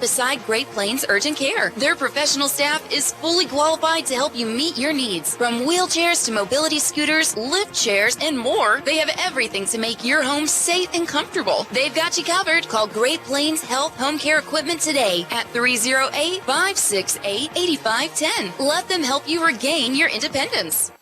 beside Great Plains Urgent Care. Their professional staff is fully qualified to help you meet your needs. From wheelchairs to mobility scooters, lift chairs, and more, they have everything to make your home safe and comfortable. They've got you covered. Call Great Plains Health Home Care Equipment today at 308-568-8510. Let them help you regain your independence.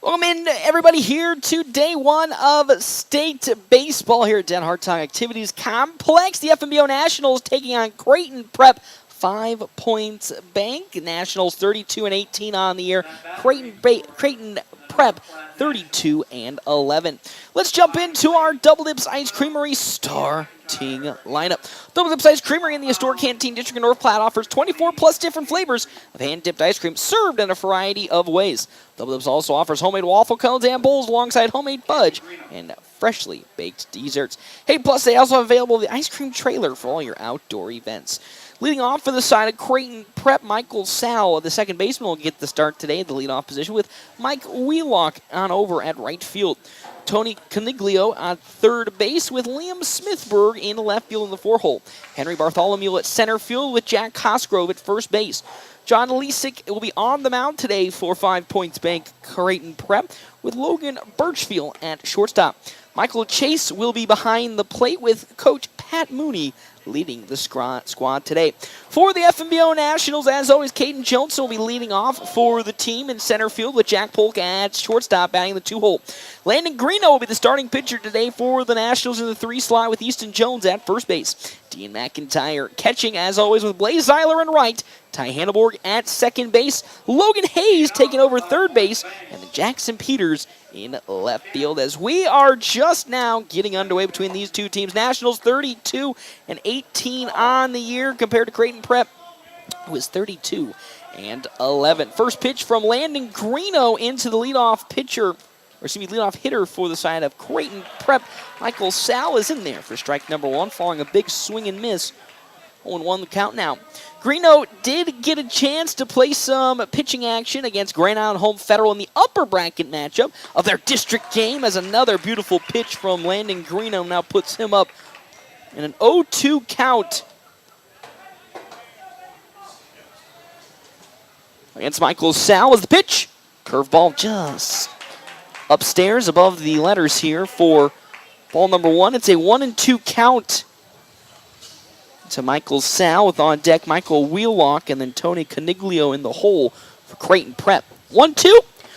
Welcome in, everybody, here to day one of state baseball here at Den Hartog Activities Complex. The FNBO Nationals taking on Creighton Prep, 5 points bank. Nationals 32-18 on the year. Creighton Prep 32-11. Let's jump into our Double Dips Ice Creamery starting lineup. Double Dips Ice Creamery in the Historic Canteen District of North Platte offers 24 plus different flavors of hand-dipped ice cream served in a variety of ways. Double Dips also offers homemade waffle cones and bowls alongside homemade fudge and freshly baked desserts. Hey, plus they also have available the ice cream trailer for all your outdoor events. Leading off for the side of Creighton Prep, Michael Sal, the second baseman, will get the start today at the leadoff position with Mike Wheelock on over at right field. Tony Coniglio on third base with Liam Smithberg in left field in the 4-hole. Henry Bartholomew at center field with Jack Cosgrove at first base. John Lesick will be on the mound today for 5 points bank Creighton Prep with Logan Birchfield at shortstop. Michael Chase will be behind the plate with Coach Pat Mooney leading the squad today. For the FNBO Nationals, as always, Caden Johnson will be leading off for the team in center field with Jack Polk at shortstop batting the 2-hole. Landon Greeno will be the starting pitcher today for the Nationals in the 3 slot with Easton Jones at first base. Dean McIntyre catching, as always, with Blaze Zeiler in right. Ty Hanneborg at second base. Logan Hayes taking over third base. And the Jackson Peters in left field as we are just now getting underway between these two teams. Nationals 32-18 on the year compared to Creighton Prep, who is 32-11. First pitch from Landon Greeno into the leadoff hitter for the side of Creighton Prep. Michael Sal is in there for strike number 1, following a big swing and miss. 0-1 the count now. Greeno did get a chance to play some pitching action against Grand Island Home Federal in the upper bracket matchup of their district game, as another beautiful pitch from Landon Greeno now puts him up in an 0-2 count against Michael Sal. As the pitch, curveball just upstairs above the letters here for ball number 1. It's a 1-2 count to Michael Sal with on deck Michael Wheelock and then Tony Coniglio in the hole for Creighton Prep. 1-2,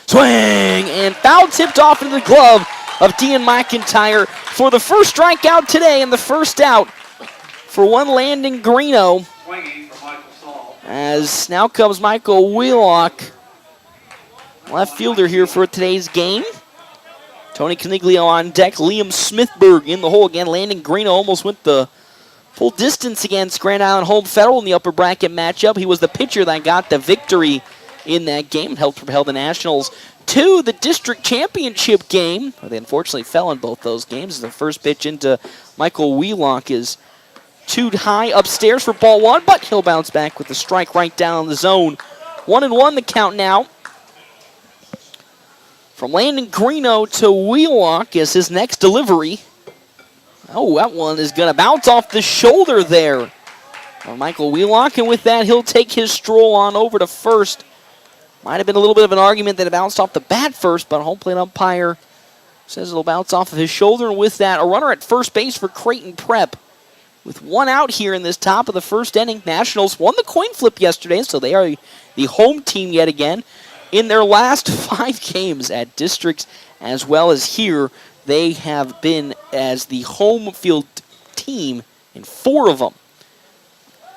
swing, and foul tipped off into the glove of Dean McIntyre for the first strikeout today and the first out for one Landon Greeno. As now comes Michael Wheelock, left fielder here for today's game. Tony Coniglio on deck, Liam Smithberg in the hole again. Landon Greeno almost went the full distance against Grand Island Home Federal in the upper bracket matchup. He was the pitcher that got the victory in that game and helped propel the Nationals to the district championship game, where they unfortunately fell in both those games. The first pitch into Michael Wheelock is too high upstairs for ball 1, but he'll bounce back with the strike right down the zone. 1-1 the count now. From Landon Greeno to Wheelock is his next delivery. Oh, that one is going to bounce off the shoulder there of Michael Wheelock, and with that, he'll take his stroll on over to first. Might have been a little bit of an argument that it bounced off the bat first, but home plate umpire says it'll bounce off of his shoulder, and with that, a runner at first base for Creighton Prep. With one out here in this top of the first inning, Nationals won the coin flip yesterday, so they are the home team yet again. In their last 5 games at districts as well as here, they have been as the home field team in 4 of them.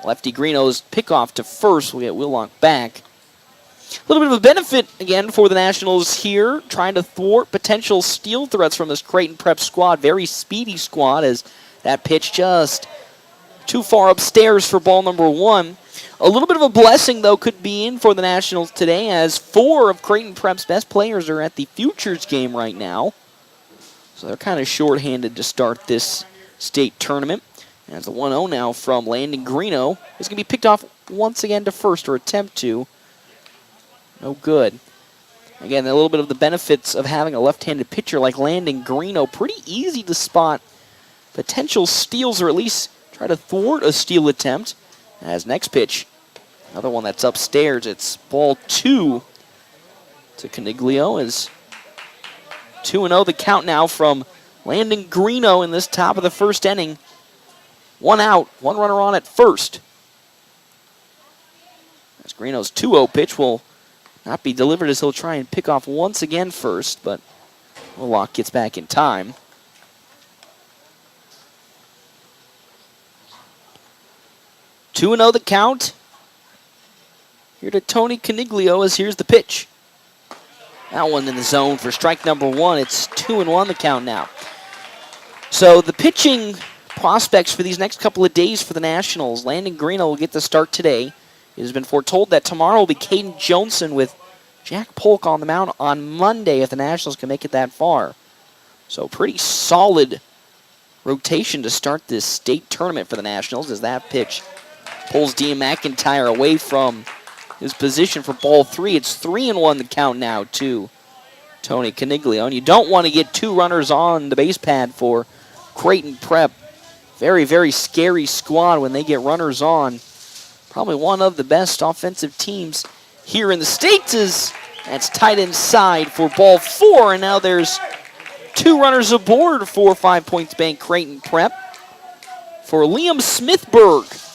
Lefty Greeno's pickoff to first will get Wheelock back. A little bit of a benefit, again, for the Nationals here, trying to thwart potential steal threats from this Creighton Prep squad. Very speedy squad, as that pitch just too far upstairs for ball number 1. A little bit of a blessing, though, could be in for the Nationals today, as 4 of Creighton Prep's best players are at the Futures game right now. So they're kind of shorthanded to start this state tournament. As the 1-0 now from Landon Greeno is going to be picked off once again to first, or attempt to. No good. Again, a little bit of the benefits of having a left-handed pitcher like Landon Greeno. Pretty easy to spot potential steals or at least try to thwart a steal attempt. As next pitch, another one that's upstairs. It's ball 2 to Coniglio. Is 2-0 the count now from Landon Greeno in this top of the first inning. 1 out, 1 runner on at first. As Greeno's 2-0 pitch will not be delivered as he'll try and pick off once again first, but Willock gets back in time. Two and 0 the count. Here to Tony Coniglio as here's the pitch. That one in the zone for strike number 1. It's 2-1 the count now. So the pitching prospects for these next couple of days for the Nationals. Landon Greeno will get the start today. It has been foretold that tomorrow will be Caden Johnson with Jack Polk on the mound on Monday if the Nationals can make it that far. So pretty solid rotation to start this state tournament for the Nationals as that pitch pulls Dean McIntyre away from his position for ball 3. It's 3-1 the count now to Tony Coniglio. And you don't want to get 2 runners on the base pad for Creighton Prep. Very, very scary squad when they get runners on. Probably one of the best offensive teams here in the States. That's tight inside for ball 4. And now there's 2 runners aboard for 5 Points Bank Creighton Prep. For Liam Smithberg,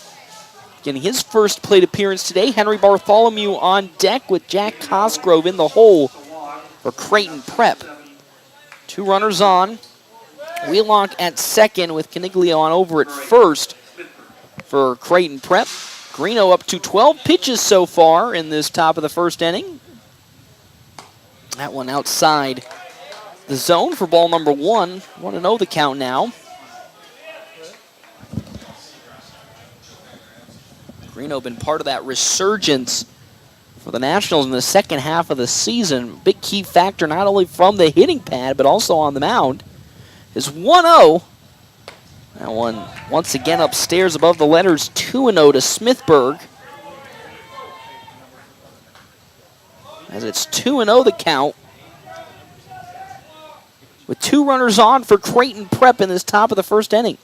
getting his first plate appearance today. Henry Bartholomew on deck with Jack Cosgrove in the hole for Creighton Prep. 2 runners on. Wheelock at second with Coniglio on over at first for Creighton Prep. Greeno up to 12 pitches so far in this top of the first inning. That one outside the zone for ball number 1. 1-0 the count now. Greeno been part of that resurgence for the Nationals in the second half of the season. Big key factor not only from the hitting pad but also on the mound. Is 1-0. That one once again upstairs above the letters. 2-0 to Smithberg. As it's 2-0 the count. With 2 runners on for Creighton Prep in this top of the first inning.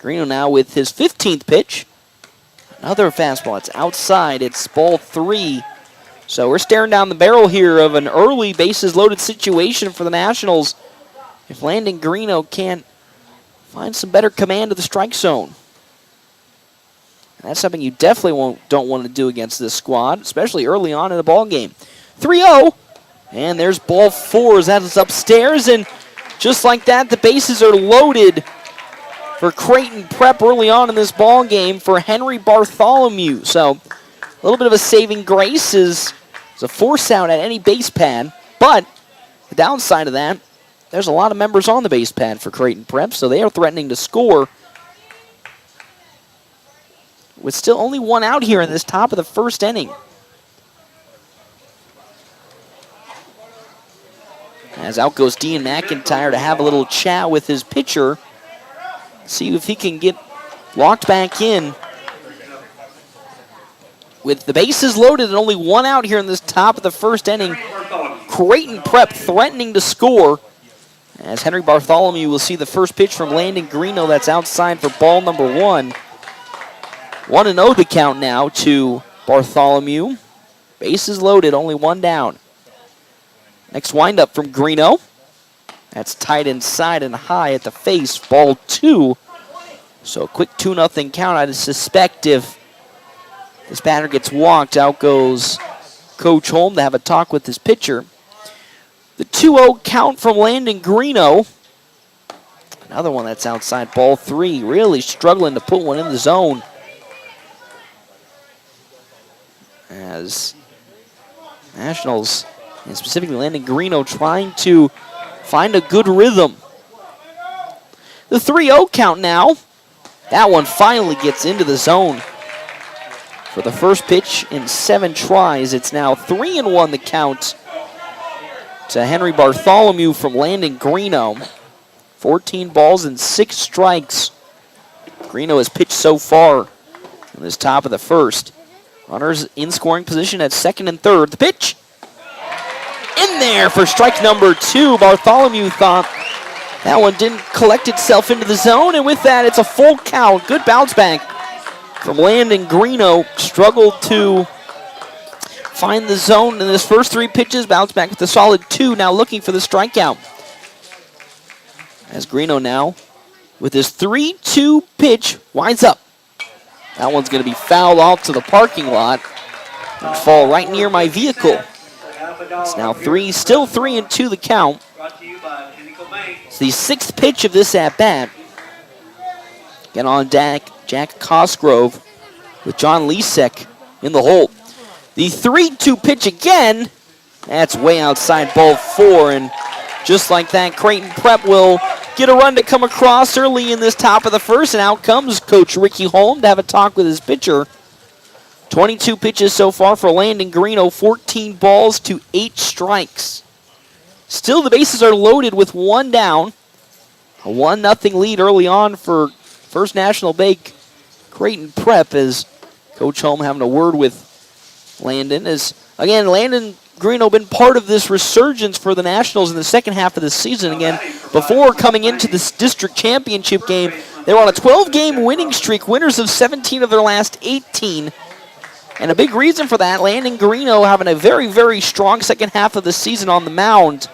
Greeno now with his 15th pitch. Another fastball. It's outside. It's ball 3. So we're staring down the barrel here of an early bases loaded situation for the Nationals. If Landon Greeno can't find some better command of the strike zone. That's something you definitely don't want to do against this squad, especially early on in the ball game. 3-0. And there's ball 4 as that is upstairs. And just like that, the bases are loaded for Creighton Prep early on in this ball game for Henry Bartholomew. So a little bit of a saving grace is a force out at any base pad. But the downside of that, there's a lot of members on the base pad for Creighton Prep, so they are threatening to score. With still only 1 out here in this top of the first inning. As out goes Dean McIntyre to have a little chat with his pitcher. See if he can get locked back in. With the bases loaded and only 1 out here in this top of the first inning, Creighton Prep threatening to score. As Henry Bartholomew will see the first pitch from Landon Greeno. That's outside for ball number 1. 1-0 the count now to Bartholomew. Bases loaded, only 1 down. Next windup from Greeno. That's tight inside and high at the face. Ball 2. So a quick 2-0 count. I suspect if this batter gets walked, out goes Coach Holm to have a talk with his pitcher. The 2-0 count from Landon Greeno. Another one that's outside, ball 3. Really struggling to put one in the zone. As Nationals, and specifically Landon Greeno, trying to find a good rhythm. The 3-0 count now. That one finally gets into the zone. For the first pitch in 7 tries, it's now 3-1 the count to Henry Bartholomew from Landon Greeno. 14 balls and 6 strikes. Greeno has pitched so far in this top of the first. Runners in scoring position at second and third. The pitch in there for strike number 2. Bartholomew thought That one didn't collect itself into the zone, and with that, it's a full count. Good bounce back from Landon Greeno. Struggled to find the zone in his first 3 pitches. Bounce back with a solid 2, now looking for the strikeout. As Greeno now, with his 3-2 pitch, winds up. That one's going to be fouled off to the parking lot and fall right near my vehicle. It's now still 3-2 the count. It's the 6th pitch of this at-bat. Again on deck, Jack Cosgrove with John Lisek in the hole. The 3-2 pitch again. That's way outside ball 4, and just like that, Creighton Prep will get a run to come across early in this top of the first, and out comes Coach Ricky Holm to have a talk with his pitcher. 22 pitches so far for Landon Greeno, 14 balls to 8 strikes. Still, the bases are loaded with 1 down. A 1-0 lead early on for First National Bank Creighton Prep, as Coach Holm having a word with Landon. As again, Landon Greeno been part of this resurgence for the Nationals in the second half of the season. Again, before coming into this district championship game, they were on a 12-game winning streak, winners of 17 of their last 18. And a big reason for that, Landon Greeno having a very, very strong second half of the season on the mound,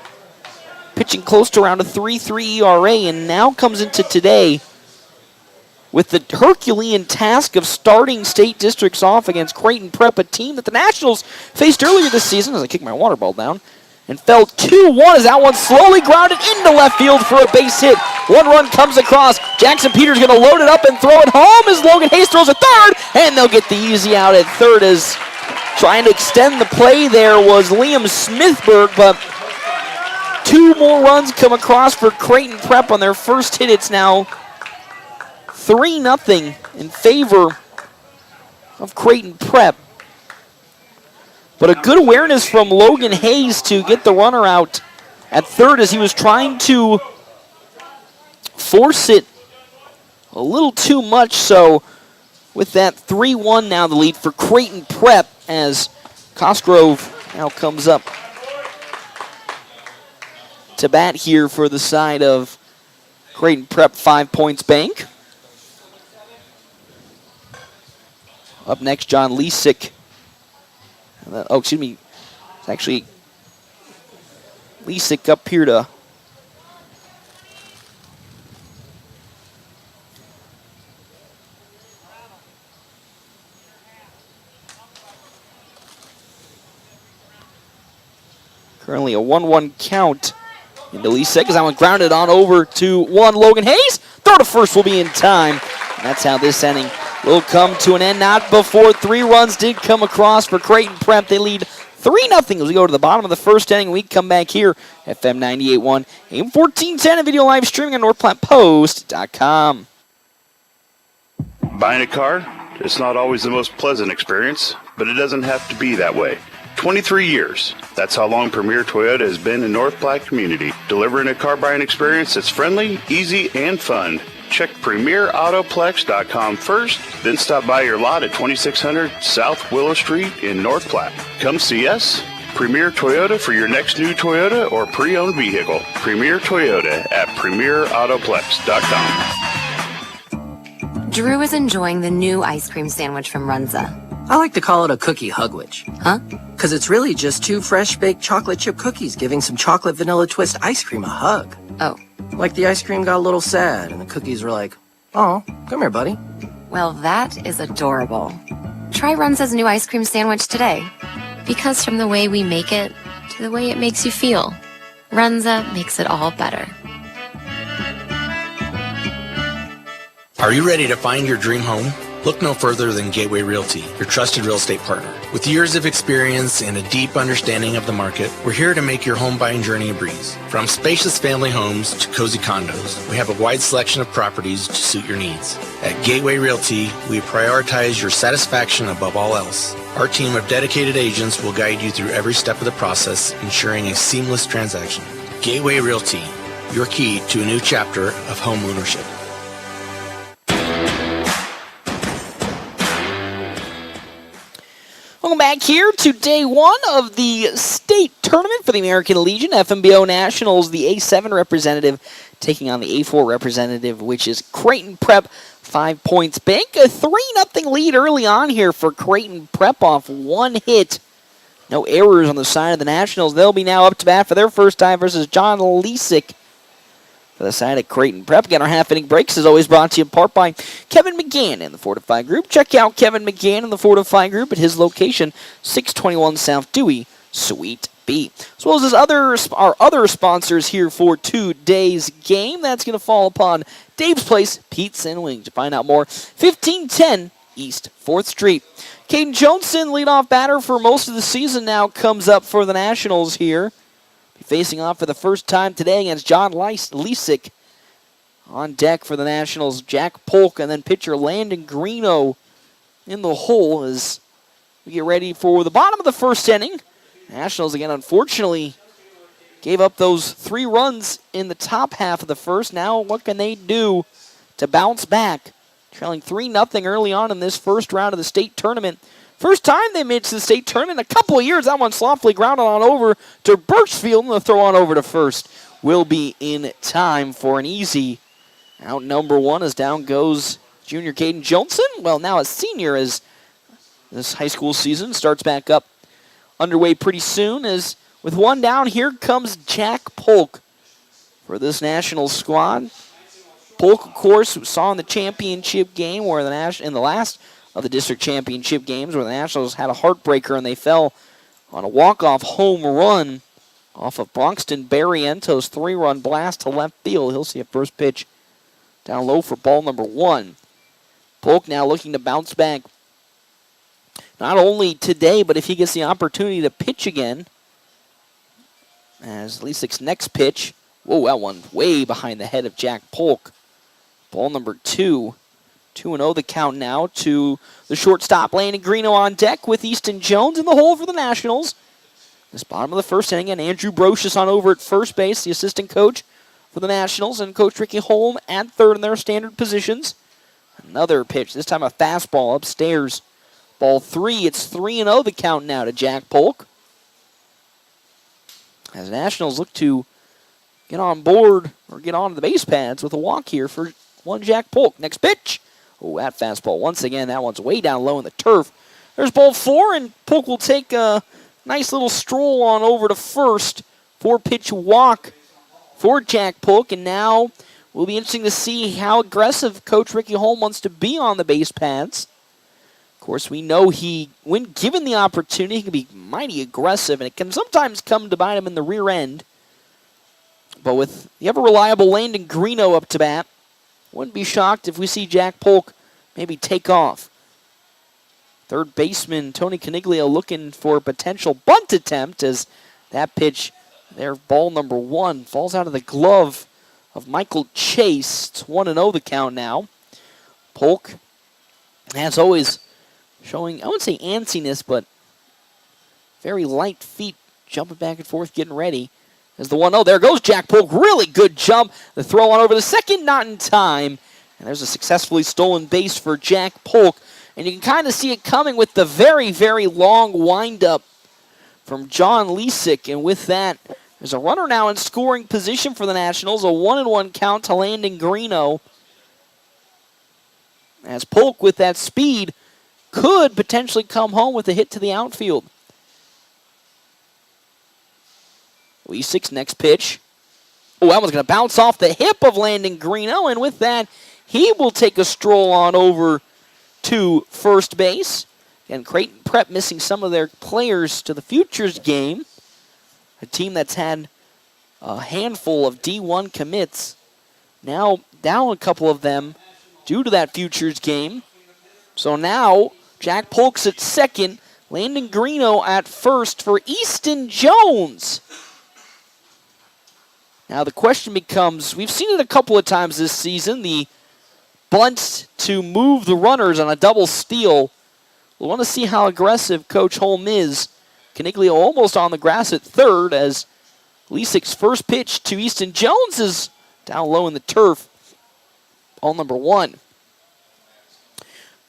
pitching close to around a 3.3 ERA, and now comes into today with the Herculean task of starting state districts off against Creighton Prep, a team that the Nationals faced earlier this season, as I kicked my water ball down, and fell 2-1 as that one slowly grounded into left field for a base hit. 1 run comes across. Jackson Peters going to load it up and throw it home as Logan Hayes throws a third, and they'll get the easy out at third, as trying to extend the play there was Liam Smithberg, but 2 more runs come across for Creighton Prep on their first hit. It's now 3-0 in favor of Creighton Prep. But a good awareness from Logan Hayes to get the runner out at third, as he was trying to force it a little too much. So with that 3-1 now the lead for Creighton Prep, as Cosgrove now comes up to bat here for the side of Creighton Prep 5 Points Bank. Up next, John Lisek. Oh, excuse me. It's actually Lisek up here to currently a 1-1 count into Lisek, as that one grounded on over to one Logan Hayes. Throw to first will be in time. And that's how this inning will come to an end. Not before 3 runs did come across for Creighton Prep. They lead 3-0 as we go to the bottom of the first inning. We come back here, FM 98.1, AM 1410, and video live streaming on NorthPlattePost.com. Buying a car, it's not always the most pleasant experience, but it doesn't have to be that way. 23 years. That's how long Premier Toyota has been in North Platte community, delivering a car buying experience that's friendly, easy, and fun. Check PremierAutoplex.com first, then stop by your lot at 2600 South Willow Street in North Platte. Come see us. Premier Toyota for your next new Toyota or pre-owned vehicle. Premier Toyota at PremierAutoplex.com. Drew is enjoying the new ice cream sandwich from Runza. I like to call it a cookie hugwich. Huh? Because it's really just 2 fresh baked chocolate chip cookies giving some chocolate vanilla twist ice cream a hug. Oh. Like the ice cream got a little sad and the cookies were like, "Oh, come here, buddy." Well, that is adorable. Try Runza's new ice cream sandwich today. Because from the way we make it to the way it makes you feel, Runza makes it all better. Are you ready to find your dream home? Look no further than Gateway Realty, your trusted real estate partner. With years of experience and a deep understanding of the market, we're here to make your home buying journey a breeze. From spacious family homes to cozy condos, we have a wide selection of properties to suit your needs. At Gateway Realty, we prioritize your satisfaction above all else. Our team of dedicated agents will guide you through every step of the process, ensuring a seamless transaction. Gateway Realty, your key to a new chapter of home ownership. Welcome back here to day one of the state tournament for the American Legion. FNBO Nationals, the A7 representative taking on the A4 representative, which is Creighton Prep. 5 points big. A 3-0 lead early on here for Creighton Prep off one hit. No errors on the side of the Nationals. They'll be now up to bat for their first time versus John Lesick for the side of Creighton Prep. Again, our half-inning breaks is always brought to you in part by Kevin McGann and the Fortify Group. Check out Kevin McGann and the Fortify Group at his location, 621 South Dewey, Suite B. As well as our other sponsors here for today's game. That's going to fall upon Dave's Place, Pizza and Wings. To find out more, 1510 East 4th Street. Caden Johnson, leadoff batter for most of the season now, comes up for the Nationals here. Facing off for the first time today against John Lesick. On deck for the Nationals, Jack Polk, and then pitcher Landon Greeno in the hole as we get ready for the bottom of the first inning. Nationals, again, unfortunately, gave up those 3 runs in the top half of the first. Now, what can they do to bounce back? Trailing 3-0 early on in this first round of the state tournament. First time they made it to the state tournament in a couple of years. That one softly grounded on over to Birchfield, and the throw on over to first will be in time for an easy out. Number 1 as down goes junior Caden Johnson. Well, now a senior as this high school season starts back up underway pretty soon. As with 1 down, here comes Jack Polk for this National squad. Polk, of course, who saw in the championship game where in the last of the district championship games where the Nationals had a heartbreaker and they fell on a walk-off home run off of Bronxton Barrientos' 3-run blast to left field. He'll see a first pitch down low for ball number 1. Polk now looking to bounce back not only today, but if he gets the opportunity to pitch again. As Lesick's next pitch, whoa, that one way behind the head of Jack Polk. Ball number 2. 2-0 the count now to the shortstop, Landon Greeno on deck with Easton Jones in the hole for the Nationals. This bottom of the first inning, and Andrew Brocious on over at first base, the assistant coach for the Nationals, and Coach Ricky Holm at third in their standard positions. Another pitch, this time a fastball upstairs. Ball 3, it's 3-0 the count now to Jack Polk. As the Nationals look to get on board, or get onto the base pads with a walk here for one Jack Polk. Next pitch. Oh, that fastball. Once again, that one's way down low in the turf. There's ball 4, and Polk will take a nice little stroll on over to first. 4-pitch walk for Jack Polk, and now will be interesting to see how aggressive Coach Ricky Holm wants to be on the base pads. Of course, we know when given the opportunity, he can be mighty aggressive, and it can sometimes come to bite him in the rear end. But with the ever-reliable Landon Greeno up to bat, wouldn't be shocked if we see Jack Polk maybe take off. Third baseman Tony Caniglio looking for a potential bunt attempt as that pitch there, ball number 1, falls out of the glove of Michael Chase. It's 1-0 the count now. Polk, as always, showing, I wouldn't say antsiness, but very light feet, jumping back and forth, getting ready. As the 1-0, there goes Jack Polk. Really good jump. The throw on over the second, not in time. And there's a successfully stolen base for Jack Polk. And you can kind of see it coming with the very, very long windup from John Lesick. And with that, there's a runner now in scoring position for the Nationals. A 1-1 count to Landon Greeno. As Polk, with that speed, could potentially come home with a hit to the outfield. Lesick's next pitch. Oh, that one's going to bounce off the hip of Landon Greeno, and with that, he will take a stroll on over to first base. And Creighton Prep missing some of their players to the Futures game. A team that's had a handful of D1 commits. Now down a couple of them due to that Futures game. So now Jack Polk's at second. Landon Greeno at first for Easton Jones. Now the question becomes, we've seen it a couple of times this season, the bunt to move the runners on a double steal. We want to see how aggressive Coach Holm is. Caniglio almost on the grass at third as Lesick's first pitch to Easton Jones is down low in the turf. Ball number 1.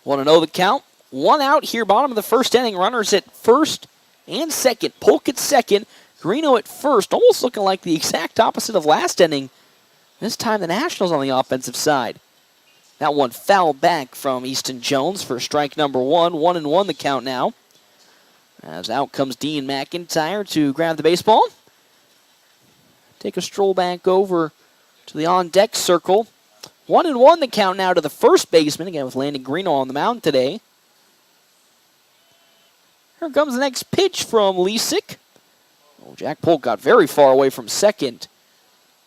1-0 the count. one out here, bottom of the first inning. Runners at first and second. Polk at second. Greeno at first. Almost looking like the exact opposite of last inning. This time the Nationals on the offensive side. That one fouled back from Easton Jones for strike number one. 1-1 the count now. As out comes Dean McIntyre to grab the baseball. Take a stroll back over to the on-deck circle. 1-1 the count now to the first baseman, again with Landon Greeno on the mound today. Here comes the next pitch from Lesick. Oh, Jack Polk got very far away from second,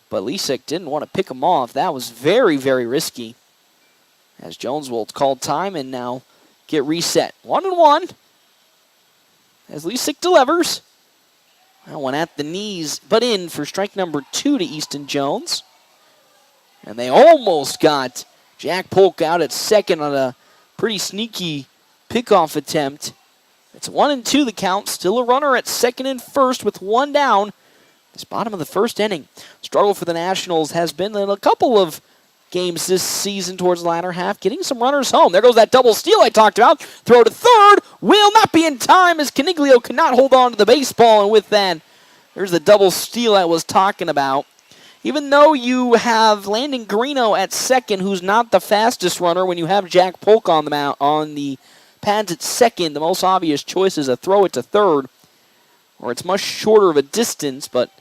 but Lesick didn't want to pick him off. That was very, very risky. As Jones will call time and now get reset. 1-1 as Lesick delivers. That one at the knees, but in for strike number 2 to Easton Jones. And they almost got Jack Polk out at second on a pretty sneaky pickoff attempt. It's 1-2 the count. Still a runner at second and first with one down. This bottom of the first inning. Struggle for the Nationals has been in a couple of games this season towards the latter half, getting some runners home. There goes that double steal I talked about. Throw to third. Will not be in time as Caniglio cannot hold on to the baseball. And with that, there's the double steal I was talking about. Even though you have Landon Greeno at second, who's not the fastest runner, when you have Jack Polk on the mound, on the pads at second, the most obvious choice is to throw it to third, or it's much shorter of a distance, but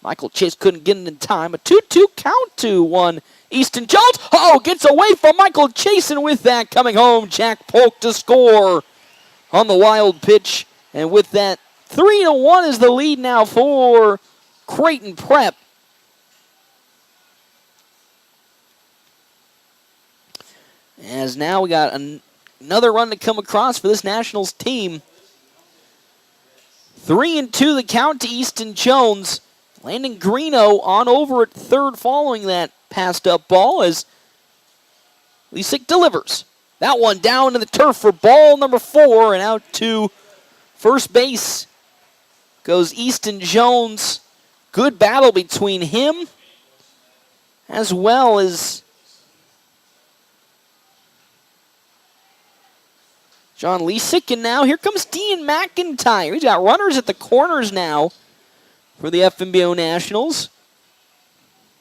Michael Chase couldn't get it in time. A 2-2 count to one. Easton Jones, gets away from Michael Chase, and with that, coming home, Jack Polk to score on the wild pitch. And with that, 3-1 is the lead now for Creighton Prep. As now we got another run to come across for this Nationals team. 3-2 the count to Easton Jones. Landon Greeno on over at third following that passed up ball as Lesick delivers. That one down to the turf for ball number 4, and out to first base goes Easton Jones. Good battle between him as well as John Lesick, and now here comes Dean McIntyre. He's got runners at the corners now for the FNBO Nationals,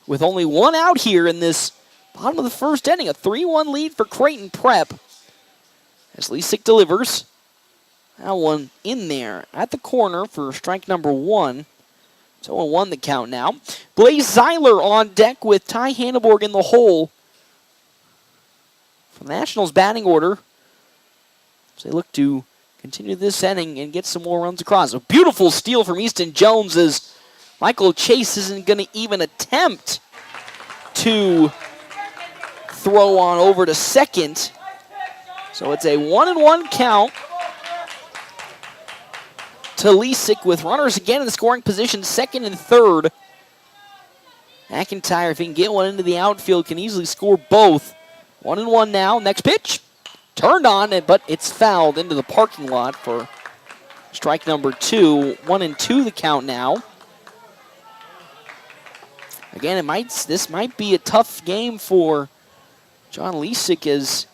with only one out here in this bottom of the first inning. A 3-1 lead for Creighton Prep as Lesick delivers. That one in there at the corner for strike number 1. It's 0-1 the count now. Blaze Zeiler on deck with Ty Hanneborg in the hole for the Nationals batting order. So they look to continue this inning and get some more runs across. A beautiful steal from Easton Jones as Michael Chase isn't going to even attempt to throw on over to second. So it's a 1-1 count to Lesick with runners again in the scoring position, second and third. McIntyre, if he can get one into the outfield, can easily score both. 1-1 now. Next pitch. Turned on, but it's fouled into the parking lot for strike number 2. 1-2 the count now. Again, this might be a tough game for John Lesick as,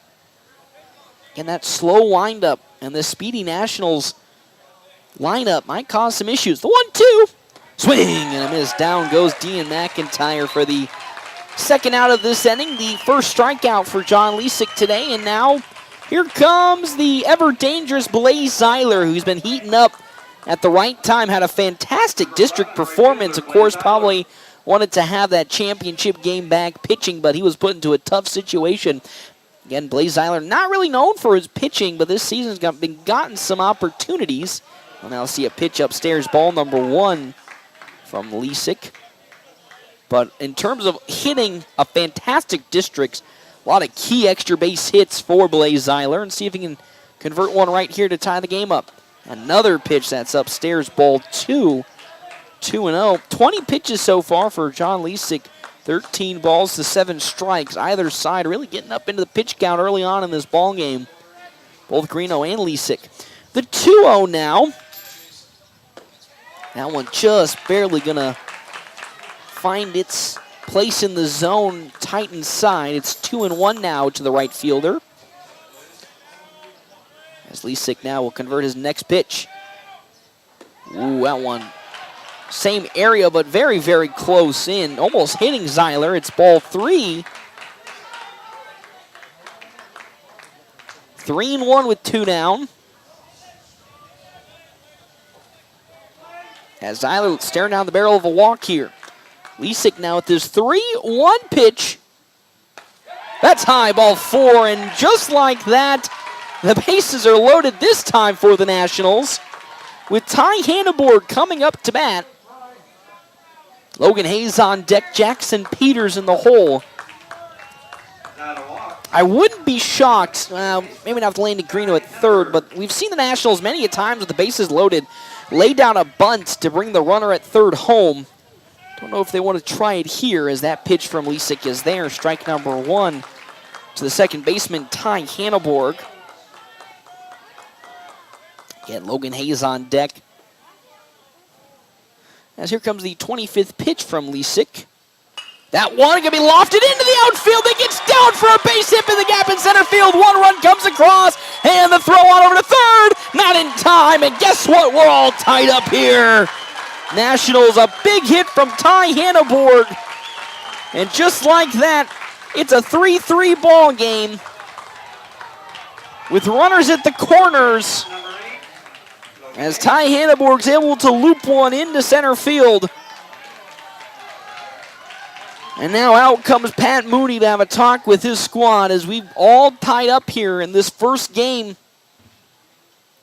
again, that slow windup and the speedy Nationals lineup might cause some issues. The 1-2. Swing and a miss. Down goes Dean McIntyre for the second out of this inning. The first strikeout for John Lesick today, and now here comes the ever-dangerous Blaze Zeiler, who's been heating up at the right time. Had a fantastic district performance. Of course, probably wanted to have that championship game back pitching, but he was put into a tough situation. Again, Blaze Zeiler, not really known for his pitching, but this season's gotten some opportunities. We'll now see a pitch upstairs, ball number 1 from Lesick. But in terms of hitting, a fantastic district. A lot of key extra base hits for Blaze Zeiler, and see if he can convert one right here to tie the game up. Another pitch that's upstairs, ball 2. 2-0. 20 pitches so far for John Lesick. 13 balls to 7 strikes. Either side really getting up into the pitch count early on in this ball game. Both Greeno and Lesick. The 2-0 now. That one just barely going to find its place in the zone, tight inside. It's 2-1 now to the right fielder. As Lisick now will convert his next pitch. Ooh, that one. Same area, but very, very close in. Almost hitting Zeiler. It's ball 3. 3-1 with 2 down. As Zeiler staring down the barrel of a walk here. Lisick now with this 3-1 pitch. That's high, ball 4, and just like that, the bases are loaded this time for the Nationals. With Ty Hanneborg coming up to bat. Logan Hayes on deck, Jackson Peters in the hole. I wouldn't be shocked, maybe not Landon Greeno at third, but we've seen the Nationals many a times with the bases loaded lay down a bunt to bring the runner at third home. Don't know if they want to try it here as that pitch from Lisick is there. Strike number 1 to the second baseman, Ty Hanneborg. Again, Logan Hayes on deck. As here comes the 25th pitch from Lisick. That one going to be lofted into the outfield. It gets down for a base hit in the gap in center field. 1 run comes across, and the throw on over to third. Not in time, and guess what? We're all tied up here. Nationals, a big hit from Ty Hanneborg. And just like that, it's a 3-3 ball game. With runners at the corners. As Ty Hanneborg's able to loop one into center field. And now out comes Pat Mooney to have a talk with his squad as we've all tied up here in this first game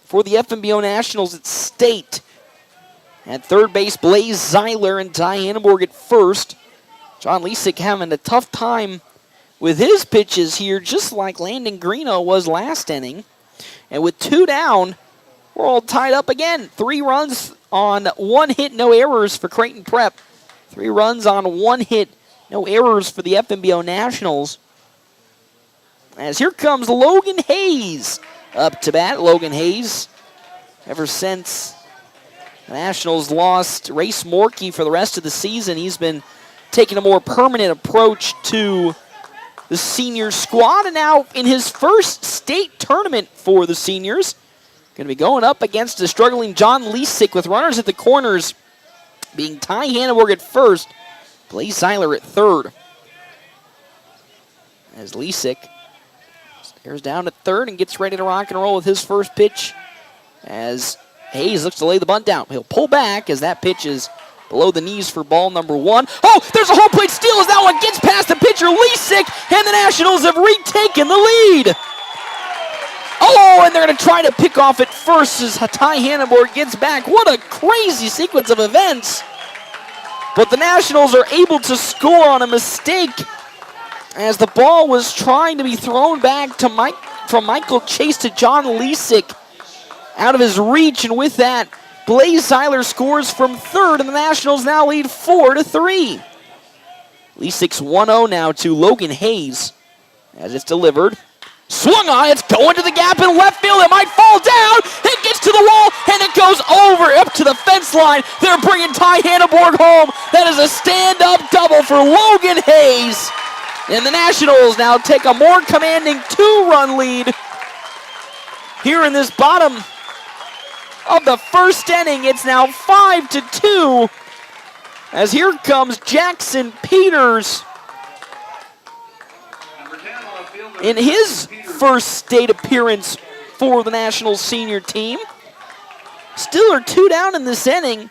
for the FNBO Nationals at State. At third base, Blaze Zeiler and Ty Hanneborg at first. John Lisick having a tough time with his pitches here, just like Landon Greeno was last inning. And with 2 down, we're all tied up again. 3 runs on 1 hit, no errors for Creighton Prep. 3 runs on 1 hit, no errors for the FNBO Nationals. As here comes Logan Hayes up to bat. Logan Hayes, ever since the Nationals lost Race Morkey for the rest of the season, he's been taking a more permanent approach to the senior squad. And now in his first state tournament for the seniors, going to be going up against a struggling John Lisick with runners at the corners being Ty Hanneborg at first, Blaze Zeiler at third. As Lisick stares down at third and gets ready to rock and roll with his first pitch. As Hayes looks to lay the bunt down. He'll pull back as that pitch is below the knees for ball number 1. Oh, there's a home plate steal as that one gets past the pitcher, Lisick, and the Nationals have retaken the lead. Oh, and they're going to try to pick off at first as Ty Hanneborg gets back. What a crazy sequence of events. But the Nationals are able to score on a mistake as the ball was trying to be thrown back to from Michael Chase to John Lisick out of his reach. And with that, Blaze Zeiler scores from third, and the Nationals now lead 4-3. Lisick's 1-0 now to Logan Hayes as it's delivered. Swung on, it's going to the gap in left field. It might fall down. It gets to the wall, and it goes over up to the fence line. They're bringing Ty Hanneborg home. That is a stand-up double for Logan Hayes. And the Nationals now take a more commanding 2-run lead here in this bottom of the first inning. It's now 5-2 as here comes Jackson Peters in his first state appearance for the Nationals senior team. Still are 2 down in this inning.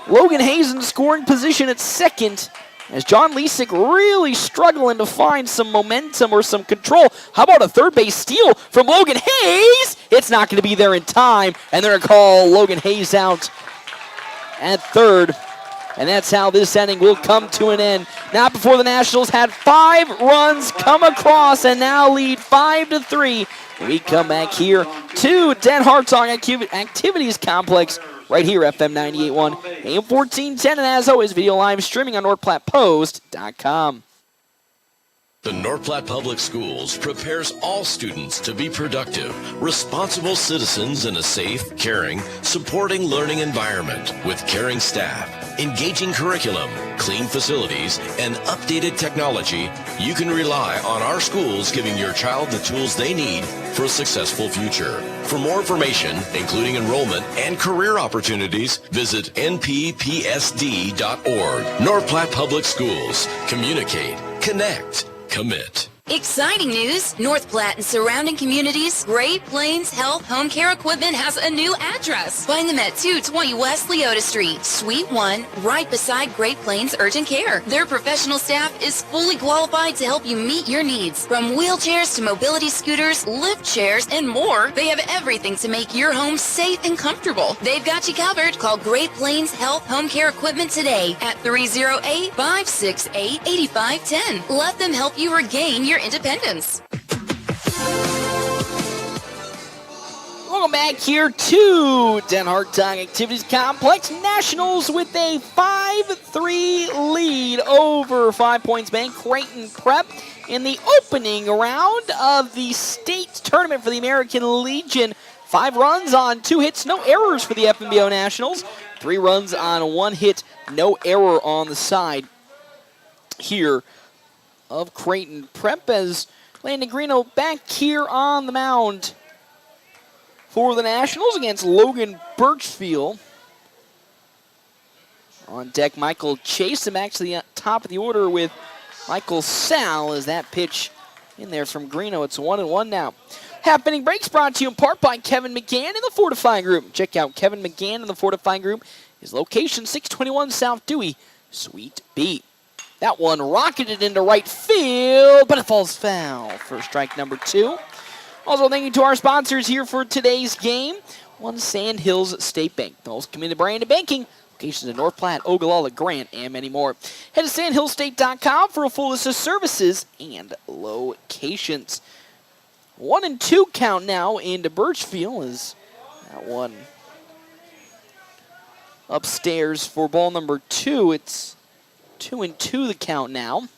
Logan Hayes in scoring position at second as John Lisick really struggling to find some momentum or some control. How about a third base steal from Logan Hayes? It's not going to be there in time, and they're going to call Logan Hayes out at third. And that's how this inning will come to an end. Not before the Nationals had 5 runs come across and now lead 5-3. We come back here to Den Hartog Activities Complex right here, FM 98.1, AM 1410, and as always, video live streaming on NorthPlattePost.com. The North Platte Public Schools prepares all students to be productive, responsible citizens in a safe, caring, supporting learning environment with caring staff, engaging curriculum, clean facilities, and updated technology, you can rely on our schools giving your child the tools they need for a successful future. For more information, including enrollment and career opportunities, visit nppsd.org. North Platte Public Schools. Communicate, connect, commit. Exciting news! North Platte and surrounding communities, Great Plains Health Home Care Equipment has a new address. Find them at 220 West Leota Street, Suite 1, right beside Great Plains Urgent Care. Their professional staff is fully qualified to help you meet your needs. From wheelchairs to mobility scooters, lift chairs, and more, they have everything to make your home safe and comfortable. They've got you covered. Call Great Plains Health Home Care Equipment today at 308-568-8510. Let them help you regain your independence. Welcome back here to Den Hartog Activities Complex. Nationals with a 5-3 lead over 5 Points Bank. Creighton Prep in the opening round of the state tournament for the American Legion. 5 runs on 2 hits, no errors for the FNBO Nationals. 3 runs on 1 hit, no error on the side here of Creighton Prep, as Landon Greeno back here on the mound for the Nationals against Logan Birchfield. On deck, Michael Chase, and back to the top of the order with Michael Sal as that pitch in there from Greeno. It's 1-1 now. Half-inning breaks brought to you in part by Kevin McGann and the Fortifying Group. Check out Kevin McGann and the Fortifying Group. His location, 621 South Dewey, Suite B. That one rocketed into right field, but it falls foul for strike number 2. Also, thank you to our sponsors here for today's game. One Sand Hills State Bank, the most committed brand in banking. Locations in North Platte, Ogallala, Grant, and many more. Head to sandhillstate.com for a full list of services and locations. 1-2 count now into Birchfield as that one upstairs for ball number 2. It's 2-2 the count now.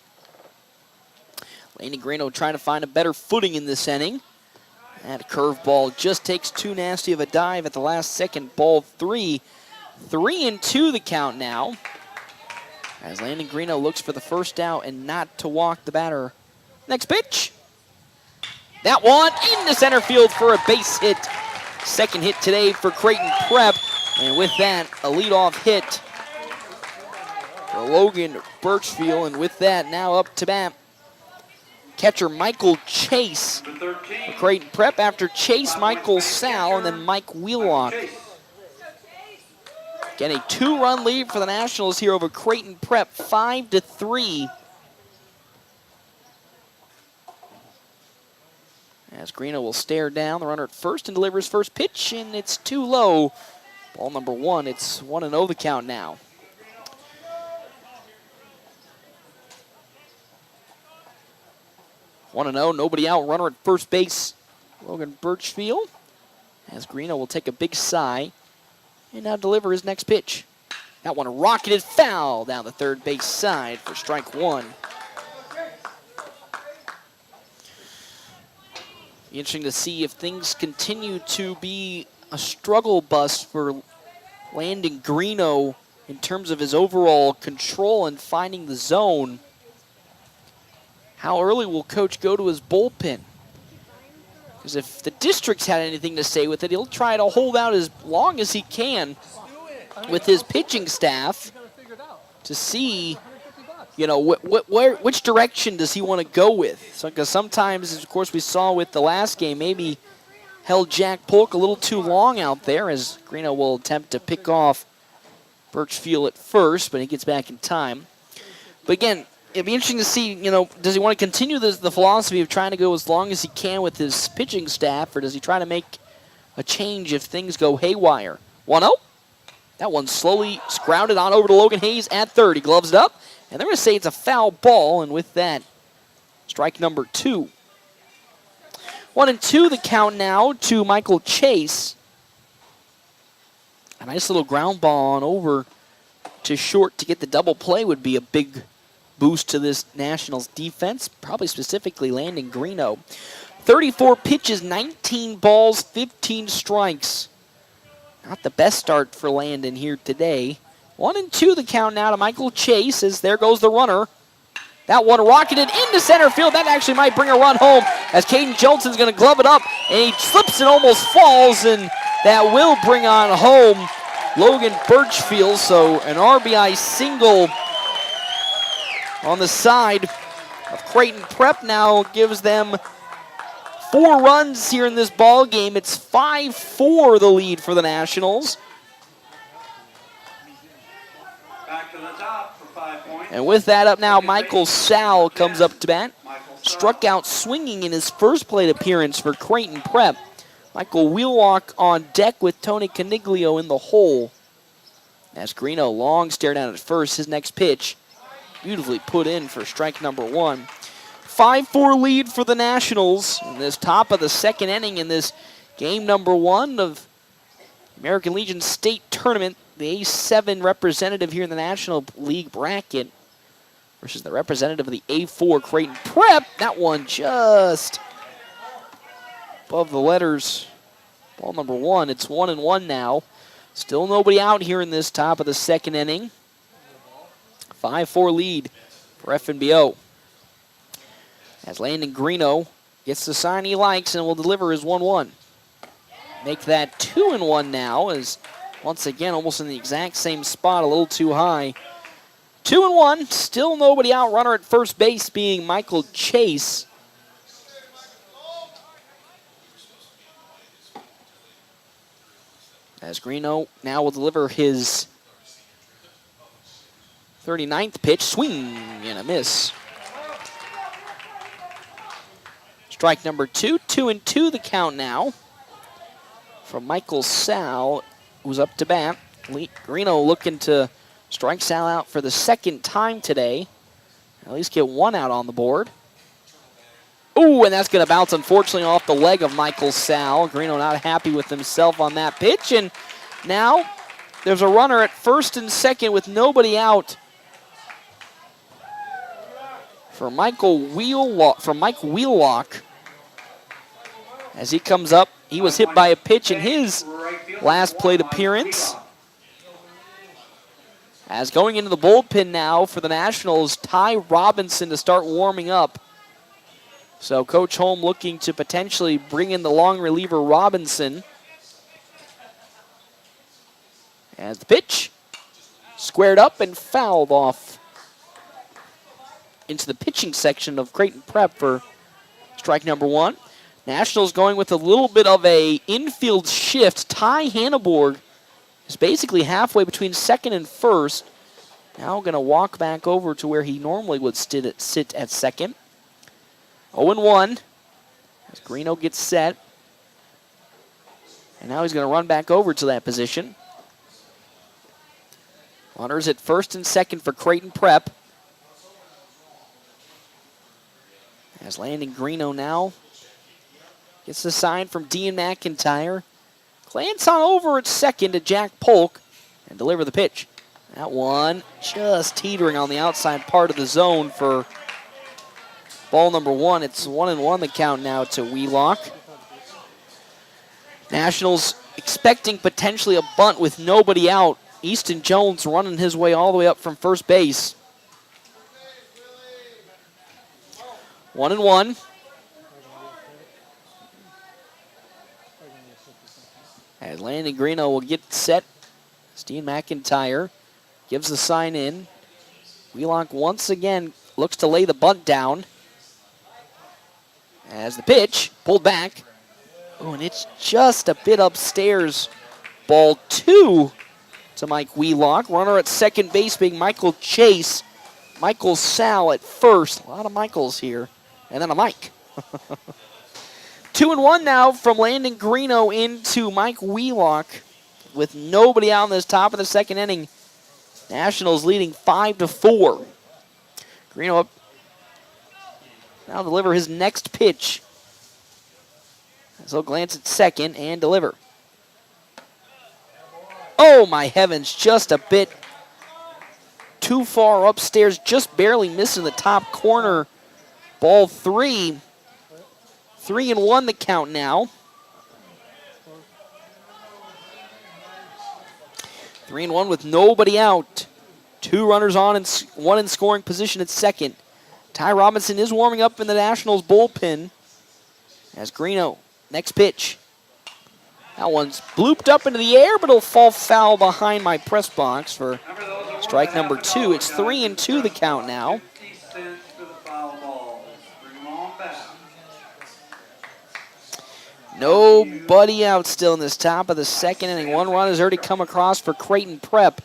Landon Greeno trying to find a better footing in this inning. That curveball just takes too nasty of a dive at the last second. Ball 3. 3-2 the count now. As Landon Greeno looks for the first out and not to walk the batter. Next pitch. That one into center field for a base hit. Second hit today for Creighton Prep. And with that, a leadoff hit for Logan Birchfield, and with that, now up to bat, catcher Michael Chase for Creighton Prep. After Chase, Michael Sal, and then Mike Wheelock. Again, a 2-run lead for the Nationals here over Creighton Prep, 5-3. As Greeno will stare down the runner at first and delivers first pitch, and it's too low. Ball number 1, it's 1-0 the count now. 1-0, nobody out, runner at first base, Logan Birchfield. As Greeno will take a big sigh and now deliver his next pitch. That one rocketed foul down the third base side for strike 1. Be interesting to see if things continue to be a struggle bus for Landon Greeno in terms of his overall control and finding the zone. How early will Coach go to his bullpen? Because if the district's had anything to say with it, he'll try to hold out as long as he can with his pitching staff to see, you know, which direction does he want to go with. So, because sometimes, of course, we saw with the last game, maybe held Jack Polk a little too long out there, as Greeno will attempt to pick off Birchfield at first, but he gets back in time. But again, it'd be interesting to see, you know, does he want to continue the philosophy of trying to go as long as he can with his pitching staff, or does he try to make a change if things go haywire? 1-0. That one slowly grounded on over to Logan Hayes at third. He gloves it up, and they're going to say it's a foul ball, and with that, strike number 2. 1-2 the count now to Michael Chase. A nice little ground ball on over to short to get the double play would be a big boost to this Nationals defense, probably specifically Landon Greeno. 34 pitches, 19 balls, 15 strikes. Not the best start for Landon here today. 1-2 the count now to Michael Chase as there goes the runner. That one rocketed into center field. That actually might bring a run home as Caden Jolson's going to glove it up, and he slips and almost falls, and that will bring on home Logan Birchfield. So an RBI single on the side of Creighton Prep now gives them 4 runs here in this ball game. It's 5-4 the lead for the Nationals. Back to the top for 5 points. And with that up now, Michael Sal comes up to bat. Struck out swinging in his first plate appearance for Creighton Prep. Michael Wheelwalk on deck with Tony Caniglio in the hole. As Greeno long stare down at first, his next pitch beautifully put in for strike number 1. 5-4 lead for the Nationals in this top of the second inning in this game number 1 of American Legion State Tournament. The A7 representative here in the National League bracket versus the representative of the A4 Creighton Prep. That one just above the letters. Ball number 1. It's 1-1 now. Still nobody out here in this top of the second inning. 5-4 lead for FNBO. As Landon Greeno gets the sign he likes and will deliver his 1-1. Make that 2-1 now as once again almost in the exact same spot, a little too high. 2-1, still nobody out. Runner at first base being Michael Chase. As Greeno now will deliver his 39th pitch. Swing and a miss. Strike number 2. 2-2 the count now from Michael Sal, who's up to bat. Greeno looking to strike Sal out for the second time today. At least get 1 out on the board. Ooh, and that's going to bounce, unfortunately, off the leg of Michael Sal. Greeno not happy with himself on that pitch. And now there's a runner at first and second with nobody out for Mike Wheelwalk. As he comes up, he was hit by a pitch in his last plate appearance. As going into the bullpen now for the Nationals, Ty Robinson to start warming up. So Coach Holm looking to potentially bring in the long reliever Robinson. As the pitch squared up and fouled off into the pitching section of Creighton Prep for strike number 1. Nationals going with a little bit of a infield shift. Ty Hanneborg is basically halfway between second and first. Now going to walk back over to where he normally would sit at second. 0-1 as Greeno gets set. And now he's going to run back over to that position. Runners at first and second for Creighton Prep. As Landon Greeno now gets the sign from Dean McIntyre. Glance on over at second to Jack Polk and deliver the pitch. That one just teetering on the outside part of the zone for ball number 1. It's 1-1 the count now to Wheelock. Nationals expecting potentially a bunt with nobody out. Easton Jones running his way all the way up from first base. 1-1. As Landon Greeno will get set. Dean McIntyre gives the sign in. Wheelock once again looks to lay the bunt down. As the pitch pulled back. Oh, and it's just a bit upstairs. Ball 2 to Mike Wheelock. Runner at second base being Michael Chase. Michael Sal at first. A lot of Michaels here. And then a Mike. 2-1 now from Landon Greeno into Mike Wheelock with nobody out in this top of the second inning. Nationals leading 5-4. Greeno up. Now deliver his next pitch. So he'll glance at second and deliver. Oh my heavens, just a bit too far upstairs, just barely missing the top corner. Ball 3. 3-1 the count now. 3-1 with nobody out. 2 runners on and 1 in scoring position at second. Ty Robinson is warming up in the Nationals bullpen. As Greeno, next pitch. That one's blooped up into the air, but it'll fall foul behind my press box for strike number 2. It's 3-2 the count now. 50 cents for the foul ball. Bring them on back. Nobody out still in this top of the second inning. 1 run has already come across for Creighton Prep.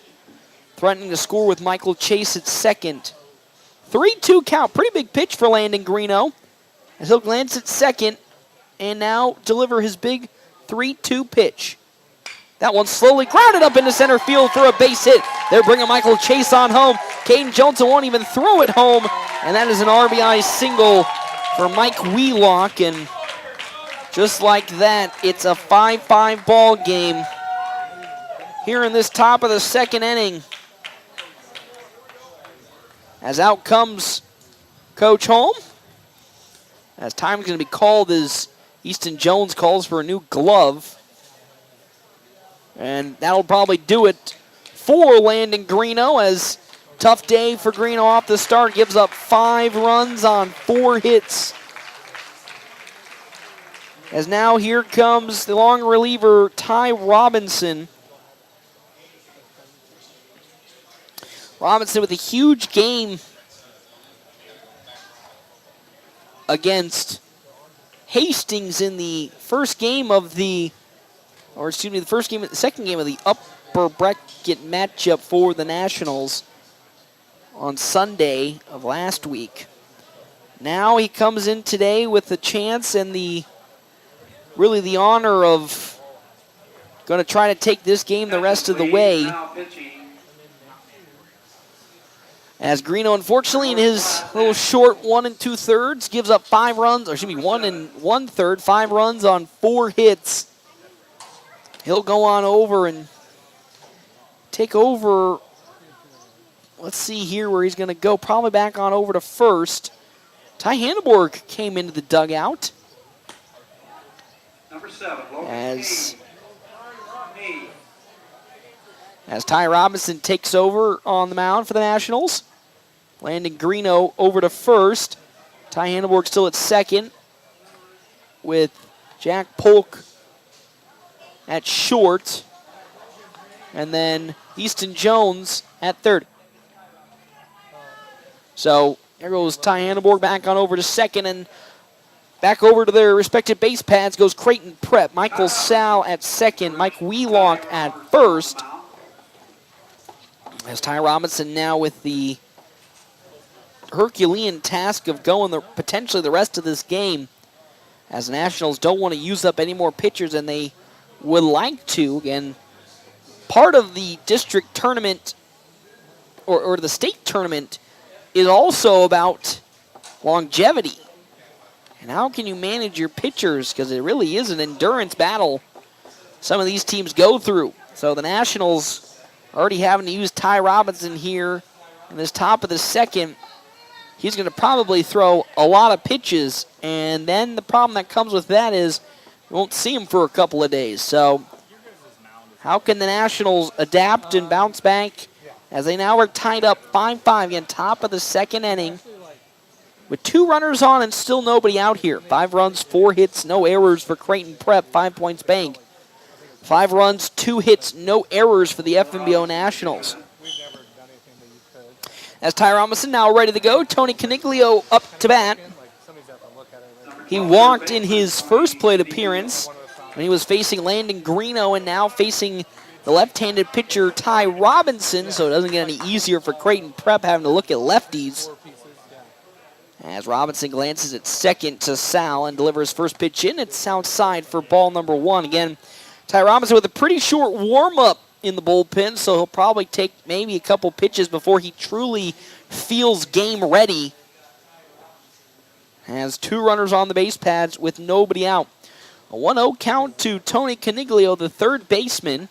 Threatening to score with Michael Chase at second. 3-2 count. Pretty big pitch for Landon Greeno. As he'll glance at second and now deliver his big 3-2 pitch. That one slowly grounded up into center field for a base hit. They're bringing Michael Chase on home. Caden Johnson won't even throw it home. And that is an RBI single for Mike Wheelock. And just like that, it's a 5-5 ball game here in this top of the second inning. As out comes Coach Holm. As time's going to be called as Easton Jones calls for a new glove. And that'll probably do it for Landon Greeno, as tough day for Greeno off the start. Gives up 5 runs on 4 hits. As now here comes the long reliever, Ty Robinson. Robinson with a huge game against Hastings in the second game of the upper bracket matchup for the Nationals on Sunday of last week. Now he comes in today with the chance and the honor of going to try to take this game the rest of the way. Now pitching. As Greeno, unfortunately, in his little short 1 2/3, gives up 5 runs, or excuse me, 1 1/3, 5 runs on 4 hits. He'll go on over and take over. Let's see here where he's going to go. Probably back on over to first. Ty Hanneborg came into the dugout. Number 7, Logan As Hayes. As Ty Robinson takes over on the mound for the Nationals. Landon Greeno over to first. Ty Hanneborg still at second with Jack Polk at short. And then Easton Jones at third. So there goes Ty Hanneborg back on over to second, and back over to their respective base pads goes Creighton Prep. Michael Sal at second, Mike Wheelock at first. As Ty Robinson now with the Herculean task of going potentially the rest of this game, as the Nationals don't want to use up any more pitchers than they would like to. Again, part of the district tournament or the state tournament is also about longevity. And how can you manage your pitchers? Because it really is an endurance battle some of these teams go through. So the Nationals already having to use Ty Robinson here in this top of the second. He's going to probably throw a lot of pitches, and then the problem that comes with that is you won't see him for a couple of days. So how can the Nationals adapt and bounce back as they now are tied up 5-5, again, top of the second inning with 2 runners on and still nobody out here. 5 runs, 4 hits, no errors for Creighton Prep, 5 points bank. 5 runs, 2 hits, no errors for the FNBO Nationals. As Ty Robinson now ready to go, Tony Caniglio up to bat. He walked in his first plate appearance when he was facing Landon Greeno, and now facing the left-handed pitcher Ty Robinson, so it doesn't get any easier for Creighton Prep having to look at lefties. As Robinson glances at second to Sal and delivers first pitch in, it's outside for ball number 1. Again, Ty Robinson with a pretty short warm-up in the bullpen, so he'll probably take maybe a couple pitches before he truly feels game ready. Has 2 runners on the base pads with nobody out. A 1-0 count to Tony Caniglio, the third baseman,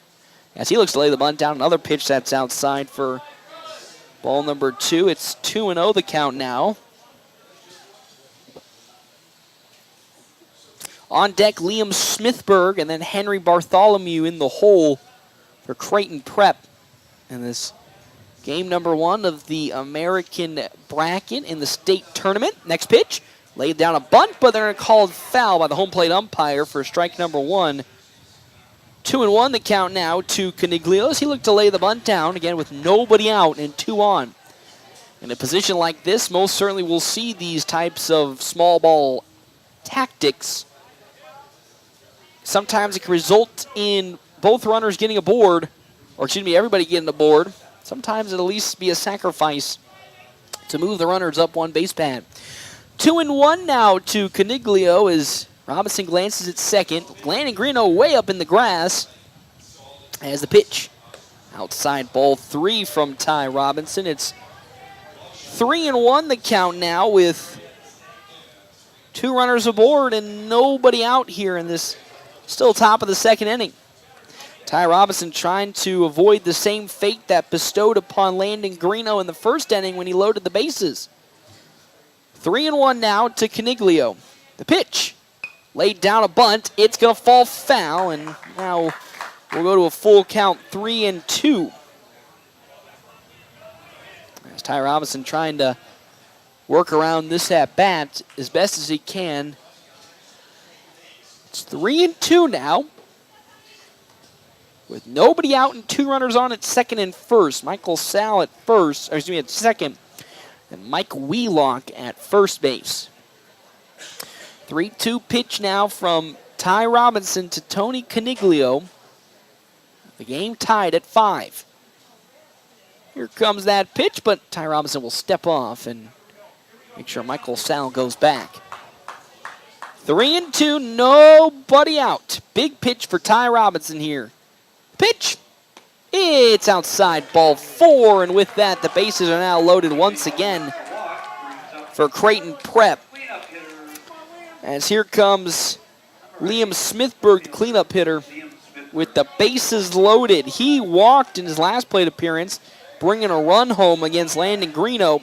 as he looks to lay the bunt down. Another pitch that's outside for ball number 2. It's 2-0 the count now. On deck, Liam Smithberg, and then Henry Bartholomew in the hole for Creighton Prep. in this game number 1 of the American bracket in the state tournament. Next pitch, laid down a bunt, but they're going to call foul by the home plate umpire for strike number 1. 2-1 the count now to Caniglios. He looked to lay the bunt down, again with nobody out and 2 on. In a position like this, most certainly we'll see these types of small ball tactics. Sometimes it can result in both runners getting aboard, or excuse me, everybody getting aboard. Sometimes it'll at least be a sacrifice to move the runners up one base pad. 2-1 now to Caniglio as Robinson glances at second. Landon Greeno way up in the grass as the pitch. Outside ball 3 from Ty Robinson. It's 3-1 the count now with 2 runners aboard and nobody out here in this still top of the second inning. Ty Robinson trying to avoid the same fate that bestowed upon Landon Greeno in the first inning when he loaded the bases. 3-1 now to Caniglio. The pitch. Laid down a bunt. It's going to fall foul, and now we'll go to a full count, 3-2. As Ty Robinson trying to work around this at-bat as best as he can. It's 3-2 now, with nobody out and 2 runners on at second and first. Michael Sal at first, or excuse me, at second, and Mike Wheelock at first base. 3-2 pitch now from Ty Robinson to Tony Caniglio. The game tied at 5. Here comes that pitch, but Ty Robinson will step off and make sure Michael Sal goes back. 3-2, nobody out. Big pitch for Ty Robinson here. Pitch. It's outside ball 4, and with that, the bases are now loaded once again for Creighton Prep. As here comes Liam Smithberg, the cleanup hitter, with the bases loaded. He walked in his last plate appearance, bringing a run home against Landon Greeno.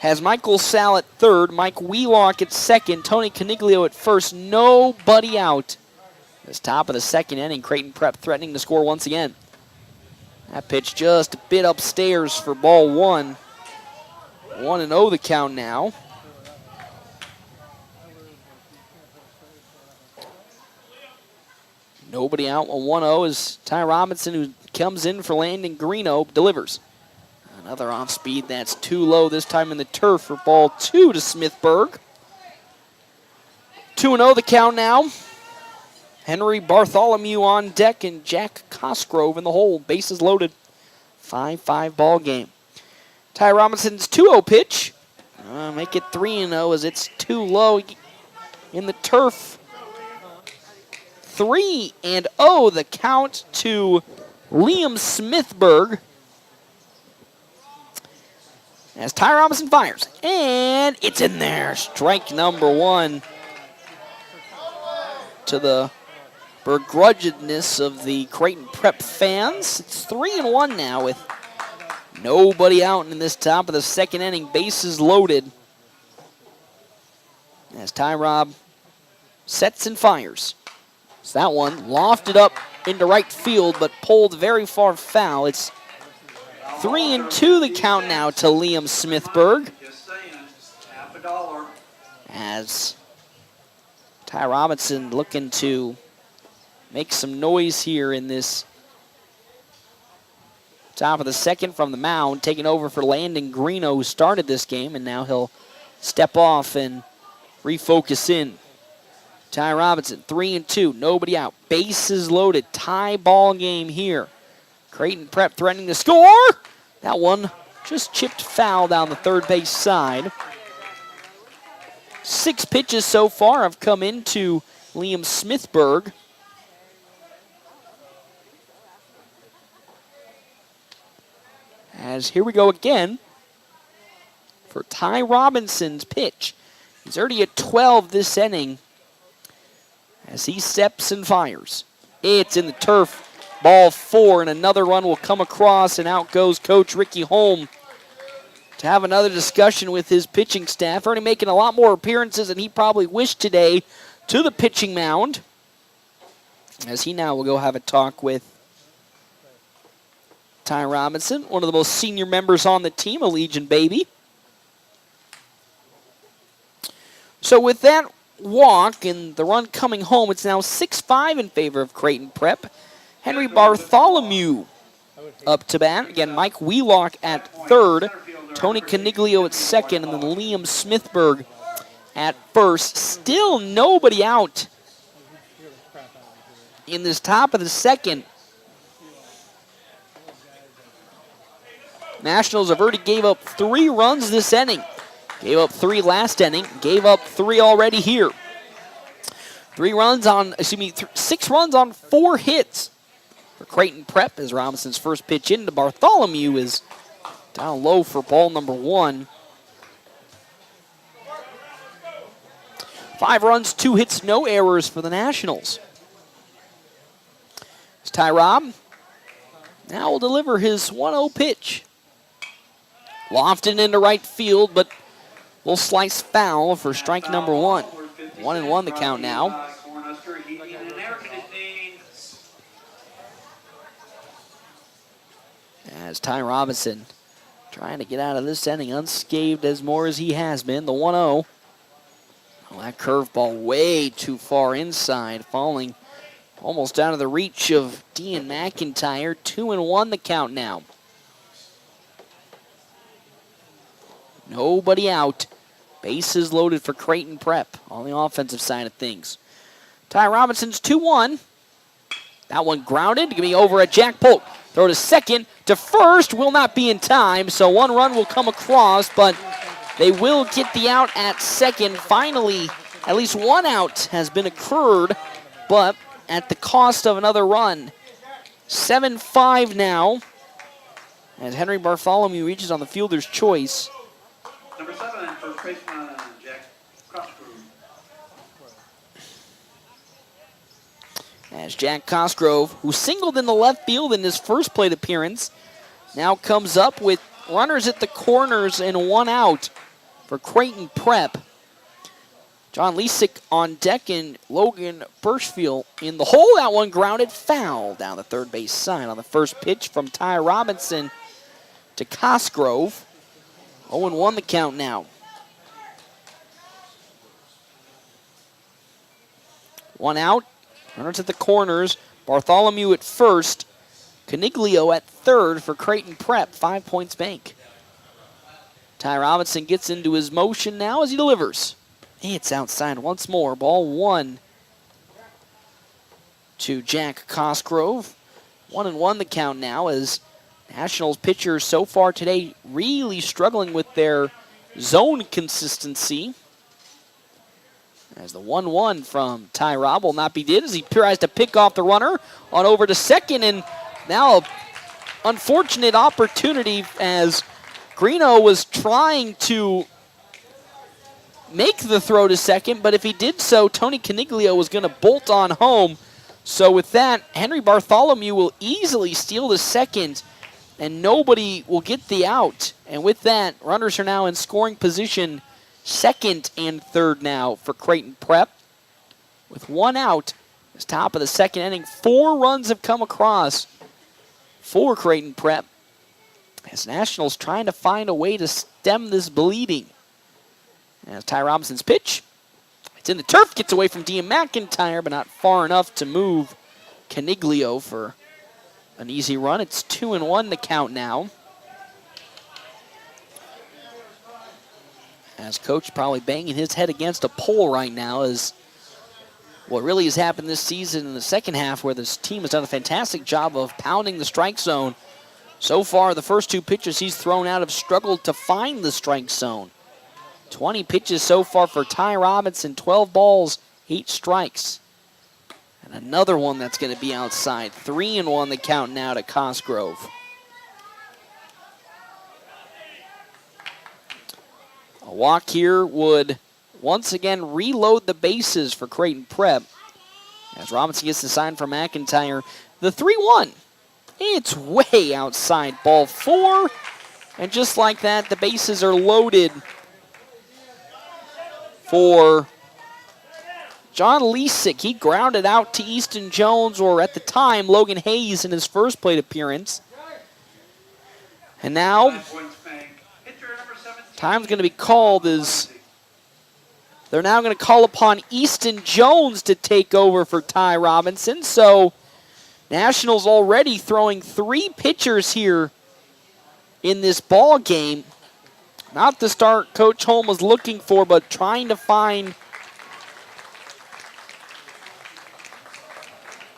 Has Michael Sal at third, Mike Wheelock at second, Tony Caniglio at first. Nobody out. This top of the second inning, Creighton Prep threatening to score once again. That pitch just a bit upstairs for ball 1. 1-0 the count now. Nobody out on 1-0 is Ty Robinson, who comes in for Landon Greeno, delivers. Another off speed that's too low, this time in the turf for ball 2 to Smithberg. 2-0 the count now. Henry Bartholomew on deck and Jack Cosgrove in the hole. Bases loaded. 5-5 ball game. Ty Robinson's 2-0 pitch. Make it 3-0 as it's too low in the turf. 3-0 the count to Liam Smithberg. As Ty Robinson fires. And it's in there. Strike number 1 to the begrudgedness of the Creighton Prep fans. It's 3-1 now with nobody out in this top of the second inning. Bases loaded. As Ty Rob sets and fires. So that one lofted up into right field, but pulled very far foul. It's 3-2 the count now to Liam Smithberg. Just saying, $50. As Ty Robinson looking to make some noise here in this top of the second from the mound, taking over for Landon Greeno, who started this game, and now he'll step off and refocus in. Ty Robinson, 3-2, nobody out. Bases loaded, tie ball game here. Creighton Prep threatening to score. That one just chipped foul down the third base side. 6 pitches so far have come into Liam Smithberg. As here we go again for Ty Robinson's pitch. He's already at 12 this inning as he steps and fires. It's in the turf. Ball 4, and another run will come across, and out goes Coach Ricky Holm to have another discussion with his pitching staff. Already making a lot more appearances than he probably wished today to the pitching mound, as he now will go have a talk with Ty Robinson, one of the most senior members on the team, a Legion baby. So with that walk and the run coming home, it's now 6-5 in favor of Creighton Prep. Henry Bartholomew up to bat. Again, Mike Wheelock at third, Tony Caniglio at second, and then Liam Smithberg at first. Still nobody out in this top of the second. Nationals have already gave up 3 runs this inning. Gave up 3 last inning, gave up 3 already here. 6 runs on 4 hits for Creighton Prep as Robinson's first pitch into Bartholomew is down low for ball number 1. 5 runs, 2 hits, no errors for the Nationals. It's Ty Robb. Now will deliver his 1-0 pitch. Lofted into right field, but will slice foul for strike number 1. 1-1 the count now. As Ty Robinson trying to get out of this inning unscathed as more as he has been. The 1-0. Well, that curveball way too far inside, falling almost out of the reach of Dean McIntyre. 2-1 the count now. Nobody out. Bases loaded for Creighton Prep on the offensive side of things. Ty Robinson's 2-1. That one grounded. Going to be over at Jack Polk. Throw to second. To first will not be in time, so 1 run will come across, but they will get the out at second. Finally, at least 1 out has been occurred, but at the cost of another run. 7-5 now as Henry Bartholomew reaches on the fielder's choice. Number 7, first baseman, Jack Cosgrove. As Jack Cosgrove, who singled in the left field in his first plate appearance, now comes up with runners at the corners and 1 out for Creighton Prep. John Lesick on deck and Logan Birchfield in the hole. That one grounded foul down the third base side on the first pitch from Ty Robinson to Cosgrove. 0-1 the count now. 1 out. Runners at the corners. Bartholomew at first. Caniglio at third for Creighton Prep. 5 points bank. Ty Robinson gets into his motion now as he delivers. It's outside once more. Ball 1 to Jack Cosgrove. 1-1 the count now as Nationals pitchers so far today really struggling with their zone consistency. As the 1-1 from Ty Robb will not be did as he tries to pick off the runner on over to second, and now an unfortunate opportunity as Greeno was trying to make the throw to second, but if he did so, Tony Caniglio was going to bolt on home. So with that, Henry Bartholomew will easily steal the second, and nobody will get the out. And with that, runners are now in scoring position, second and third now for Creighton Prep. With 1 out, it's top of the second inning. 4 runs have come across for Creighton Prep, as Nationals trying to find a way to stem this bleeding. As Ty Robinson's pitch, it's in the turf, gets away from Dean McIntyre, but not far enough to move Caniglio for an easy run. It's 2-1 the count now. As coach probably banging his head against a pole right now, as what really has happened this season in the second half, where this team has done a fantastic job of pounding the strike zone. So far, the first 2 pitches he's thrown out have struggled to find the strike zone. 20 pitches so far for Ty Robinson, 12 balls, 8 strikes. And another one that's going to be outside. 3-1 the count now to Cosgrove. A walk here would once again reload the bases for Creighton Prep. As Robinson gets the sign from McIntyre. The 3-1. It's way outside. Ball 4. And just like that, the bases are loaded for John Lesick. He grounded out to Easton Jones, or at the time, Logan Hayes in his first plate appearance. And now, 5 points bank. Pitcher number 17. time's going to be called as they're now going to call upon Easton Jones to take over for Ty Robinson. So Nationals already throwing 3 pitchers here in this ball game. Not the start Coach Holm was looking for, but trying to find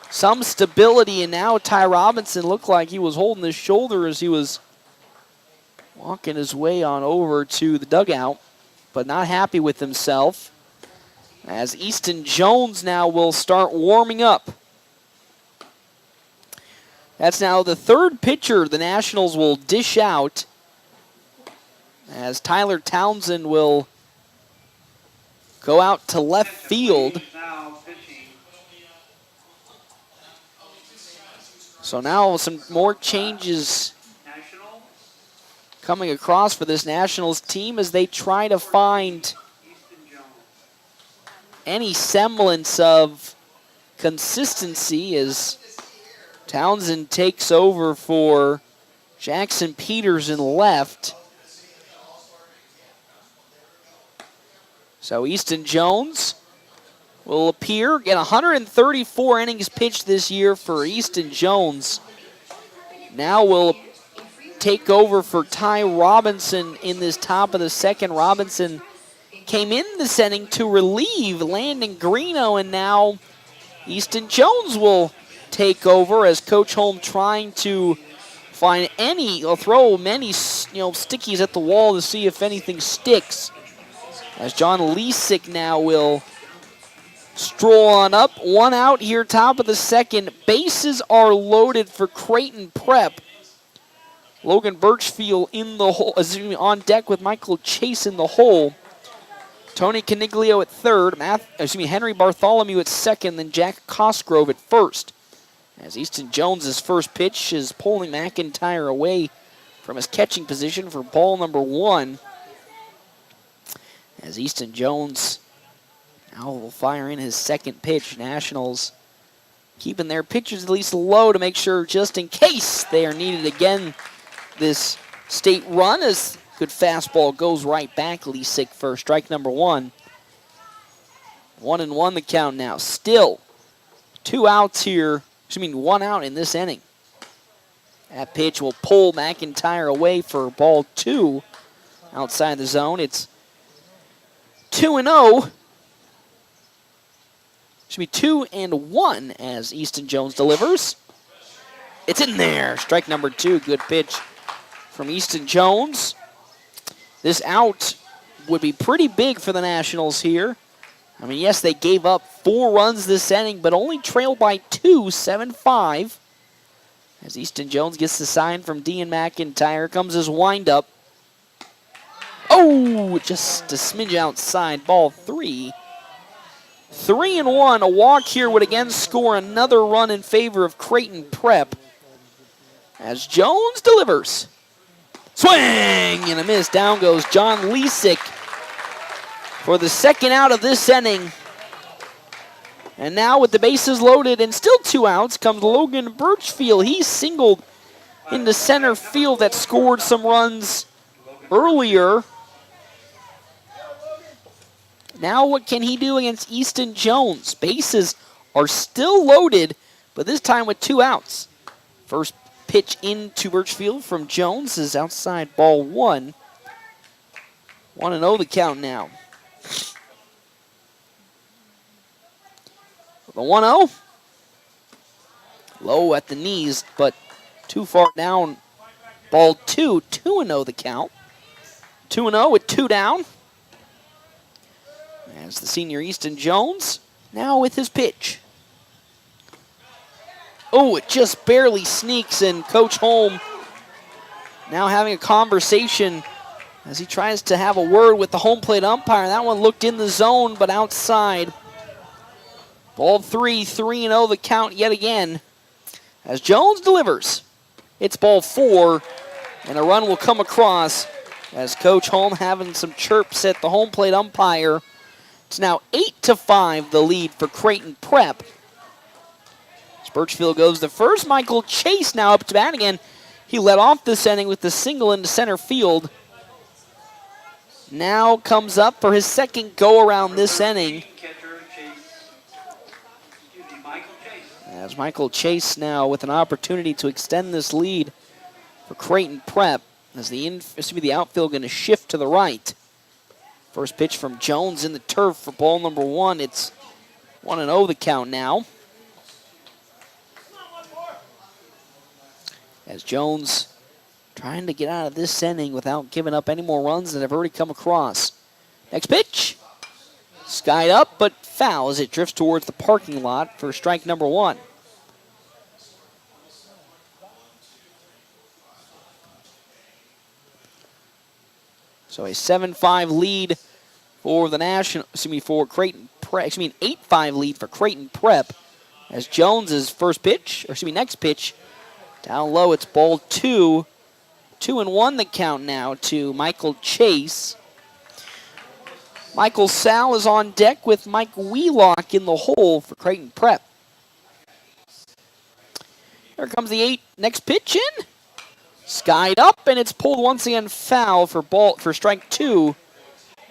some stability. And now Ty Robinson looked like he was holding his shoulder as he was walking his way on over to the dugout, but not happy with himself. As Easton Jones now will start warming up. That's now the 3rd pitcher the Nationals will dish out, as Tyler Townsend will go out to left field. Now pitching. So now some more changes National. coming across for this Nationals team as they try to find Easton Jones. any semblance of consistency as Townsend takes over for Jackson Peters in left. So Easton Jones will appear. Get 134 innings pitched this year for Easton Jones. Now will take over for Ty Robinson in this top of the 2nd. Robinson came in this inning to relieve Landon Greeno, and now Easton Jones will take over as Coach Holm trying to find throw many stickies at the wall to see if anything sticks. As John Lesick now will stroll on up. 1 out here, top of the 2nd. Bases are loaded for Creighton Prep. Logan Birchfield in the hole, on deck with Michael Chase in the hole. Tony Caniglio at 3rd. Henry Bartholomew at 2nd, then Jack Cosgrove at 1st. As Easton Jones' first pitch is pulling McIntyre away from his catching position for ball number 1. As Easton Jones now will fire in his 2nd pitch. Nationals keeping their pitchers at least low to make sure just in case they are needed again this state run, as good fastball goes right back. Lesick for strike number 1. 1-1 the count now. Still 2 outs here. 1 out in this inning. That pitch will pull McIntyre away for ball 2 outside the zone. It's 2-0. 2-1 as Easton Jones delivers. It's in there. Strike number 2. Good pitch from Easton Jones. This out would be pretty big for the Nationals here. Yes, they gave up 4 runs this inning, but only trailed by 2, 7-5. As Easton Jones gets the sign from Dean McIntyre, comes his windup. Oh, just a smidge outside, ball 3. 3-1, a walk here would again score another run in favor of Creighton Prep. As Jones delivers. Swing and a miss. Down goes John Lesick for the 2nd out of this inning. And now with the bases loaded and still 2 outs comes Logan Birchfield. He singled into center field that scored some runs earlier. Now what can he do against Easton Jones? Bases are still loaded, but this time with 2 outs. First pitch into Birchfield from Jones is outside, ball 1. 1-0 the count now. The 1-0. Low at the knees, but too far down. Ball 2. 2-0 the count. 2-0 with 2 down. As the senior Easton Jones now with his pitch. Oh, it just barely sneaks in. Coach Holm now having a conversation as he tries to have a word with the home plate umpire. That one looked in the zone, but outside. Ball 3, 3-0 the count yet again. As Jones delivers, it's ball 4, and a run will come across as Coach Holm having some chirps at the home plate umpire. It's now 8-5 the lead for Creighton Prep. Birchfield goes to first. Michael Chase now up to bat again. He led off this inning with the single into center field. Now comes up for his second go-around this inning. As Michael Chase now with an opportunity to extend this lead for Creighton Prep. As the outfield going to shift to the right. First pitch from Jones in the turf for ball number 1. It's 1-0 the count now. As Jones trying to get out of this inning without giving up any more runs than have already come across. Next pitch. Skied up, but foul as it drifts towards the parking lot for strike number 1. So a 7-5 lead for the for Creighton Prep. 8-5 lead for Creighton Prep. As Jones's next pitch, down low, it's ball 2. 2-1 the count now to Michael Chase. Michael Sal is on deck with Mike Wheelock in the hole for Creighton Prep. Here comes the next pitch in. Skied up, and it's pulled once again foul for strike 2.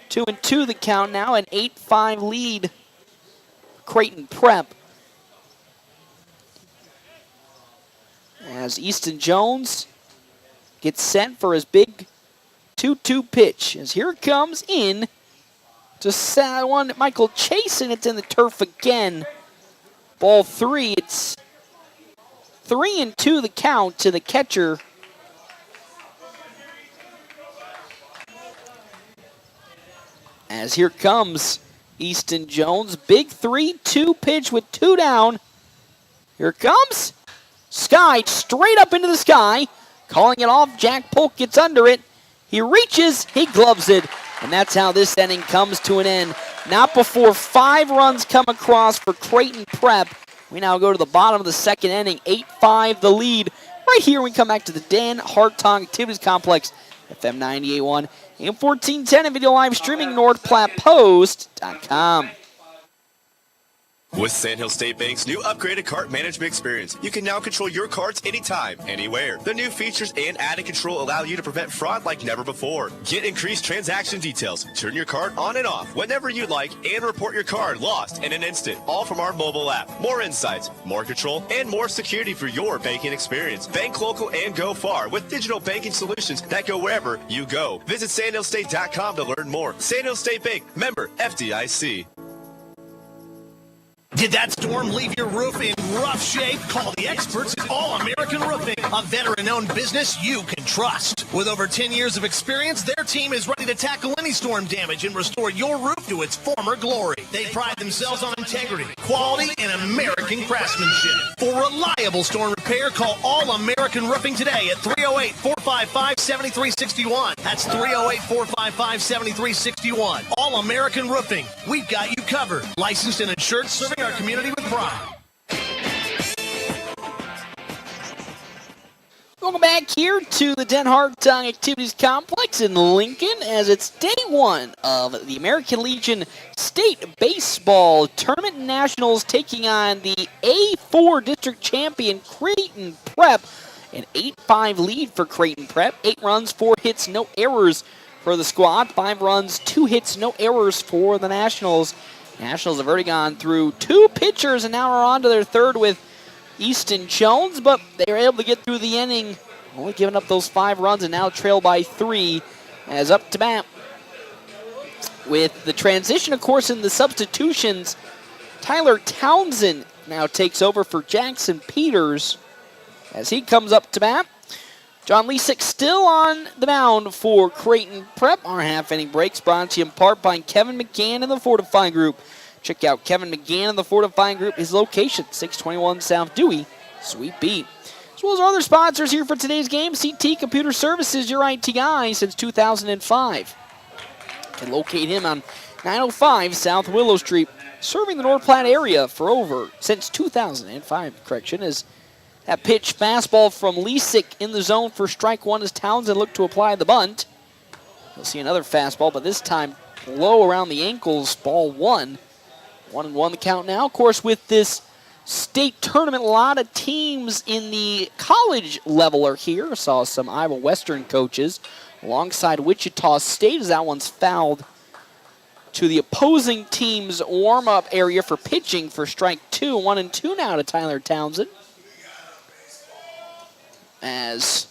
2-2 the count now, an 8-5 lead for Creighton Prep. As Easton Jones gets sent for his big 2-2 pitch. As here it comes in to Michael Chase, and it's in the turf again. Ball 3. It's 3-2 the count to the catcher. As here comes Easton Jones. Big 3-2 pitch with 2 down. Here it comes. Skied straight up into the sky. Calling it off. Jack Polk gets under it. He reaches. He gloves it. And that's how this inning comes to an end. Not before 5 runs come across for Creighton Prep. We now go to the bottom of the second inning. 8-5 the lead. Right here we come back to the Dan Hartong Activities Complex. FM 98.1 and 1410 and video live streaming NorthPlattePost.com. With Sandhill State Bank's new upgraded cart management experience, you can now control your carts anytime, anywhere. The new features and added control allow you to prevent fraud like never before. Get increased transaction details, turn your cart on and off whenever you like, and report your card lost in an instant, all from our mobile app. More insights, more control, and more security for your banking experience. Bank local and go far with digital banking solutions that go wherever you go. Visit sandhillstate.com to learn more. Sandhill State Bank, member FDIC. Did that storm leave your roof in rough shape? Call the experts at All American Roofing, a veteran-owned business you can trust. With over 10 years of experience, their team is ready to tackle any storm damage and restore your roof to its former glory. They pride themselves on integrity, quality, and American craftsmanship. For reliable storm repair, call All American Roofing today at 308-455-7361. That's 308-455-7361. All American Roofing. We've got you covered. Licensed and insured, serving our community with pride. Welcome back here to the Den Hartong Activities Complex in Lincoln as it's day 1 of the American Legion State Baseball Tournament Nationals taking on the A4 District Champion Creighton Prep. An 8-5 lead for Creighton Prep. 8 runs, 4 hits, no errors for the squad. 5 runs, 2 hits, no errors for the Nationals. Nationals have already gone through 2 pitchers and now are on to their third with Easton Jones, but they were able to get through the inning, only giving up those 5 runs and now trail by 3 as up to bat. With the transition, of course, in the substitutions, Tyler Townsend now takes over for Jackson Peters as he comes up to bat. John Lesick still on the mound for Creighton Prep. Our half-inning breaks brought to you in part by Kevin McGann and the Fortifying Group. Check out Kevin McGann and the Fortifying Group. His location, 621 South Dewey, Sweet Beat. As well as our other sponsors here for today's game, CT Computer Services, your IT guy since 2005. You can locate him on 905 South Willow Street, serving the North Platte area since 2005, as that pitch fastball from Lesick in the zone for strike 1 as Townsend looked to apply the bunt. You'll see another fastball, but this time low around the ankles, ball 1. 1-1 the count now. Of course, with this state tournament. A lot of teams in the college level are here. I saw some Iowa Western coaches alongside Wichita State as that one's fouled to the opposing team's warm-up area for pitching for strike 2. 1-2 now to Tyler Townsend. As,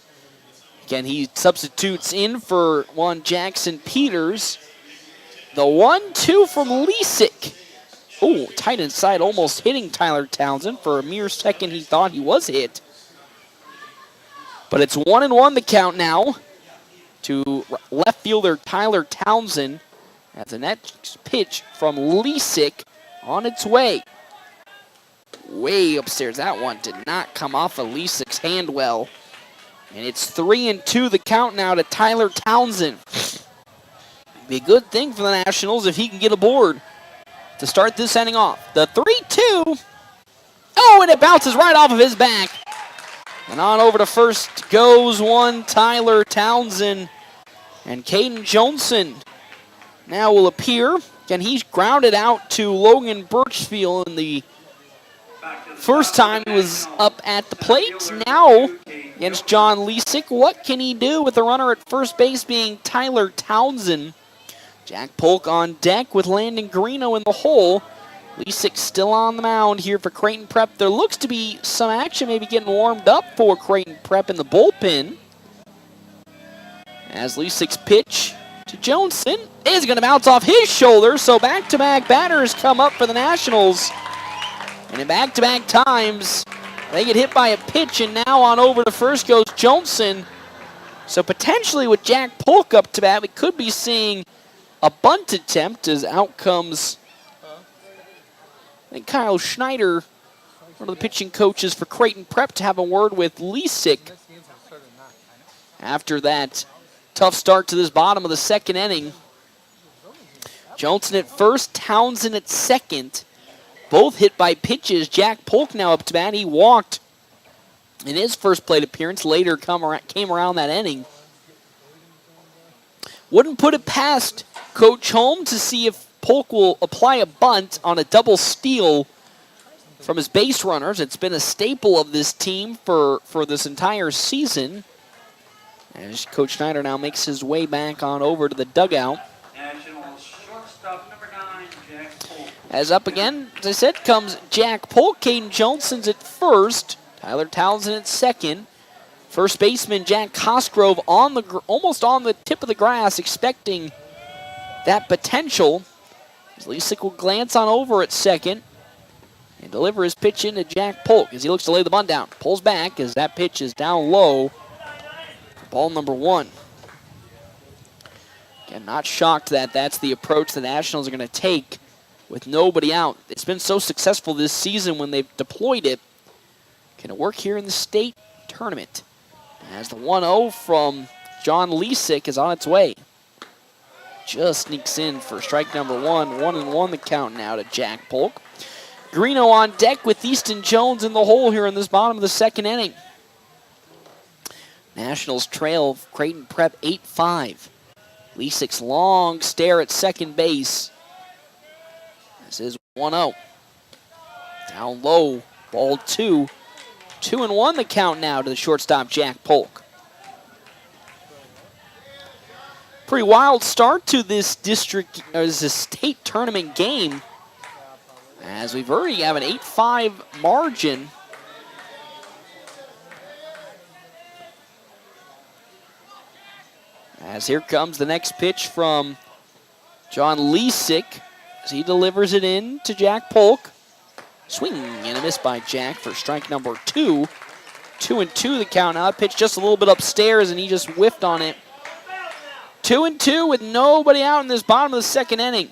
again, he substitutes in for one Jackson Peters. The 1-2 from Lesick. Oh, tight inside, almost hitting Tyler Townsend. For a mere second, he thought he was hit. But it's 1-1 the count now to left fielder Tyler Townsend. As the next pitch from Lesick on its way. Way upstairs. That one did not come off of Lesick's hand well. And it's 3-2 the count now to Tyler Townsend. Be a good thing for the Nationals if he can get aboard to start this inning off. The 3-2. Oh, and it bounces right off of his back. And on over to first goes one Tyler Townsend. And Caden Johnson now will appear. Again, he's grounded out to Logan Birchfield in the first time he was up at the plate. Now against John Lesick, what can he do with the runner at first base being Tyler Townsend? Jack Polk on deck with Landon Greeno in the hole. Lesick still on the mound here for Creighton Prep. There looks to be some action maybe getting warmed up for Creighton Prep in the bullpen. As Lesick's pitch to Johnson is going to bounce off his shoulder, so back-to-back batters come up for the Nationals. And in back-to-back times, they get hit by a pitch, and now on over to first goes Johnson. So potentially with Jack Polk up to bat, we could be seeing a bunt attempt as out comes, I think, Kyle Schneider, one of the pitching coaches for Creighton Prep, to have a word with Lesick after that tough start to this bottom of the second inning. Johnson at first, Townsend at second. Both hit by pitches. Jack Polk now up to bat. He walked in his first plate appearance. Later came around that inning. Wouldn't put it past Coach Holm to see if Polk will apply a bunt on a double steal from his base runners. It's been a staple of this team for this entire season. As Coach Schneider now makes his way back on over to the dugout. Nationals shortstop number 9, Jack Polk. As up again, as I said, comes Jack Polk. Caden Johnson's at first. Tyler Townsend at second. First baseman Jack Cosgrove on almost on the tip of the grass, expecting that potential. As Lesick will glance on over at second and deliver his pitch into Jack Polk as he looks to lay the bunt down. Pulls back as that pitch is down low. Ball number 1. Again, not shocked that that's the approach the Nationals are going to take with nobody out. It's been so successful this season when they've deployed it. Can it work here in the state tournament? As the 1-0 from John Lesick is on its way. Just sneaks in for strike number 1. 1-1 the count now to Jack Polk. Greeno on deck with Easton Jones in the hole here in this bottom of the second inning. Nationals trail Creighton Prep 8-5. Lesick's long stare at second base. This is 1-0. Down low, ball 2. 2-1 the count now to the shortstop Jack Polk. Pretty wild start to this state tournament game, as we've already have an 8-5 margin. As here comes the next pitch from John Lesick as he delivers it in to Jack Polk. Swing and a miss by Jack for strike number 2. 2-2 the count now. Pitch just a little bit upstairs and he just whiffed on it. 2-2 with nobody out in this bottom of the second inning.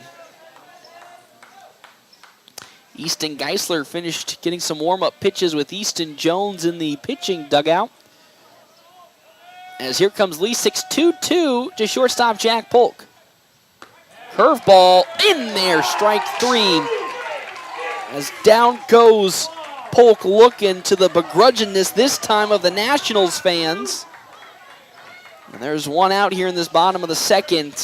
Easton Geisler finished getting some warm-up pitches with Easton Jones in the pitching dugout. As here comes Lesick's 2-2 to shortstop Jack Polk. Curveball in there, strike 3. As down goes Polk, looking to the begrudgingness this time of the Nationals fans. And there's one out here in this bottom of the second.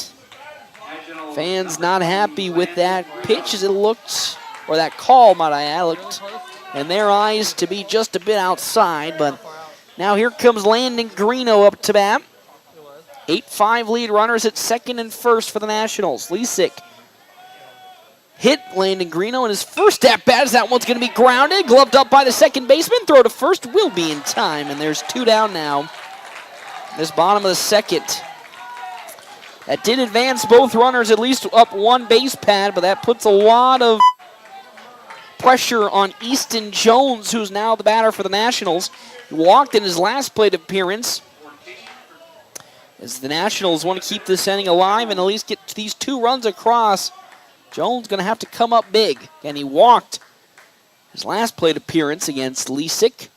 Fans not happy with that pitch as it looked, or that call, might I add, looked in their eyes to be just a bit outside, but now here comes Landon Greeno up to bat. 8-5 lead, runners at second and first for the Nationals. Lisick hit Landon Greeno in his first at-bat as that one's going to be grounded. Gloved up by the second baseman. Throw to first will be in time, and there's 2 down now. This bottom of the second. That did advance both runners at least up 1 base pad, but that puts a lot of pressure on Easton Jones, who's now the batter for the Nationals. He walked in his last plate appearance. As the Nationals want to keep this inning alive and at least get these 2 runs across, Jones going to have to come up big. And he walked his last plate appearance against Lisick.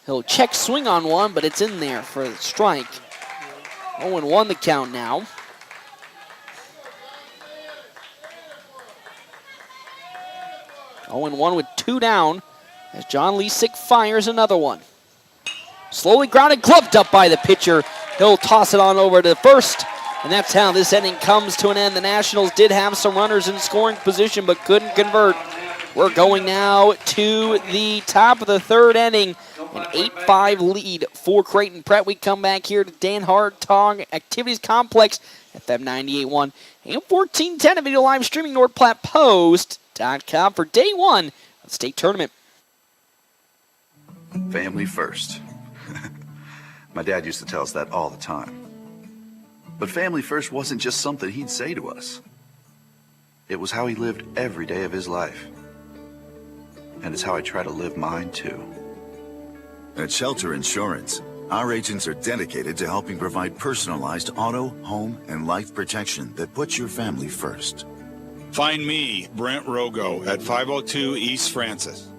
He'll check swing on one, but it's in there for the strike. 0-1 the count now. 0-1 with 2 down as John Lisick fires another one. Slowly grounded, gloved up by the pitcher. He'll toss it on over to first, and that's how this inning comes to an end. The Nationals did have some runners in scoring position but couldn't convert. We're going now to the top of the 3rd inning. An 8-5 lead for Creighton Prep. We come back here to Dan Hartog Activities Complex, FM 98.1 and 1410 of video live streaming NorthPlattePost.com for day 1 of the state tournament. Family first. My dad used to tell us that all the time. But family first wasn't just something he'd say to us. It was how he lived every day of his life. And it's how I try to live mine too. At Shelter Insurance, our agents are dedicated to helping provide personalized auto, home, and life protection that puts your family first. Find me, Brent Rogo, at 502 East Francis.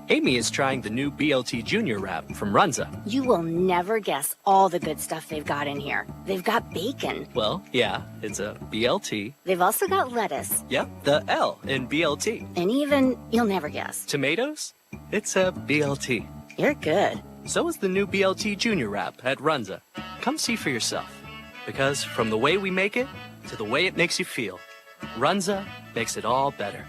Amy is trying the new BLT Junior wrap from Runza. You will never guess all the good stuff they've got in here. They've got bacon. Well, yeah, it's a BLT. They've also got lettuce. Yep, the L in BLT. And even, you'll never guess. Tomatoes? It's a BLT. You're good. So is the new BLT Junior wrap at Runza. Come see for yourself. Because from the way we make it to the way it makes you feel, Runza makes it all better.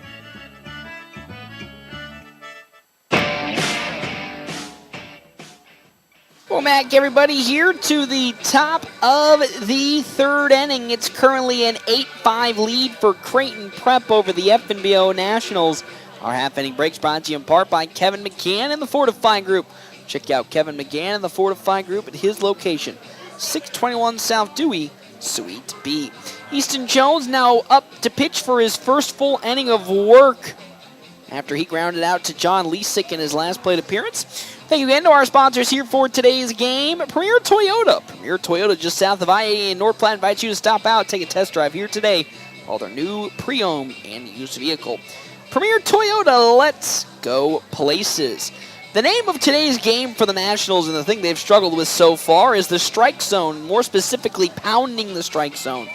Welcome back, everybody, here to the top of the 3rd inning. It's currently an 8-5 lead for Creighton Prep over the FNBO Nationals. Our half-inning breaks brought to you in part by Kevin McCann and the Fortify Group. Check out Kevin McCann and the Fortify Group at his location, 621 South Dewey, Suite B. Easton Jones now up to pitch for his first full inning of work after he grounded out to John Lisick in his last plate appearance. Thank you again to our sponsors here for today's game. Premier Toyota. Premier Toyota just south of I-80 in North Platte invites you to stop out, take a test drive here today. All their new pre-owned and used vehicle. Premier Toyota, let's go places. The name of today's game for the Nationals and the thing they've struggled with so far is the strike zone, more specifically pounding the strike zone.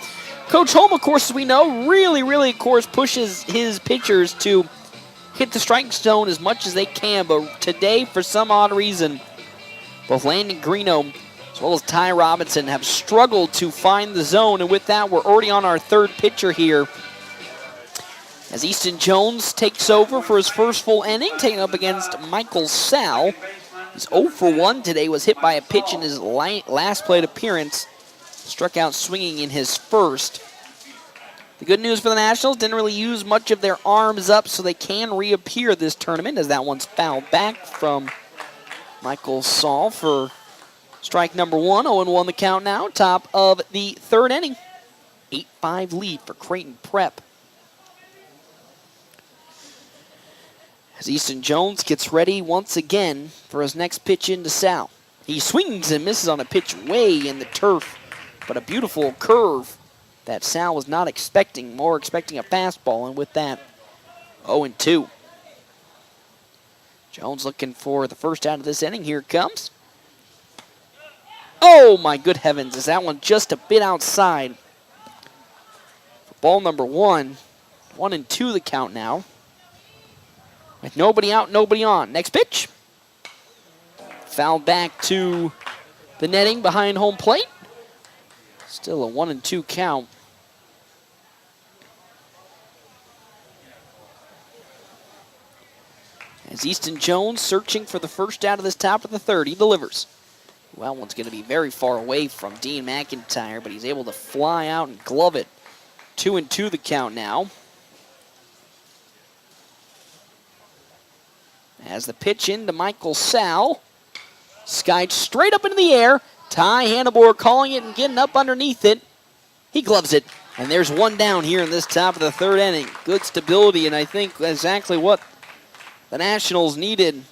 Coach Holm, of course, as we know, really, of course, pushes his pitchers to hit the strike zone as much as they can, but today, for some odd reason, both Landon Greeno as well as Ty Robinson have struggled to find the zone, and with that, we're already on our 3rd pitcher here as Easton Jones takes over for his first full inning, taking up against Michael Sal. He's 0 for 1 today, was hit by a pitch in his last plate appearance, struck out swinging in his first. The good news for the Nationals, didn't really use much of their arms up, so they can reappear this tournament as that one's fouled back from Michael Saul for strike number 1. 0-1 the count now, top of the 3rd inning. 8-5 lead for Creighton Prep. As Easton Jones gets ready once again for his next pitch into Sal. He swings and misses on a pitch way in the turf, but a beautiful curve that Sal was not expecting, more expecting a fastball, and with that, 0-2. Jones looking for the first out of this inning. Here it comes. Oh, my good heavens, is that one just a bit outside? For ball number 1, 1-2 the count now. With nobody out, nobody on. Next pitch. Fouled back to the netting behind home plate. Still a 1-2 count. As Easton Jones searching for the first out of this top of the third. He delivers. Well, one's going to be very far away from Dean McIntyre, but he's able to fly out and glove it. 2-2 the count now. As the pitch into Michael Sal. Skied straight up into the air. Ty Hannibal calling it and getting up underneath it. He gloves it. And there's one down here in this top of the third inning. Good stability, and I think exactly what the Nationals needed.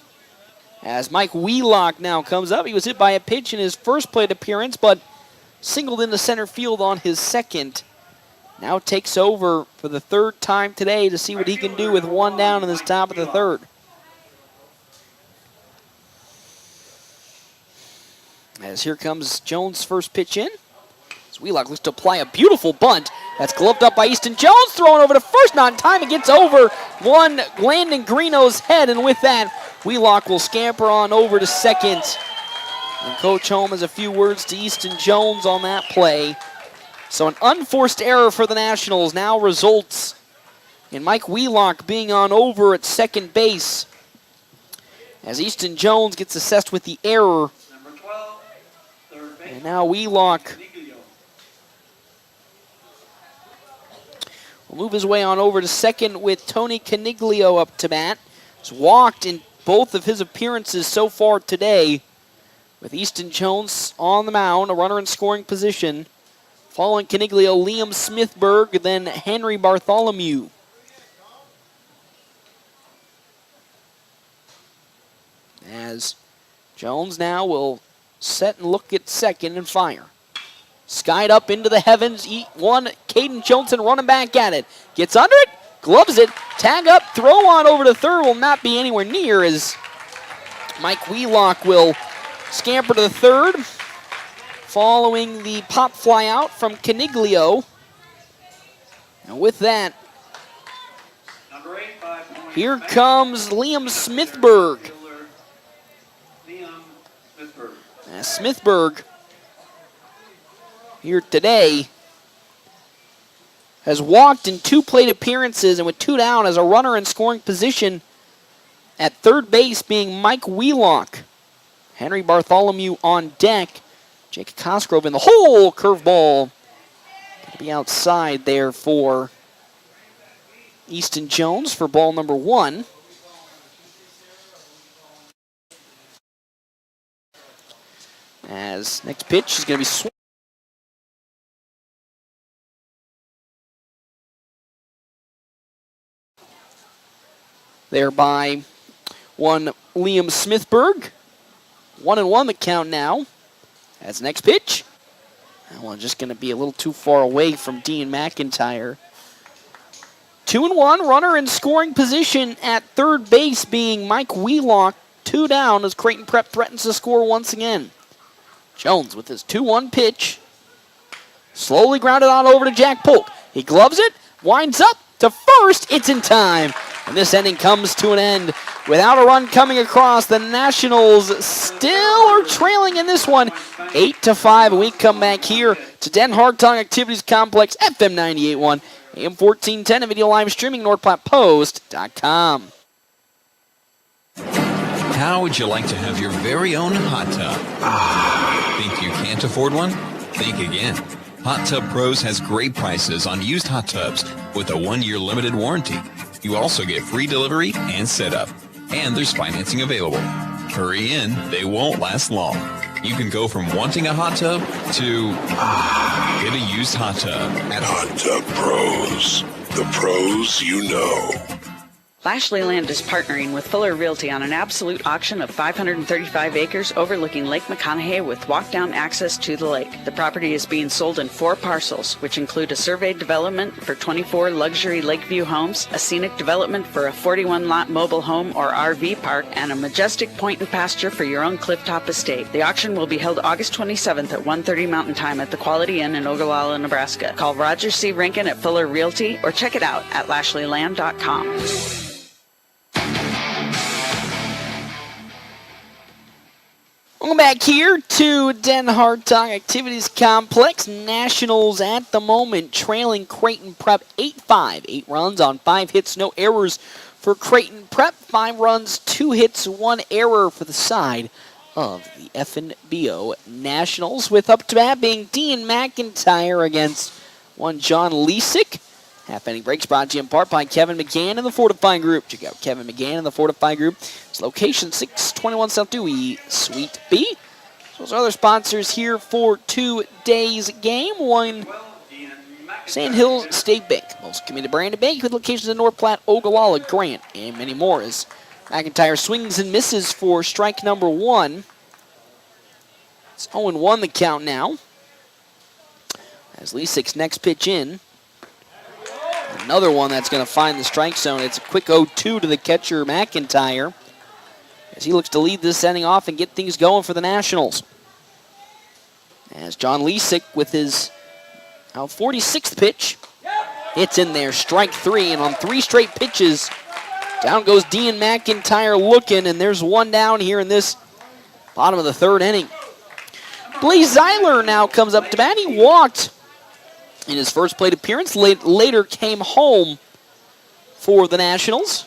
As Mike Wheelock now comes up. He was hit by a pitch in his first plate appearance, but singled into center field on his second. Now takes over for the third time today to see what he can do with one down in this top of the third. As here comes Jones' first pitch in. As Wheelock looks to apply a beautiful bunt. That's gloved up by Easton Jones, throwing over to first, not in time. It gets over one Landon Greeno's head, and with that, Wheelock will scamper on over to second. And Coach Holm has a few words to Easton Jones on that play. So an unforced error for the Nationals now results in Mike Wheelock being on over at second base. As Easton Jones gets assessed with the error. Number 12, third base. And now Wheelock will move his way on over to second with Tony Caniglio up to bat. He's walked in both of his appearances so far today, with Easton Jones on the mound, a runner in scoring position. Following Caniglio, Liam Smithberg, then Henry Bartholomew. As Jones now will set and look at second and fire. Skied up into the heavens, one, Caden Johnson running back at it. Gets under it, gloves it, tag up, throw on over to third will not be anywhere near as Mike Wheelock will scamper to the third. Following the pop fly out from Caniglio. And with that, here comes Liam Smithberg. Smithberg here today has walked in 2 plate appearances, and with 2 down as a runner in scoring position at third base being Mike Wheelock. Henry Bartholomew on deck. Jake Cosgrove in the hole. Curveball. Going to be outside there for Easton Jones for ball number 1. As next pitch is going to be swung. There by one Liam Smithberg. 1-1 the count now. As next pitch. That one just going to be a little too far away from Dean McIntyre. 2-1, runner in scoring position at third base being Mike Wheelock. 2 down as Creighton Prep threatens to score once again. Jones with his 2-1 pitch. Slowly grounded on over to Jack Polk. He gloves it, winds up to first. It's in time. And this inning comes to an end without a run coming across. The Nationals still are trailing in this one, 8-5. And we come back here to Den Hartong Activities Complex, FM 98.1, AM 1410, and video live streaming, NorthPlattePost.com. How would you like to have your very own hot tub? Think you can't afford one? Think again. Hot Tub Pros has great prices on used hot tubs with a 1-year limited warranty. You also get free delivery and setup. And there's financing available. Hurry in, they won't last long. You can go from wanting a hot tub to get a used hot tub at Hot Tub Pros. The pros you know. Lashley Land is partnering with Fuller Realty on an absolute auction of 535 acres overlooking Lake McConaughey with walk-down access to the lake. The property is being sold in 4 parcels, which include a surveyed development for 24 luxury Lakeview homes, a scenic development for a 41-lot mobile home or RV park, and a majestic point and pasture for your own clifftop estate. The auction will be held August 27th at 1:30 Mountain Time at the Quality Inn in Ogallala, Nebraska. Call Roger C. Rankin at Fuller Realty or check it out at LashleyLand.com. Welcome back here to Den Hartong Activities Complex. Nationals at the moment trailing Creighton Prep 8-5. 8 runs on 5 hits, no errors for Creighton Prep. 5 runs, 2 hits, 1 error for the side of the FNBO Nationals, with up to bat being Dean McIntyre against one John Lesick. Half-inning breaks brought to you in part by Kevin McGann and the Fortify Group. Check out Kevin McGann and the Fortify Group. It's location 621 South Dewey, Suite B. So those are other sponsors here for today's game. One, Sand Hills State Bank, most committed branded bank with locations in North Platte, Ogallala, Grant, and many more. As McIntyre swings and misses for strike number 1. It's 0-1 the count now. As Lesick's next pitch in. Another one that's going to find the strike zone. It's a quick 0-2 to the catcher, McIntyre, as he looks to lead this inning off and get things going for the Nationals. As John Lesick with his 46th pitch, it's in there, strike 3, and on 3 straight pitches, down goes Dean McIntyre looking, and there's one down here in this bottom of the 3rd inning. Blaze Zeiler now comes up to bat. He walked in his first plate appearance, later came home for the Nationals.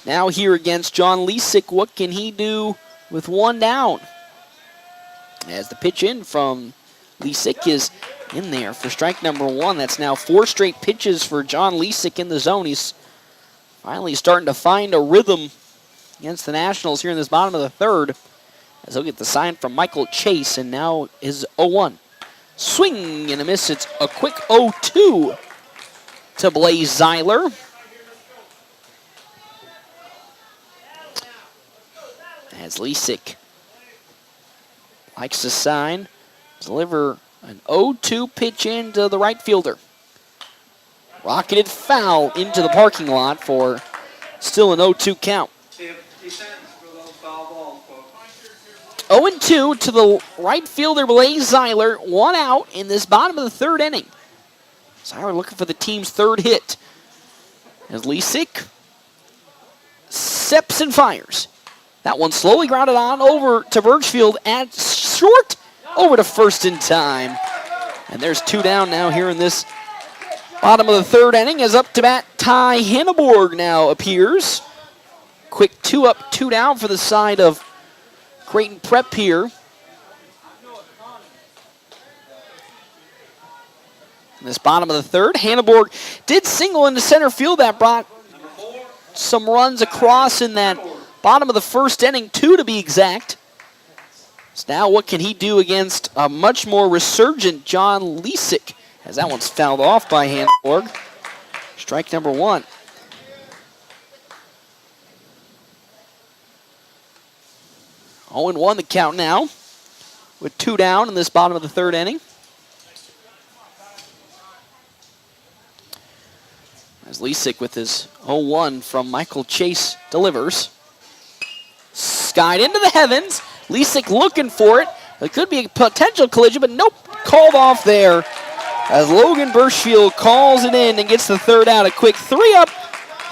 Now here against John Lesick, what can he do with 1 down? As the pitch in from Lesick is in there for strike number 1. That's now 4 straight pitches for John Lesick in the zone. He's finally starting to find a rhythm against the Nationals here in this bottom of the 3rd. As he'll get the sign from Michael Chase, and now is 0-1. Swing and a miss. It's a quick 0-2 to Blaze Zeiler. As Lesick likes to sign, deliver an 0-2 pitch into the right fielder. Rocketed foul into the parking lot for still an 0-2 count. 0-2 to the right fielder, Blaze Zeiler. 1 out in this bottom of the 3rd inning. Zeiler looking for the team's 3rd hit. As Lesick steps and fires. That one slowly grounded on over to Birchfield at short, over to first in time. And there's 2 down now here in this bottom of the 3rd inning, as up to bat Ty Hanneborg now appears. Quick 2 up, 2 down for the side of Creighton Prep here. In this bottom of the 3rd, Hanneborg did single into center field. That brought some runs across in that bottom of the 1st inning, 2 to be exact. So now what can he do against a much more resurgent John Lesick, as that one's fouled off by Hanneborg. Strike number 1. Oh, 0-1 the count now, with 2 down in this bottom of the 3rd inning. As Lesick with his 0-1 from Michael Chase delivers. Skied into the heavens. Lesick looking for it. It could be a potential collision, but nope, called off there. As Logan Birchfield calls it in and gets the 3rd out. A quick 3 up,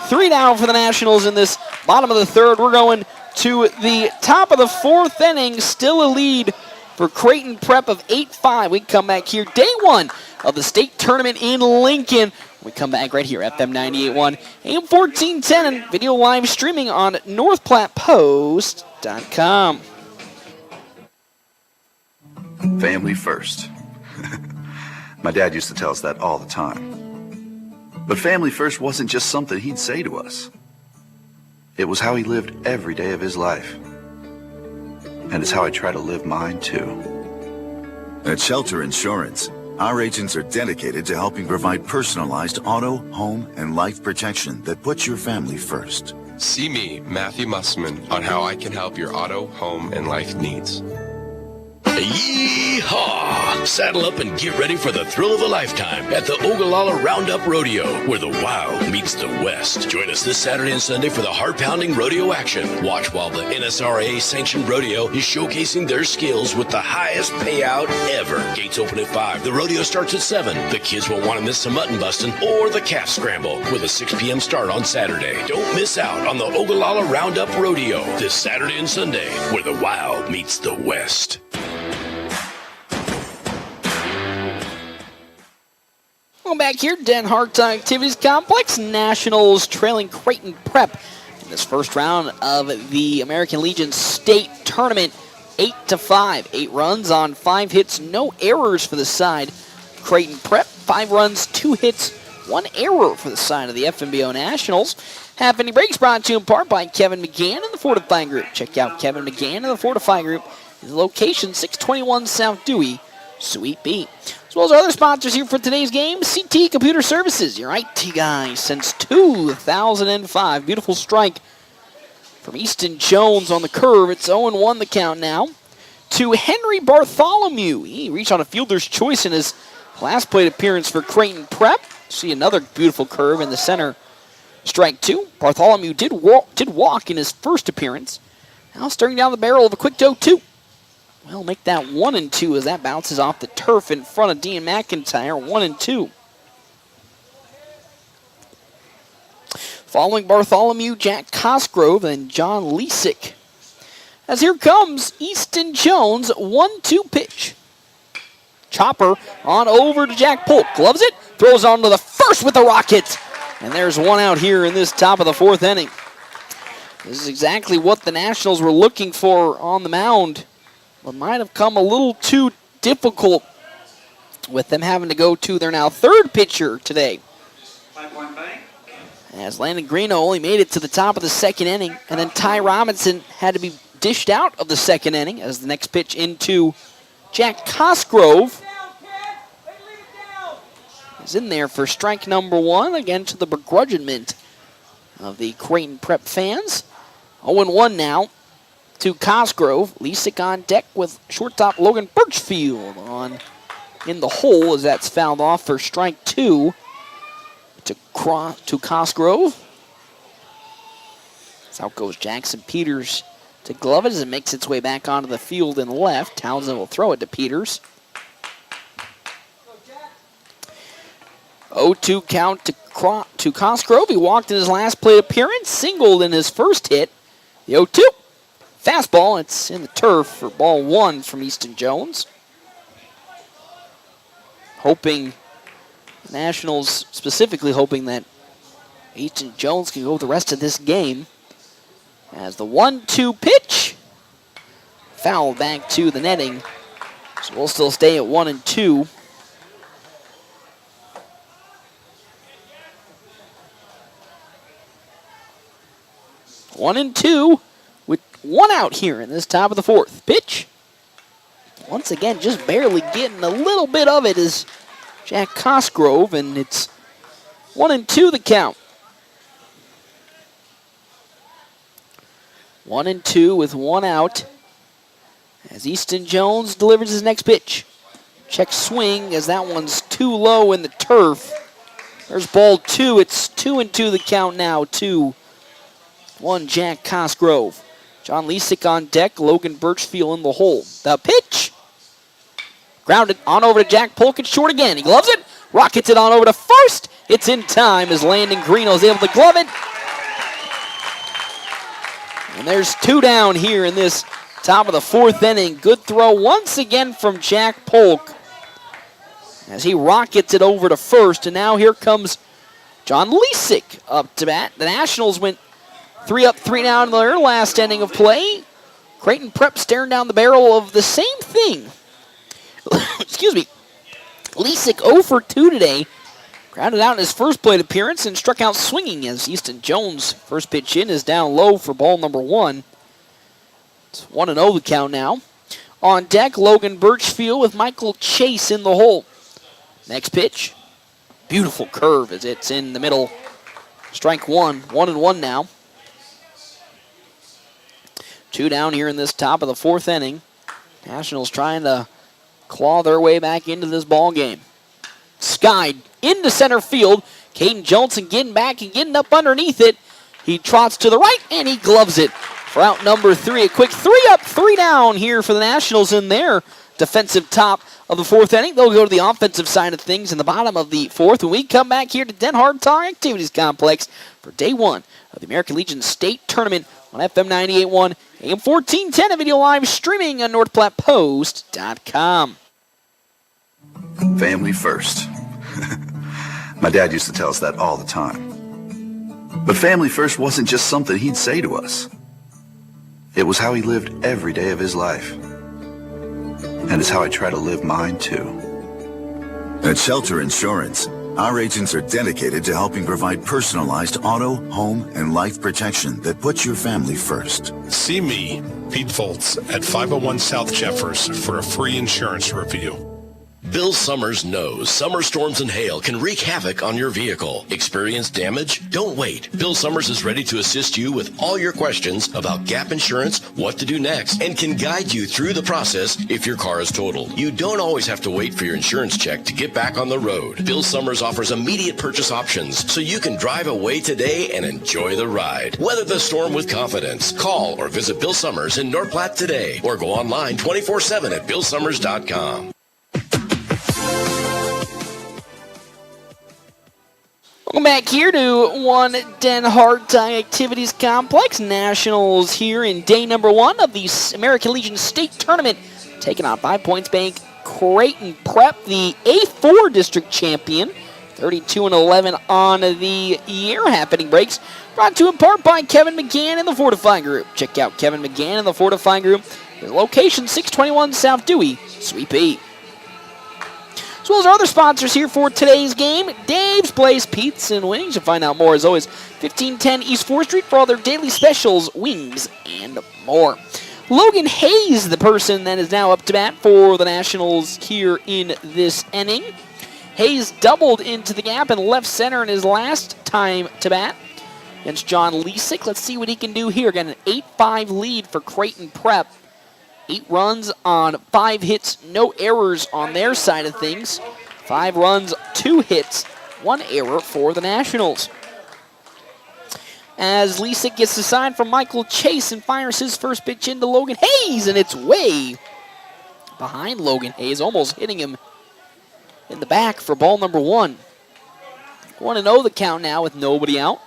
3 down for the Nationals in this bottom of the 3rd. We're going to the top of the 4th inning. Still a lead for Creighton Prep of 8-5. We come back here, day 1 of the state tournament in Lincoln. We come back right here, FM 98.1, AM 1410, and video live streaming on NorthPlattePost.com. Family first. My dad used to tell us that all the time. But family first wasn't just something he'd say to us. It was how he lived every day of his life. And it's how I try to live mine, too. At Shelter Insurance, our agents are dedicated to helping provide personalized auto, home, and life protection that puts your family first. See me, Matthew Mussman, on how I can help your auto, home, and life needs. Yee-haw! Saddle up and get ready for the thrill of a lifetime at the Ogallala Roundup Rodeo, where the wild meets the west. Join us this Saturday and Sunday for the heart-pounding rodeo action. Watch while the NSRA-sanctioned rodeo is showcasing their skills with the highest payout ever. Gates open at 5. The rodeo starts at 7. The kids won't want to miss some mutton busting or the calf scramble with a 6 p.m. start on Saturday. Don't miss out on the Ogallala Roundup Rodeo this Saturday and Sunday, where the wild meets the west. Welcome back here to Den Hartog Activities Complex. Nationals trailing Creighton Prep in this first round of the American Legion State Tournament. 8-5. 8 runs on 5 hits, no errors for the side. Creighton Prep, 5 runs, 2 hits, 1 error for the side of the FNBO Nationals. Half inning breaks brought to you in part by Kevin McGann and the Fortify Group. Check out Kevin McGann and the Fortify Group. His location, 621 South Dewey, Suite B. As well as our other sponsors here for today's game, CT Computer Services, your IT guy since 2005. Beautiful strike from Easton Jones on the curve. It's 0-1 the count now. To Henry Bartholomew. He reached on a fielder's choice in his last plate appearance for Creighton Prep. See another beautiful curve in the center. Strike 2. Bartholomew did walk in his first appearance. Now staring down the barrel of a quick 0-2. Well, make that 1-2 as that bounces off the turf in front of Dean McIntyre. 1-2. Following Bartholomew, Jack Cosgrove and John Lesick. As here comes Easton Jones, 1-2 pitch. Chopper on over to Jack Polk. Gloves it, throws on to the first with the rocket. And there's one out here in this top of the 4th inning. This is exactly what the Nationals were looking for on the mound. But might have come a little too difficult with them having to go to their now 3rd pitcher today. As Landon Greeno only made it to the top of the 2nd inning, and then Ty Robinson had to be dished out of the 2nd inning as the next pitch into Jack Cosgrove is in there for strike number 1, again to the begrudgment of the Creighton Prep fans. 0-1 now to Cosgrove. Lesick on deck with shortstop Logan Birchfield on in the hole as that's fouled off for strike 2. To Cosgrove. So out goes Jackson Peters to glove it as it makes its way back onto the field and left. Townsend will throw it to Peters. 0-2 count to Cosgrove. He walked in his last plate appearance, singled in his first hit. The 0-2. Fastball, it's in the turf for ball 1 from Easton Jones. Nationals specifically hoping that Easton Jones can go the rest of this game. As the 1-2 pitch, foul back to the netting. So we'll still stay at 1-2. One and two with 1 out here in this top of the 4th. Pitch. Once again, just barely getting a little bit of it is Jack Cosgrove, and it's 1-2 the count. 1-2 with 1 out as Easton Jones delivers his next pitch. Check swing as that one's too low in the turf. There's ball 2. It's 2-2 the count now. 2-1 Jack Cosgrove. John Lesick on deck. Logan Birchfield in the hole. The pitch. Grounded on over to Jack Polk. It's short again. He gloves it. Rockets it on over to first. It's in time as Landon Greeno is able to glove it. And there's 2 down here in this top of the 4th inning. Good throw once again from Jack Polk as he rockets it over to first. And now here comes John Lesick up to bat. The Nationals went 3 up, 3 down in their last inning of play. Creighton Prep staring down the barrel of the same thing. Excuse me. Lesick 0 for 2 today. Grounded out in his first plate appearance and struck out swinging as Easton Jones' first pitch in is down low for ball number 1. It's 1-0 the count now. On deck, Logan Birchfield with Michael Chase in the hole. Next pitch. Beautiful curve as it's in the middle. Strike 1. 1-1 now. 2 down here in this top of the 4th inning. Nationals trying to claw their way back into this ball game. Skied into center field. Caden Johnson getting back and getting up underneath it. He trots to the right and he gloves it for out number 3. A quick 3 up, 3 down here for the Nationals in their defensive top of the 4th inning. They'll go to the offensive side of things in the bottom of the 4th when we come back here to Den Hartog Activities Complex for day 1 of the American Legion State Tournament on FM 98.1, AM 1410, and video live streaming on NorthPlattePost.com. Family first. My dad used to tell us that all the time. But family first wasn't just something he'd say to us. It was how he lived every day of his life. And it's how I try to live mine too. At Shelter Insurance, our agents are dedicated to helping provide personalized auto, home, and life protection that puts your family first. See me, Pete Foltz, at 501 South Jeffers for a free insurance review. Bill Summers knows summer storms and hail can wreak havoc on your vehicle. Experience damage? Don't wait. Bill Summers is ready to assist you with all your questions about gap insurance, what to do next, and can guide you through the process if your car is totaled. You don't always have to wait for your insurance check to get back on the road. Bill Summers offers immediate purchase options so you can drive away today and enjoy the ride. Weather the storm with confidence. Call or visit Bill Summers in North Platte today or go online 24/7 at billsummers.com. Welcome back here to 1 Den Hartog Activities Complex. Nationals here in day number 1 of the American Legion State Tournament, taking on 5 Points Bank Creighton Prep, the A4 district champion. 32-11 on the year. Happening breaks brought to you in part by Kevin McGann and the Fortifying Group. Check out Kevin McGann and the Fortifying Group. His location 621 South Dewey, Suite B. As well as our other sponsors here for today's game, Dave's Place Pizza and Wings. You'll find out more, as always, 1510 East 4th Street for all their daily specials, wings, and more. Logan Hayes, the person that is now up to bat for the Nationals here in this inning. Hayes doubled into the gap in left center in his last time to bat against John Lesick. Let's see what he can do here. Got an 8-5 lead for Creighton Prep. 8 runs on 5 hits, no errors on their side of things. 5 runs, 2 hits, 1 error for the Nationals. As Lesick gets the sign from Michael Chase and fires his first pitch into Logan Hayes, and it's way behind Logan Hayes, almost hitting him in the back for ball number 1. 1-0 the count now with nobody out.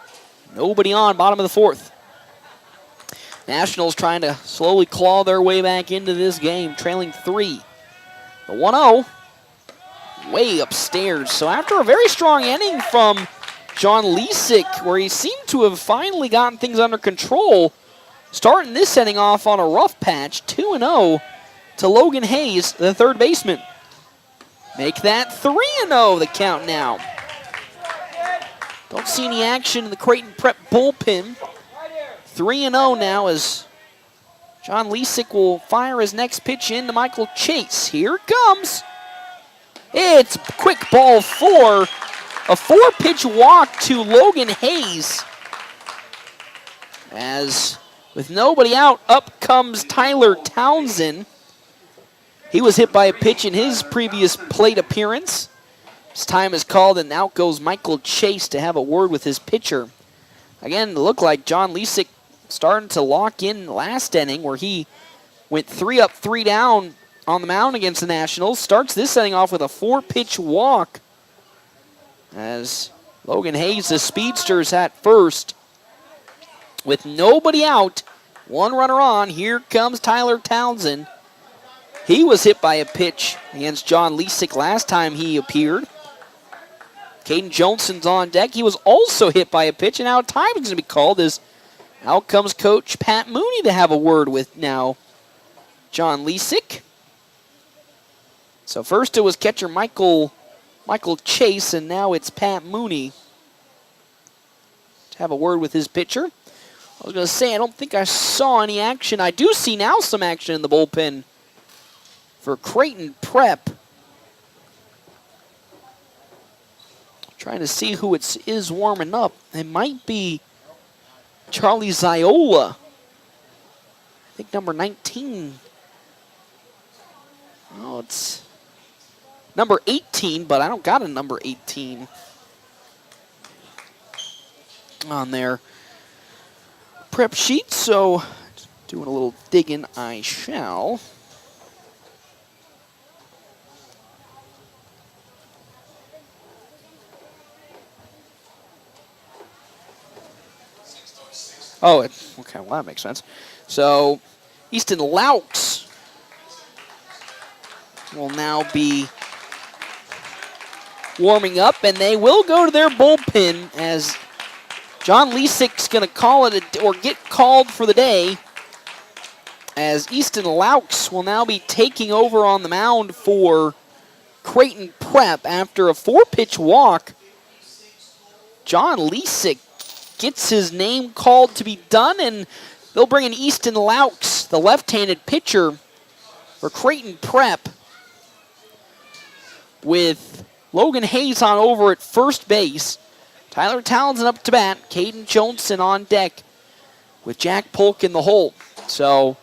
Nobody on, bottom of the 4th. Nationals trying to slowly claw their way back into this game, trailing 3. The 1-0 way upstairs. So after a very strong inning from John Lesick, where he seemed to have finally gotten things under control, starting this inning off on a rough patch, 2-0 to Logan Hayes, the third baseman. Make that 3-0 the count now. Don't see any action in the Creighton Prep bullpen. 3-0 now as John Lesick will fire his next pitch into Michael Chase. Here it comes. It's quick ball 4. A 4-pitch walk to Logan Hayes. As with nobody out, up comes Tyler Townsend. He was hit by a pitch in his previous plate appearance. His time is called, and out goes Michael Chase to have a word with his pitcher. Again, it looked like John Lesick starting to lock in last inning, where he went 3 up, 3 down on the mound against the Nationals. Starts this inning off with a 4-pitch walk. As Logan Hayes, the speedster's at first. With nobody out, 1 runner on, here comes Tyler Townsend. He was hit by a pitch against John Lesick last time he appeared. Caden Johnson's on deck. He was also hit by a pitch, and now time is going to be called as out comes Coach Pat Mooney to have a word with now John Lesick. So first it was catcher Michael Chase, and now it's Pat Mooney to have a word with his pitcher. I was going to say, I don't think I saw any action. I do see now some action in the bullpen for Creighton Prep. Trying to see who it is warming up. It might be Charlie Ziola. I think number 19. Oh, it's number 18, but I don't got a number 18 on their prep sheet, so doing a little digging I shall. Oh, okay, well, that makes sense. So, Easton Laux will now be warming up, and they will go to their bullpen as John Lesick's going to call it or get called for the day, as Easton Laux will now be taking over on the mound for Creighton Prep after a 4-pitch walk. John Lesick gets his name called to be done, and they'll bring in Easton Laux, the left-handed pitcher for Creighton Prep, with Logan Hayes on over at first base. Tyler Townsend up to bat. Caden Johnson on deck with Jack Polk in the hole. So,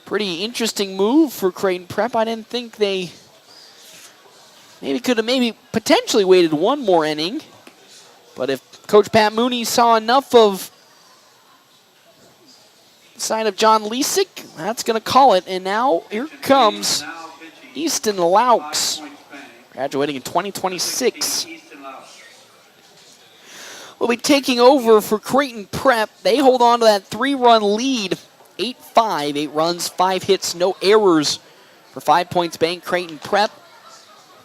pretty interesting move for Creighton Prep. I didn't think they could have potentially waited one more inning. But if Coach Pat Mooney saw enough of the side of John Lesick, that's going to call it. And now here comes Easton Laux, graduating in 2026. Will be taking over for Creighton Prep. They hold on to that 3-run lead, 8-5, 8 runs, 5 hits, no errors for 5 Points Bank. Creighton Prep,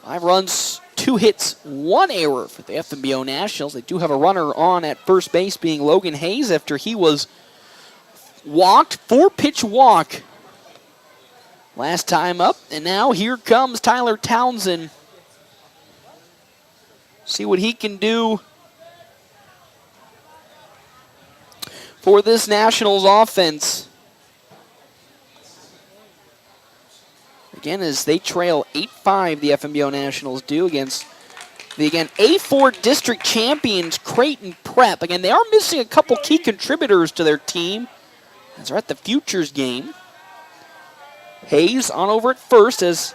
5 runs, 2 hits, 1 error for the FNBO Nationals. They do have a runner on at first base, being Logan Hayes, after he was walked, 4-pitch walk last time up. And now here comes Tyler Townsend. See what he can do for this Nationals offense. Again, as they trail 8-5, the FNBO Nationals do against the, again, A4 district champions, Creighton Prep. Again, they are missing a couple key contributors to their team as they're at the Futures game. Hayes on over at first as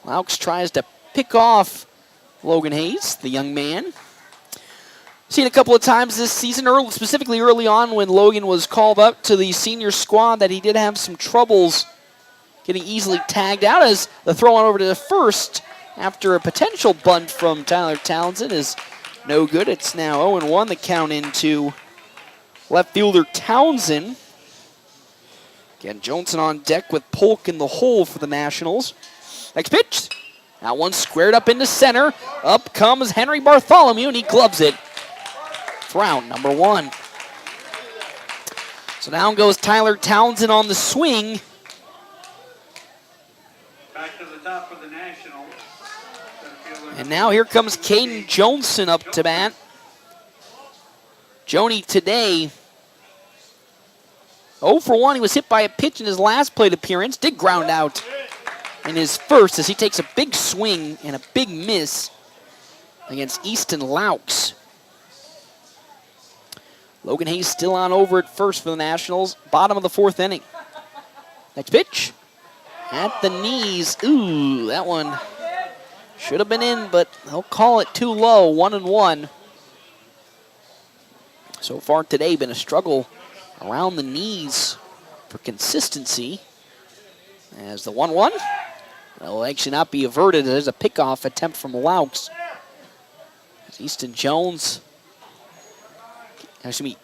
Laux tries to pick off Logan Hayes, the young man. Seen a couple of times this season, specifically early on when Logan was called up to the senior squad, that he did have some troubles getting easily tagged out, as the throw on over to the first after a potential bunt from Tyler Townsend is no good. It's now 0-1, the count into left fielder Townsend. Again, Johnson on deck with Polk in the hole for the Nationals. Next pitch. That one squared up into center. Up comes Henry Bartholomew, and he gloves it. Round number 1. So down goes Tyler Townsend on the swing. Back to the top of the National. And now here comes Caden Johnson up to bat. Joni today 0 for 1. He was hit by a pitch in his last plate appearance. Did ground out in his first as he takes a big swing and a big miss against Easton Laux. Logan Hayes still on over at first for the Nationals. Bottom of the 4th inning. Next pitch. At the knees. Ooh, that one should have been in, but they'll call it too low. 1-1. So far today, been a struggle around the knees for consistency. As the 1-1 will actually not be averted. There's a pickoff attempt from Laux. As Easton Jones. Excuse me.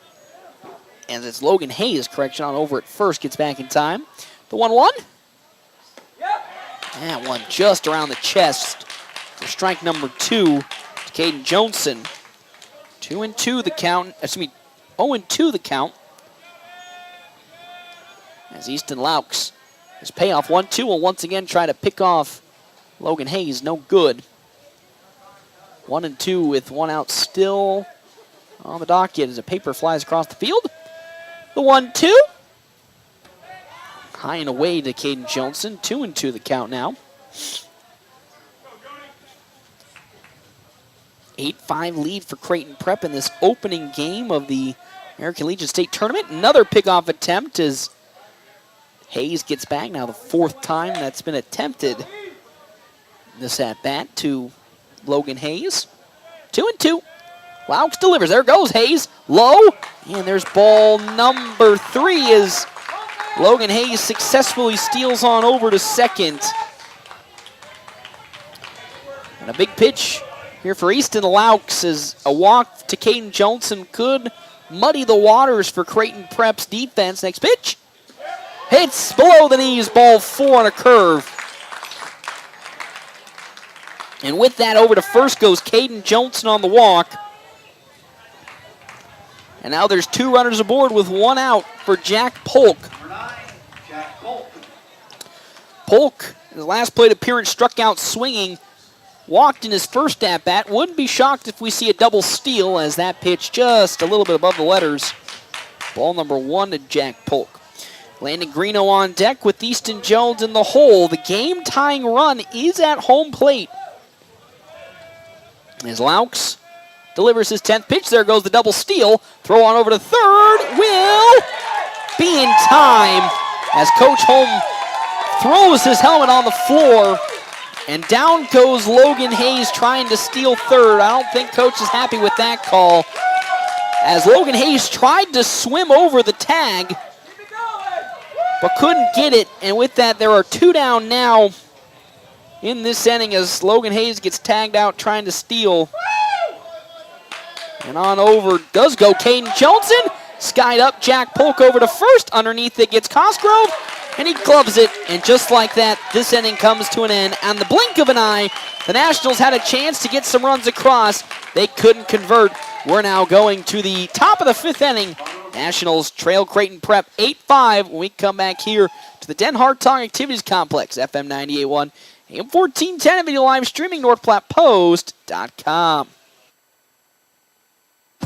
And it's Logan Hayes, correction, on over at first, gets back in time. The 1-1. That one just around the chest for strike number 2 to Caden Johnson. 2-2 the count. Excuse me, 0-2 the count. As Easton Laux, his payoff 1-2 will once again try to pick off Logan Hayes. No good. 1-2 with 1 out still on the docket as a paper flies across the field. The 1-2. High and away to Caden Johnson. 2-2 the count now. 8-5 lead for Creighton Prep in this opening game of the American Legion State Tournament. Another pickoff attempt as Hayes gets back. Now the 4th time that's been attempted this at-bat to Logan Hayes. 2-2. Laux delivers. There goes Hayes. Low. And there's ball number 3 as Logan Hayes successfully steals on over to second. And a big pitch here for Easton Laux as a walk to Caden Johnson could muddy the waters for Creighton Prep's defense. Next pitch. Hits below the knees. Ball 4 on a curve. And with that, over to first goes Caden Johnson on the walk. And now there's 2 runners aboard with 1 out for Jack Polk. Polk, his last plate appearance, struck out swinging, walked in his first at-bat. Wouldn't be shocked if we see a double steal as that pitch just a little bit above the letters. Ball number 1 to Jack Polk. Landon Greeno on deck with Easton Jones in the hole. The game-tying run is at home plate. As Laux delivers his 10th pitch, there goes the double steal. Throw on over to third, will be in time as Coach Holm throws his helmet on the floor, and down goes Logan Hayes trying to steal third. I don't think Coach is happy with that call, as Logan Hayes tried to swim over the tag, but couldn't get it, and with that, there are 2 down now in this inning as Logan Hayes gets tagged out trying to steal. And on over does go Caden Johnson. Skied up, Jack Polk over to first. Underneath it gets Cosgrove, and he gloves it. And just like that, this inning comes to an end. On the blink of an eye, the Nationals had a chance to get some runs across. They couldn't convert. We're now going to the top of the 5th inning. Nationals trail Creighton Prep 8-5 when we come back here to the Den Hartong Activities Complex, FM 98.1, AM 1410, and video live streaming, NorthPlattePost.com.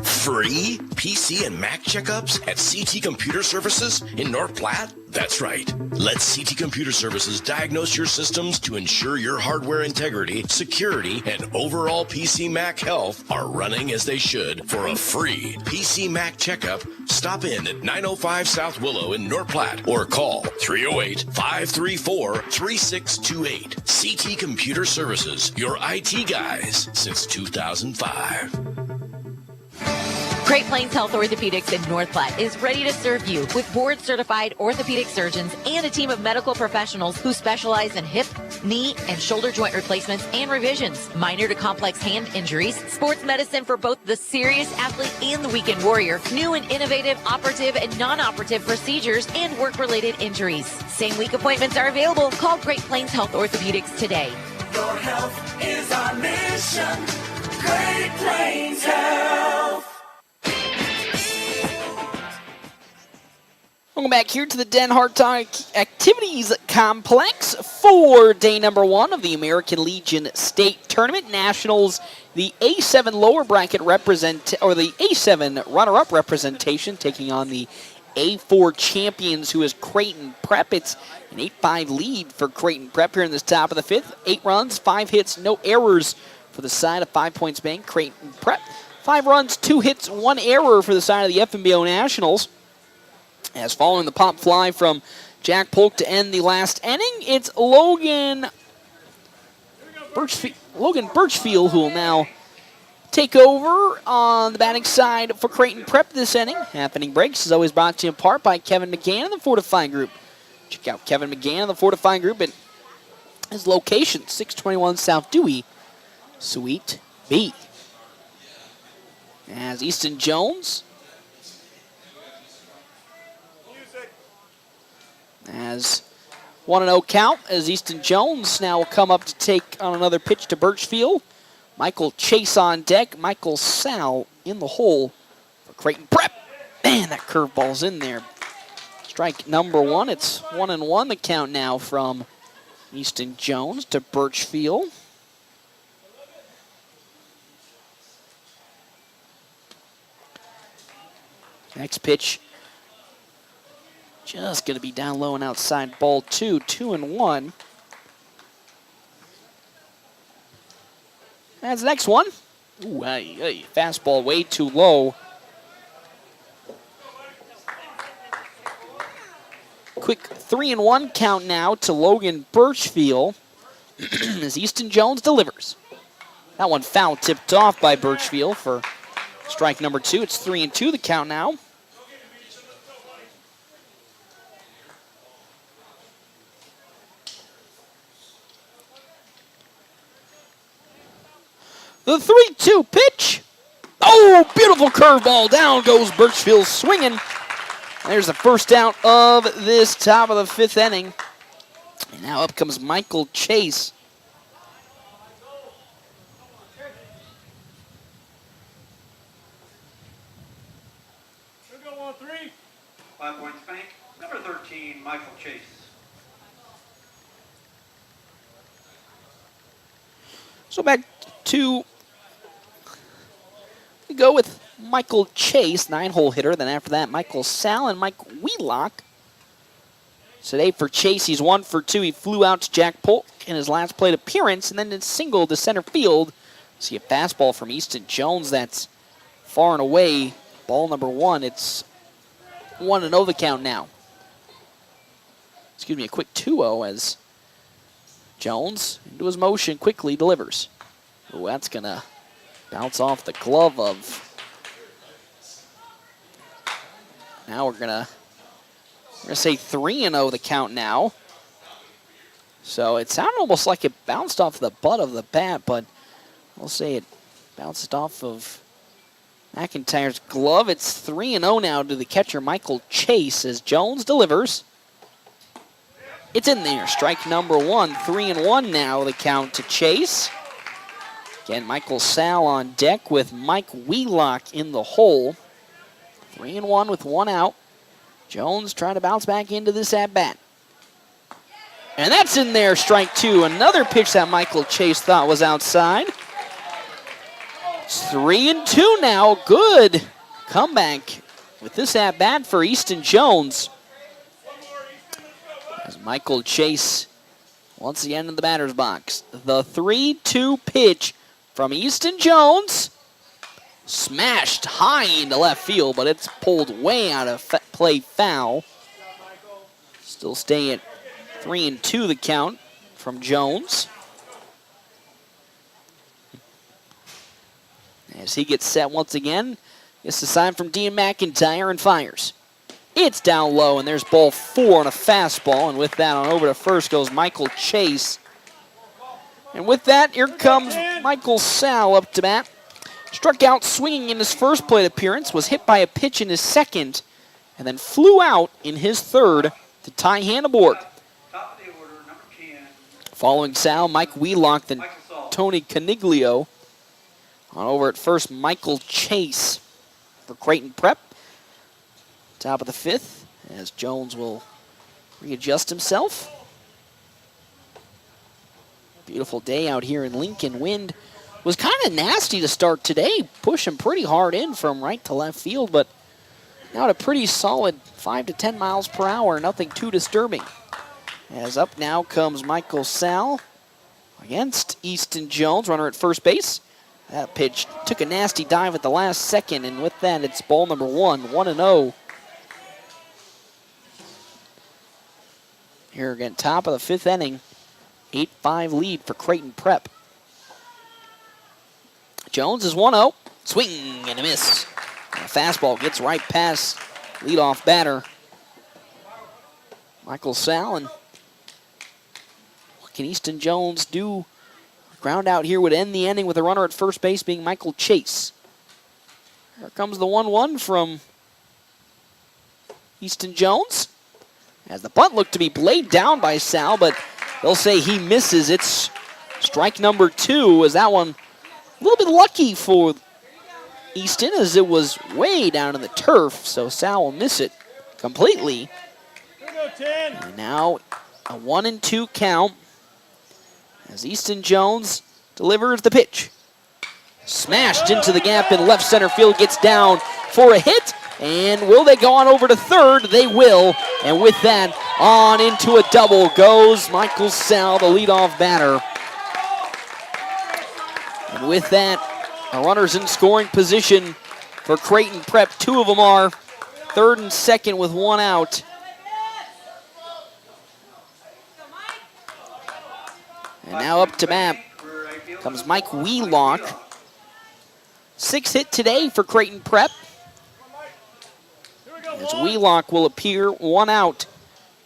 Free PC and Mac checkups at CT Computer Services in North Platte? That's right. Let CT Computer Services diagnose your systems to ensure your hardware integrity, security, and overall PC Mac health are running as they should. For a free PC Mac checkup, stop in at 905 South Willow in North Platte or call 308-534-3628. CT Computer Services, your IT guys since 2005. Great Plains Health Orthopedics in North Platte is ready to serve you with board-certified orthopedic surgeons and a team of medical professionals who specialize in hip, knee, and shoulder joint replacements and revisions, minor to complex hand injuries, sports medicine for both the serious athlete and the weekend warrior, new and innovative operative and non-operative procedures, and work-related injuries. Same-week appointments are available. Call Great Plains Health Orthopedics today. Your health is our mission. Great Plains Health. Welcome back here to the Den Hartong Activities Complex for day number 1 of the American Legion State Tournament. Nationals, the A7 lower bracket the A7 runner-up representation, taking on the A4 champions, who is Creighton Prep. It's an 8-5 lead for Creighton Prep here in this top of the 5th. 8 runs, 5 hits, no errors for the side of 5 Points Bank. Creighton Prep, 5 runs, 2 hits, 1 error for the side of the FNBO Nationals. As following the pop fly from Jack Polk to end the last inning, it's Logan Birchfield who will now take over on the batting side for Creighton Prep this inning. Half inning breaks is always brought to you in part by Kevin McGann and the Fortifying Group. Check out Kevin McGann and the Fortifying Group at his location, 621 South Dewey, Suite B. As Easton Jones as 1-0 count, as Easton Jones now will come up to take on another pitch to Birchfield. Michael Chase on deck. Michael Sal in the hole for Creighton Prep. Man, that curveball's in there. Strike number 1. It's 1-1 the count now from Easton Jones to Birchfield. Next pitch, just going to be down low and outside, ball 2, 2-1. That's the next one. Ooh, fastball way too low. Quick 3-1 count now to Logan Birchfield as Easton Jones delivers. That one foul tipped off by Birchfield for strike number 2. It's 3-2 the count now. The 3-2 pitch. Oh, beautiful curveball. Down goes Birchfield swinging. There's the first out of this top of the 5th inning. And now up comes Michael Chase. 5 points bank. Number 13, Michael Chase. So back to, we go with Michael Chase, 9-hole hitter. Then after that, Michael Sal and Mike Wheelock. Today for Chase, he's 1 for 2. He flew out to Jack Polk in his last plate appearance, and then in single to center field. See a fastball from Easton Jones that's far and away ball number 1. It's 1-0 the count now. Excuse me, a quick 2-0 as Jones into his motion quickly delivers. Oh, that's gonna bounce off the glove of. Now we're gonna say 3-0 the count now. So it sounded almost like it bounced off the butt of the bat, but we'll say it bounced off of McIntyre's glove. It's 3-0 now to the catcher, Michael Chase, as Jones delivers. It's in there. Strike number 1. 3-1 now the count to Chase. Again, Michael Sal on deck with Mike Wheelock in the hole. 3-1 with 1 out. Jones trying to bounce back into this at-bat. And that's in there, strike 2. Another pitch that Michael Chase thought was outside. It's 3-2 now. Good comeback with this at-bat for Easton Jones. As Michael Chase once again in the batter's box. The 3-2 pitch from Easton Jones. Smashed high into left field, but it's pulled way out of play foul. Still stay at 3-2 the count from Jones. As he gets set once again, gets the sign from Dean McIntyre and fires. It's down low, and there's ball 4 on a fastball, and with that on over to first goes Michael Chase. And with that, here comes Michael Sal up to bat. Struck out swinging in his first plate appearance, was hit by a pitch in his second, and then flew out in his third to Ty Hanneborg. Following Sal, Mike Wheelock, then Tony Caniglio. On over at first, Michael Chase for Creighton Prep. Top of the 5th, as Jones will readjust himself. Beautiful day out here in Lincoln. Wind was kind of nasty to start today, pushing pretty hard in from right to left field, but now at a pretty solid 5 to 10 miles per hour, nothing too disturbing. As up now comes Michael Sal against Easton Jones, runner at first base. That pitch took a nasty dive at the last second, and with that, it's ball number 1, 1-0. Here again, top of the 5th inning, 8-5 lead for Creighton Prep. Jones is 1-0, swing and a miss. A fastball gets right past leadoff batter Michael Sal, and what can Easton Jones do? Ground out here would end the inning with a runner at first base being Michael Chase. Here comes the 1-1 from Easton Jones. As the bunt looked to be laid down by Sal, but they'll say he misses. It's strike number 2, as that one a little bit lucky for Easton, as it was way down in the turf, so Sal will miss it completely. And now a 1-2 count as Easton Jones delivers the pitch. Smashed into the gap in left center field, gets down for a hit. And will they go on over to third? They will. And with that, on into a double goes Michael Sal, the leadoff batter. And with that, a runner's in scoring position for Creighton Prep. 2 of them are. Third and second with 1 out. And now up to bat comes Mike Wheelock. 6th hit today for Creighton Prep. As Wheelock will appear 1 out.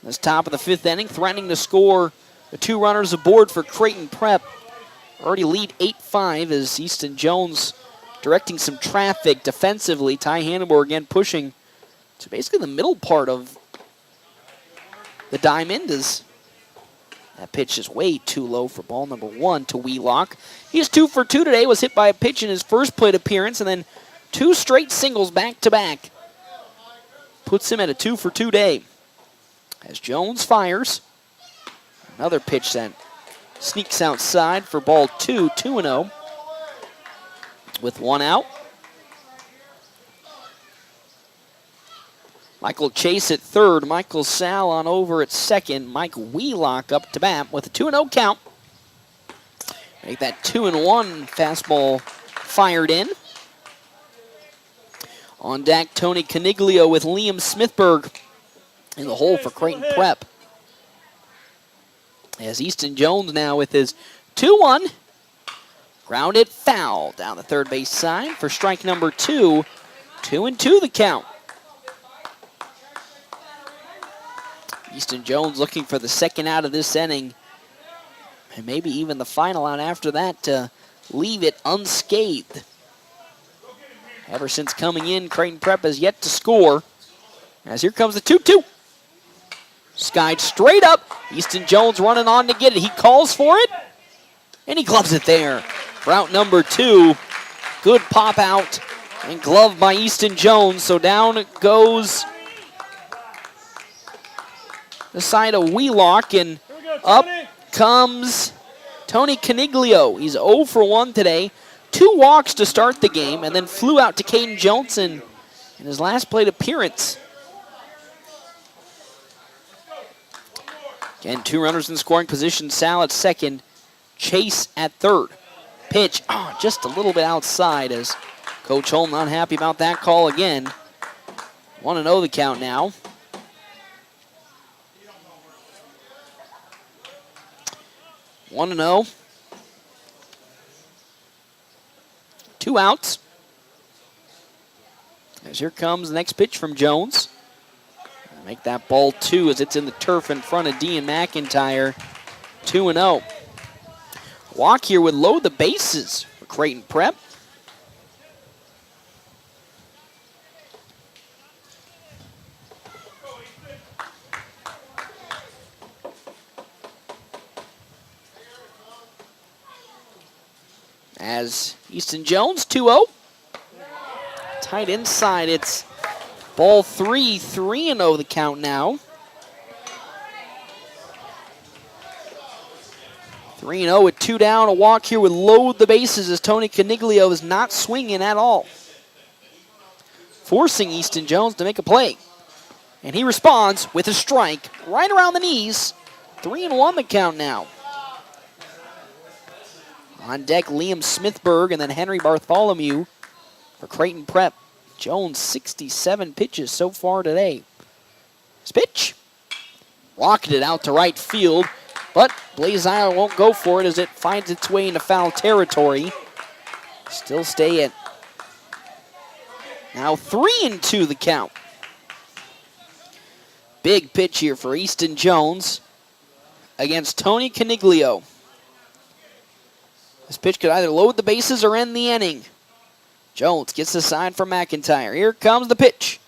This top of the 5th inning, threatening to score the 2 runners aboard for Creighton Prep. Already lead 8-5 as Easton Jones directing some traffic defensively. Ty Hanneborg again pushing to basically the middle part of the diamond, as that pitch is way too low for ball number 1 to Wheelock. He's 2 for 2 today, was hit by a pitch in his first plate appearance, and then 2 straight singles back to back. puts him at a 2-for-2 day. As Jones fires. Another pitch that sneaks outside for ball 2, 2-0. With one out. Michael Chase at third. Michael Sal on over at second. Mike Wheelock up to bat with a 2-0 count. Make that 2-1 fastball fired in. On deck, Tony Caniglio with Liam Smithberg in the hole for Creighton Prep. As Easton Jones now with his 2-1. Grounded foul down the third base side for strike number 2. 2-2 the count. Easton Jones looking for the second out of this inning. And maybe even the final out after that to leave it unscathed. Ever since coming in, Creighton Prep has yet to score. As here comes the 2-2. Skied straight up. Easton Jones running on to get it. He calls for it. And he gloves it there. For out number 2. Good pop out. And glove by Easton Jones. So down goes the side of Wheelock. And up comes Tony Caniglio. He's 0 for 1 today. 2 walks to start the game, and then flew out to Caden Johnson in his last plate appearance. Again, 2 runners in scoring position. Sal at second, Chase at third. Pitch, just a little bit outside as Coach Holm not happy about that call again. 1-0 the count now. One and 0. 2 outs. As here comes the next pitch from Jones. Make that ball 2 as it's in the turf in front of Dean McIntyre. 2-0. Walk here would load the bases for Creighton Prep. As Easton Jones, 2-0. Tight inside, it's ball 3, 3-0 the count now. 3-0 with 2 down. A walk here would load the bases as Tony Caniglio is not swinging at all. Forcing Easton Jones to make a play. And he responds with a strike right around the knees. 3-1 the count now. On deck, Liam Smithberg and then Henry Bartholomew for Creighton Prep. Jones, 67 pitches so far today. This pitch, rocketed out to right field, but Blaze Isle won't go for it as it finds its way into foul territory. Still stay at now 3-2 the count. Big pitch here for Easton Jones against Tony Caniglio. This pitch could either load the bases or end the inning. Jones gets the sign for McIntyre. Here comes the pitch.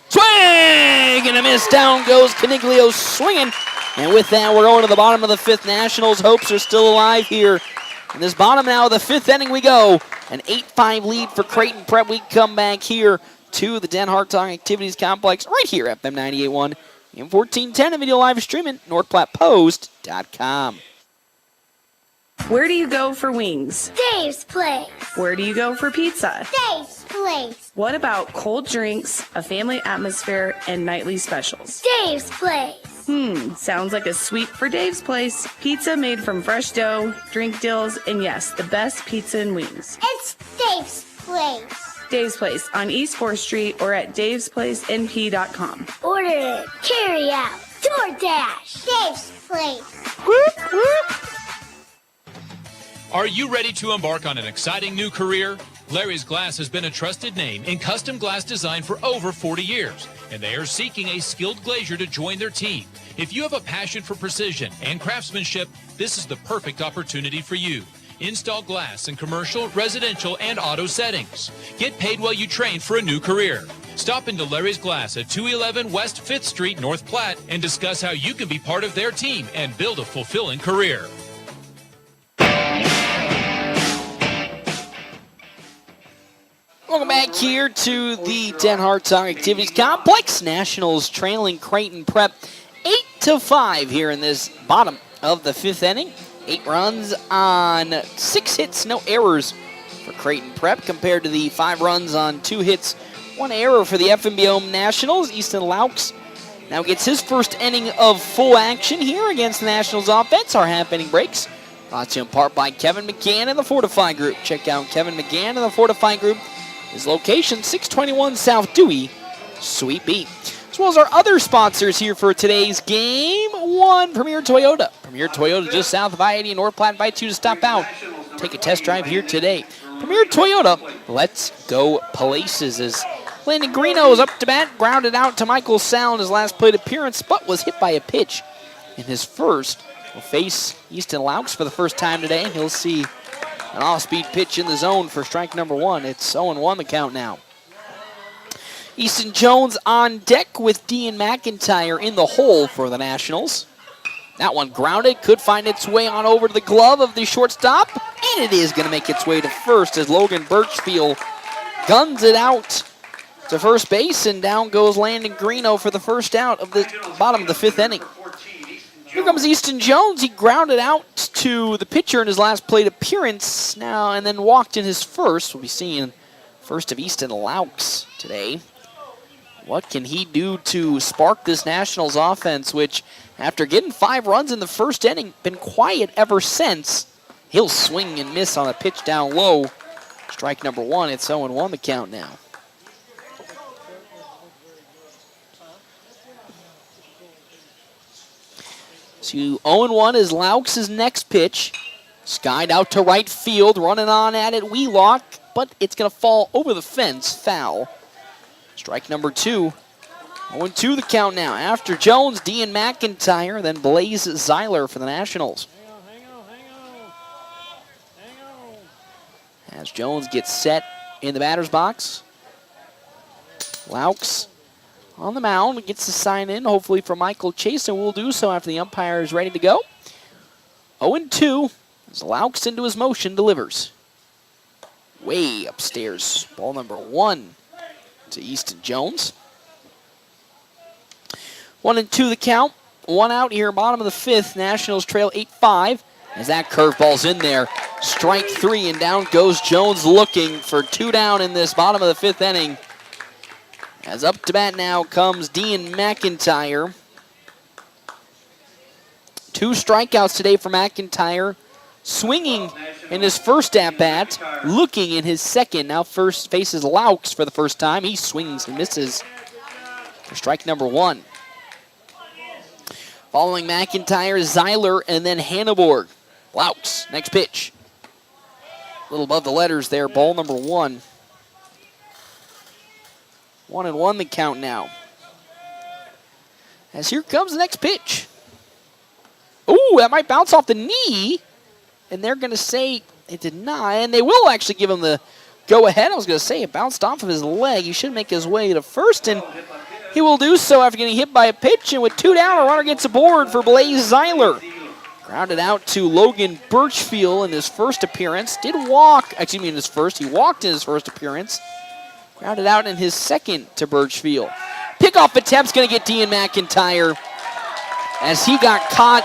Swing and a miss. Down goes Caniglio swinging. And with that, we're going to the bottom of the 5th. Nationals' hopes are still alive here. In this bottom now of the 5th inning we go. An 8-5 lead for Creighton Prep. We come back here to the Den Hartong Activities Complex right here at FM 98.1 and 1410 and video live streaming NorthPlattePost.com. Where do you go for wings? Dave's Place. Where do you go for pizza? Dave's Place. What about cold drinks, a family atmosphere, and nightly specials? Dave's Place. Sounds like a sweep for Dave's Place. Pizza made from fresh dough, drink deals, and yes, the best pizza and wings. It's Dave's Place. Dave's Place on East 4th Street or at davesplacenp.com. Order it, carry out, DoorDash. Dave's Place. Whoop, whoop. Are you ready to embark on an exciting new career? Larry's Glass has been a trusted name in custom glass design for over 40 years, and they are seeking a skilled glazier to join their team. If you have a passion for precision and craftsmanship, this is the perfect opportunity for you. Install glass in commercial, residential, and auto settings. Get paid while you train for a new career. Stop into Larry's Glass at 211 West 5th Street, North Platte, and discuss how you can be part of their team and build a fulfilling career. Welcome back here to the Den Hartog Activities Complex. Nationals trailing Creighton Prep 8-5 here in this bottom of the 5th inning. 8 runs on 6 hits, no errors for Creighton Prep compared to the 5 runs on 2 hits, 1 error for the FNBO Nationals. Easton Laux now gets his first inning of full action here against the Nationals offense. Our half inning breaks brought to you in part by Kevin McGann and the Fortify Group. Check out Kevin McGann and the Fortify Group. His location, 621 South Dewey, Suite B. As well as our other sponsors here for today's game. 1, Premier Toyota. Premier Toyota just south of I-80 in North Platte invites you to stop out. Take a test drive here today. Premier Toyota, let's go places. As Landon Greeno is up to bat, grounded out to Michael Sal in his last plate appearance, but was hit by a pitch in his first. Will face Easton Laux for the first time today. He'll see an off-speed pitch in the zone for strike number 1. It's 0-1 the count now. Easton Jones on deck with Dean McIntyre in the hole for the Nationals. That one grounded, could find its way on over to the glove of the shortstop, and it is going to make its way to first as Logan Birchfield guns it out to first base, and down goes Landon Greeno for the first out of the bottom of the 5th inning. Here comes Easton Jones. He grounded out to the pitcher in his last plate appearance now, and then walked in his first. We'll be seeing first of Easton Laux today. What can he do to spark this Nationals offense, which, after getting 5 runs in the first inning, been quiet ever since? He'll swing and miss on a pitch down low. Strike number 1. It's 0-1 the count now. So 0-1 is Laux' next pitch. Skied out to right field, running on at it, Wheelock, but it's going to fall over the fence, foul. Strike number 2. 0-2 the count now. After Jones, Dean McIntyre, then Blaze Zeiler for the Nationals. As Jones gets set in the batter's box. Laux on the mound, gets the sign in, hopefully for Michael Chase, and will do so after the umpire is ready to go. 0-2, as Laux into his motion delivers. Way upstairs, ball number 1 to Easton Jones. 1-2 the count, 1 out here, bottom of the 5th. Nationals trail 8-5, as that curveball's in there. Strike 3, and down goes Jones looking for 2 down in this bottom of the 5th inning. As up to bat now comes Dean McIntyre. 2 strikeouts today for McIntyre. Swinging in his first at-bat, looking in his second. Now first faces Laux for the first time. He swings and misses for strike number 1. Following McIntyre, Zeiler, and then Hanneborg. Laux, next pitch. A little above the letters there, ball number 1. 1-1 the count now. As here comes the next pitch. Ooh, that might bounce off the knee. And they're going to say it did not. And they will actually give him the go-ahead. I was going to say it bounced off of his leg. He should make his way to first. And he will do so after getting hit by a pitch. And with 2 down, a runner gets aboard for Blaze Zeiler. Grounded out to Logan Birchfield in his first appearance. He walked in his first appearance. Grounded out in his second to Birchfield. Pickoff attempt's going to get Dean McIntyre as he got caught.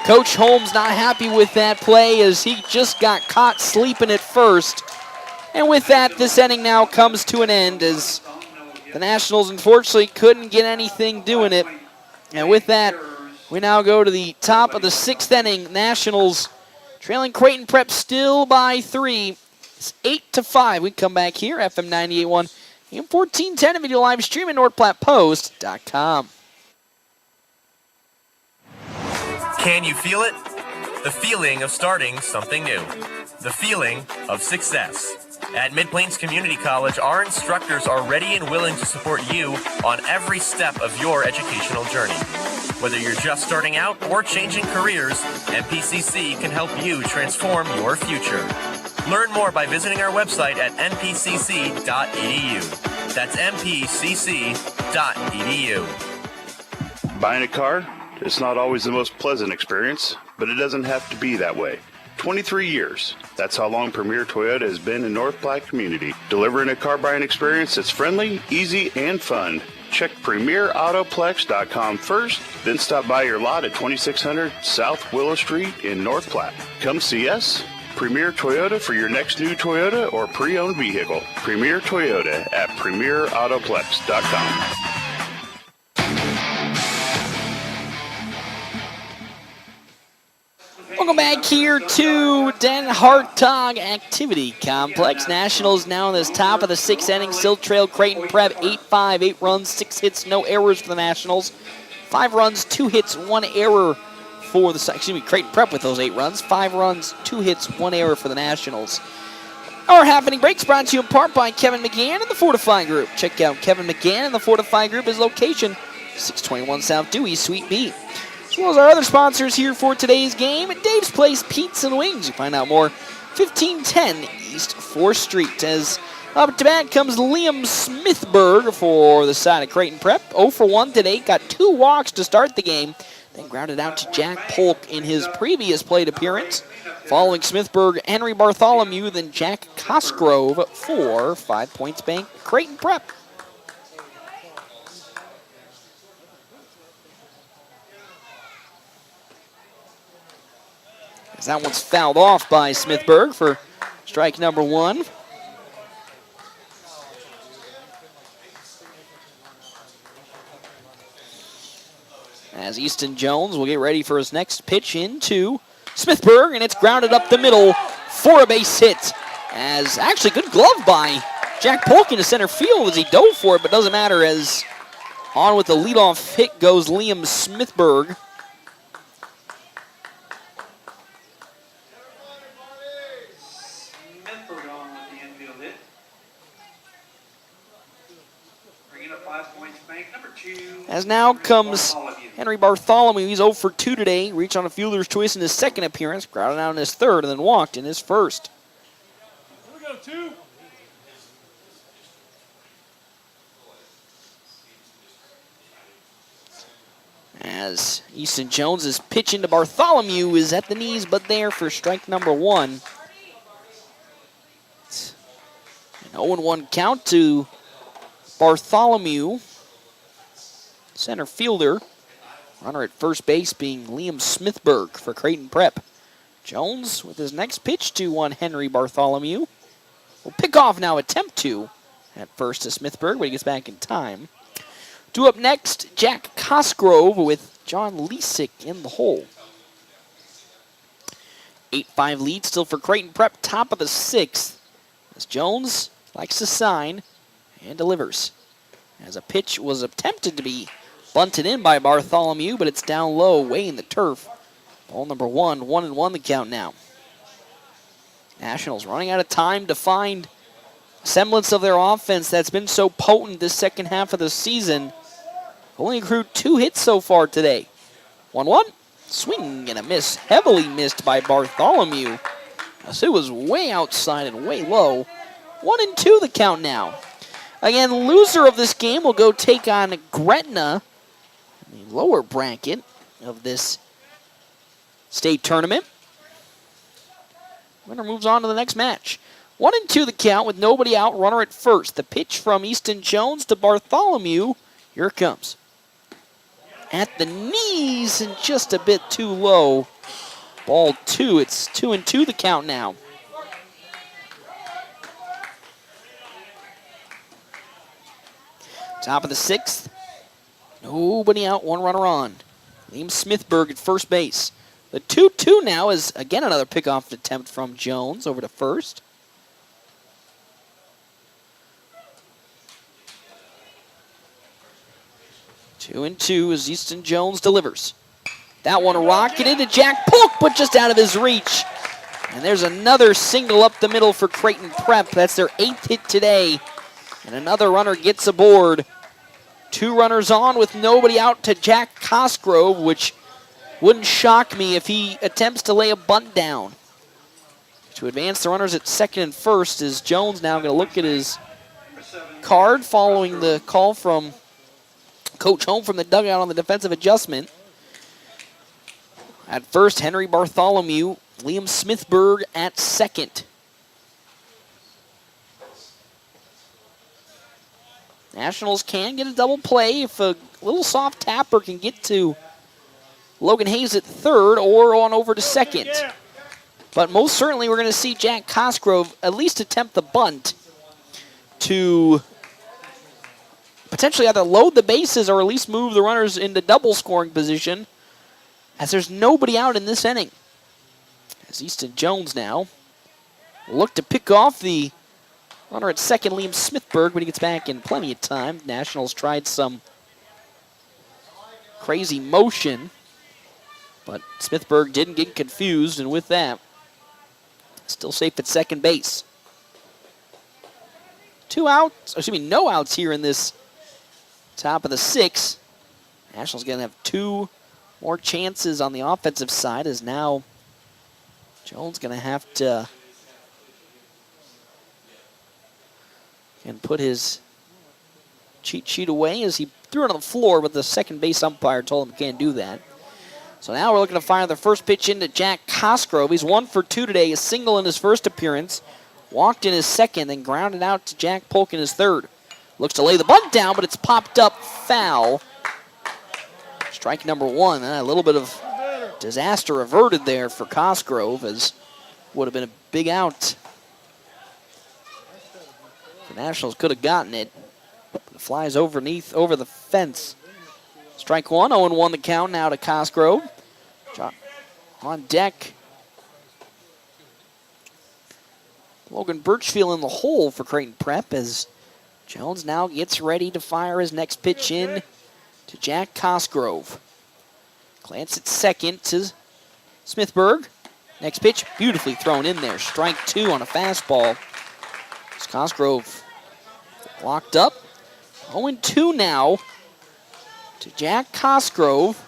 Coach Holmes not happy with that play as he just got caught sleeping at first. And with that, this inning now comes to an end as the Nationals unfortunately couldn't get anything doing it. And with that, we now go to the top of the 6th inning. Nationals trailing Creighton Prep still by 3. It's 8-5. We come back here, FM 98.1 and 1410 video live stream at NorthPlattePost.com. Can you feel it? The feeling of starting something new. The feeling of success. At Mid-Plains Community College, our instructors are ready and willing to support you on every step of your educational journey. Whether you're just starting out or changing careers, MPCC can help you transform your future. Learn more by visiting our website at npcc.edu. That's npcc.edu. Buying a car? It's not always the most pleasant experience, but it doesn't have to be that way. 23 years. That's how long Premier Toyota has been in North Platte community, delivering a car buying experience that's friendly, easy, and fun. Check PremierAutoplex.com first, then stop by your lot at 2600 South Willow Street in North Platte. Come see us. Premier Toyota for your next new Toyota or pre-owned vehicle. Premier Toyota at PremierAutoplex.com. Welcome back here to Den Hartog Activity Complex. Nationals now in this top of the sixth inning. Still trail Creighton Prep 8-5, 8 runs, 6 hits, no errors for the Nationals. 5 runs, 2 hits, 1 error for the Creighton Prep with those 8 runs. 5 runs, 2 hits, 1 error for the Nationals. Our happening breaks brought to you in part by Kevin McGann and the Fortify Group. Check out Kevin McGann and the Fortify Group. His location, 621 South Dewey, Suite B. As well as our other sponsors here for today's game, Dave's Place Pizza and Wings. You find out more, 1510 East 4th Street. As up to bat comes Liam Smithberg for the side of Creighton Prep. 0 for 1 today, got 2 walks to start the game, then grounded out to Jack Polk in his previous plate appearance. Following Smithberg, Henry Bartholomew, then Jack Cosgrove for 5 Points Bank Creighton Prep. That one's fouled off by Smithberg for strike number 1. As Easton Jones will get ready for his next pitch into Smithberg, and it's grounded up the middle for a base hit. As actually good glove by Jack Polk into center field as he dove for it, but doesn't matter as on with the leadoff hit goes Liam Smithberg. As now comes Henry Bartholomew. He's 0 for 2 today. Reached on a fielder's choice in his second appearance. Grounded out in his third and then walked in his first. Here we go, 2. As Easton Jones is pitching to Bartholomew is at the knees, but there for strike number 1. An 0-1 count to Bartholomew. Center fielder. Runner at first base being Liam Smithberg for Creighton Prep. Jones with his next pitch to one Henry Bartholomew. Will pick off now, attempt to at first to Smithberg, but he gets back in time. Due up next, Jack Cosgrove with John Lesick in the hole. 8-5 lead still for Creighton Prep, top of the 6th. As Jones likes to sign and delivers. As a pitch was attempted to be bunted in by Bartholomew, but it's down low, way in the turf. Ball number 1, 1-1 the count now. Nationals running out of time to find semblance of their offense that's been so potent this second half of the season. Only accrued 2 hits so far today. 1-1, swing and a miss, heavily missed by Bartholomew. As it was way outside and way low. 1-2 the count now. Again, loser of this game will go take on Gretna, the lower bracket of this state tournament. Winner moves on to the next match. 1-2 the count with nobody out, runner at first. The pitch from Easton Jones to Bartholomew. Here it comes. At the knees and just a bit too low. Ball 2. It's 2-2 the count now. Top of the 6th. Nobody out, 1 runner on. Liam Smithberg at first base. The 2-2 now is again another pickoff attempt from Jones over to first. Two and 2 as Easton Jones delivers. That one rocketed to Jack Polk, but just out of his reach. And there's another single up the middle for Creighton Prep. That's their 8th hit today. And another runner gets aboard. 2 runners on with nobody out to Jack Cosgrove, which wouldn't shock me if he attempts to lay a bunt down. To advance the runners at second and first is Jones now going to look at his card following the call from Coach Holm from the dugout on the defensive adjustment. At first, Henry Bartholomew Liam Smithberg at second. Nationals can get a double play if a little soft tapper can get to Logan Hayes at third or on over to second. But most certainly we're going to see Jack Cosgrove at least attempt the bunt to potentially either load the bases or at least move the runners into double scoring position, as there's nobody out in this inning. As Easton Jones now will look to pick off the runner at second, Liam Smithberg, when he gets back in plenty of time. Nationals tried some crazy motion, but Smithberg didn't get confused, and with that, still safe at second base. No outs here in this top of the sixth. Nationals going to have two more chances on the offensive side, as now Jones going to have to put his cheat sheet away as he threw it on the floor, but the second base umpire told him he can't do that. So now we're looking to fire the first pitch into Jack Cosgrove. He's 1 for 2 today, a single in his first appearance. Walked in his second, then grounded out to Jack Polk in his third. Looks to lay the bunt down, but it's popped up foul. Strike number one. A little bit of disaster averted there for Cosgrove, as would have been a big out. The Nationals could have gotten it. It flies over the fence. Strike one, 0-1 the count now to Cosgrove. On deck, Logan Birchfield in the hole for Creighton Prep, as Jones now gets ready to fire his next pitch in to Jack Cosgrove. Glance at second to Smithberg. Next pitch, beautifully thrown in there. Strike two on a fastball. As Cosgrove locked up. 0-2 now to Jack Cosgrove,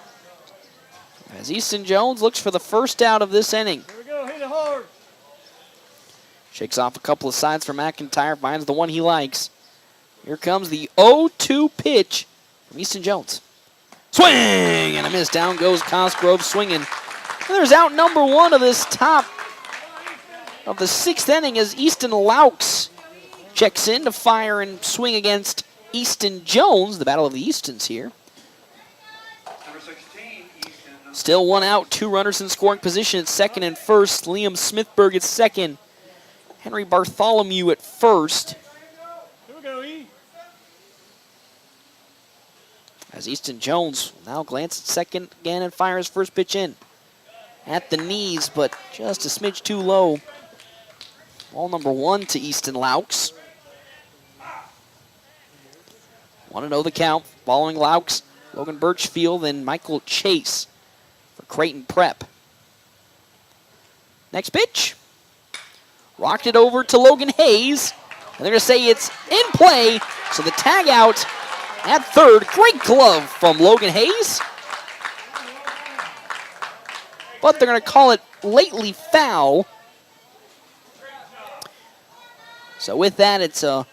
as Easton Jones looks for the first out of this inning. Here we go, hit it hard. Shakes off a couple of sides from McIntyre, finds the one he likes. Here comes the 0-2 pitch from Easton Jones. Swing and a miss. Down goes Cosgrove swinging. And there's out number one of this top of the sixth inning, as Easton Laux checks in to fire and swing against Easton Jones. The battle of the Eastons here. Still one out, two runners in scoring position at second and first. Liam Smithberg at second. Henry Bartholomew at first. Here we go, E. As Easton Jones now glances at second again and fires first pitch in. At the knees, but just a smidge too low. Ball number one to Easton Laux. 1-0 the count. Following Laux, Logan Birchfield and Michael Chase for Creighton Prep. Next pitch. Rocked it over to Logan Hayes. And they're going to say it's in play. So the tag out at third. Great glove from Logan Hayes. But they're going to call it lately foul. So with that, it's a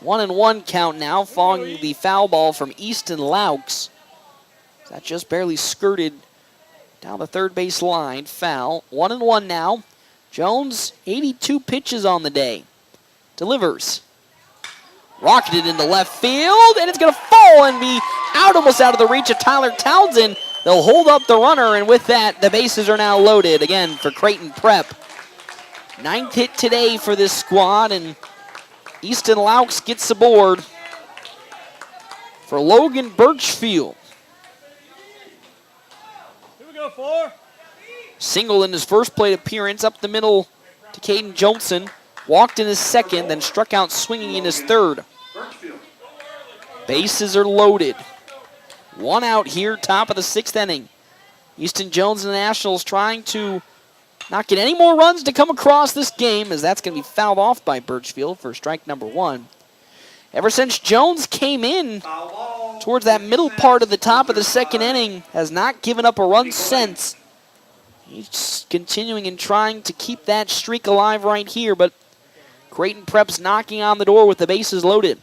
1-1 count now, following the foul ball from Easton Laux. That just barely skirted down the third base line. Foul. 1-1 now. Jones, 82 pitches on the day. Delivers. Rocketed into left field, and it's going to fall and be almost out of the reach of Tyler Townsend. They'll hold up the runner, and with that, the bases are now loaded again for Creighton Prep. 9th hit today for this squad, and Easton Laux gets aboard for Logan Birchfield. Here we go, 4. Single in his first plate appearance up the middle to Caden Johnson. Walked in his second, then struck out swinging in his third. Bases are loaded. One out here, top of the sixth inning. Easton Jones and the Nationals trying to not get any more runs to come across this game, as that's going to be fouled off by Birchfield for strike number one. Ever since Jones came in towards that middle part of the top of the second inning, has not given up a run since. He's continuing and trying to keep that streak alive right here, but Creighton Prep's knocking on the door with the bases loaded.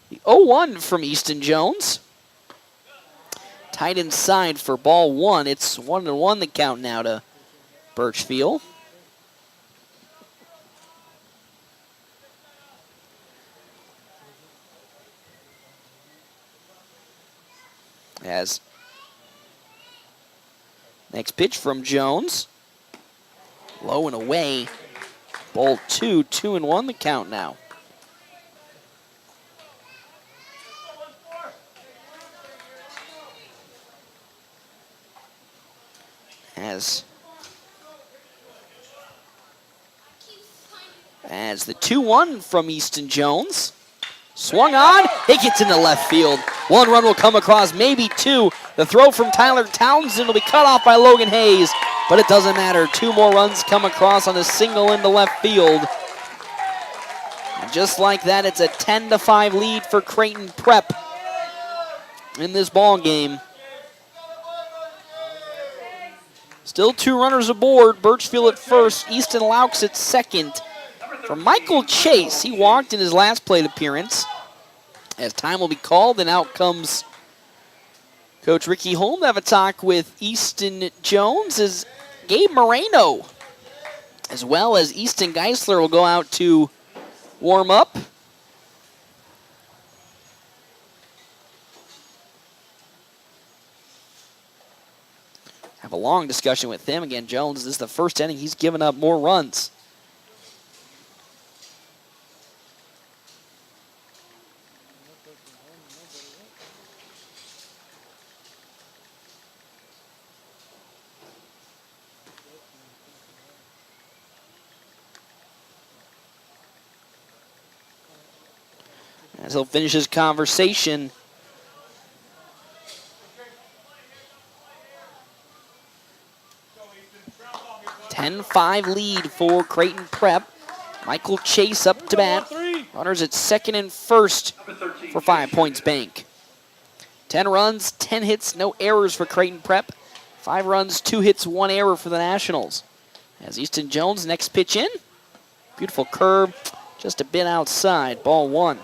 The 0-1 from Easton Jones. Tight inside for ball one. It's 1-1 the count now to Birchfield. As next pitch from Jones. Low and away. Ball 2, 2-1 the count now. As the 2-1 from Easton Jones. Swung on, it gets into left field. 1 run will come across, maybe 2. The throw from Tyler Townsend will be cut off by Logan Hayes, but it doesn't matter. 2 more runs come across on a single into left field. And just like that, it's a 10-5 lead for Creighton Prep in this ball game. Still 2 runners aboard. Birchfield at first, Easton Laux at second. For Michael Chase, he walked in his last plate appearance. As time will be called, and out comes Coach Ricky Holm to have a talk with Easton Jones as Gabe Moreno, as well as Easton Geisler, will go out to warm up. Have a long discussion with him. Again, Jones, this is the first inning he's given up more runs. As he'll finish his conversation. (10-5) lead for Creighton Prep. Michael Chase up to bat. Runners at second and first for 5 Points Bank. 10 runs, 10 hits, no errors for Creighton Prep. 5 runs, 2 hits, 1 error for the Nationals. As Easton Jones, next pitch in. Beautiful curve, just a bit outside, ball 1.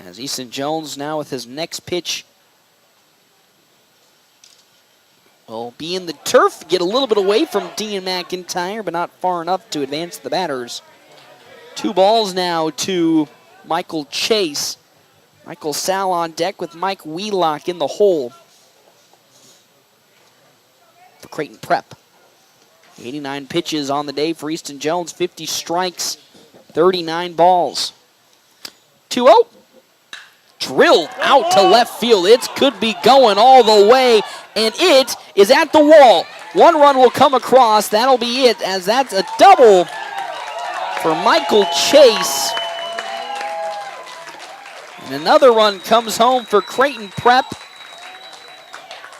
As Easton Jones now with his next pitch will be in the turf, get a little bit away from Dean McIntyre, but not far enough to advance the batters. 2 balls now to Michael Chase. Michael Sal on deck with Mike Wheelock in the hole for Creighton Prep. 89 pitches on the day for Easton Jones, 50 strikes, 39 balls. 2-0. Drilled out to left field. It could be going all the way, and it is at the wall. 1 run will come across. That'll be it, as that's a double for Michael Chase. And another run comes home for Creighton Prep,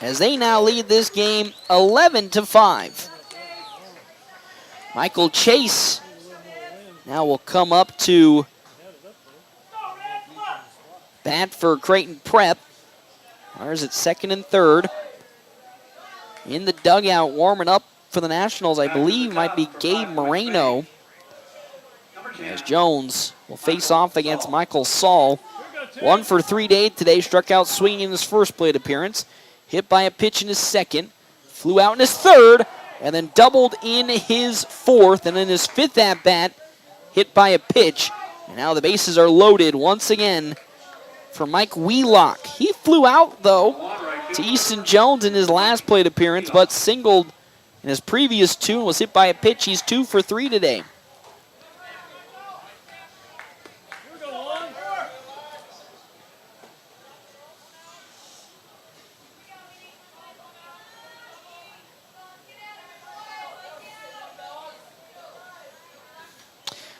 as they now lead this game 11-5. Michael Chase now will come up to bat for Creighton Prep. Runners at second and third. In the dugout warming up for the Nationals, I believe, might be Gabe Moreno. As Jones will face off against Michael Saul. 1 for 3 today, struck out swinging in his first plate appearance. Hit by a pitch in his second. Flew out in his third, and then doubled in his fourth. And in his 5th at-bat, hit by a pitch. And now the bases are loaded once again for Mike Wheelock. He flew out, though, to Easton Jones in his last plate appearance, but singled in his previous 2 and was hit by a pitch. He's 2 for 3 today.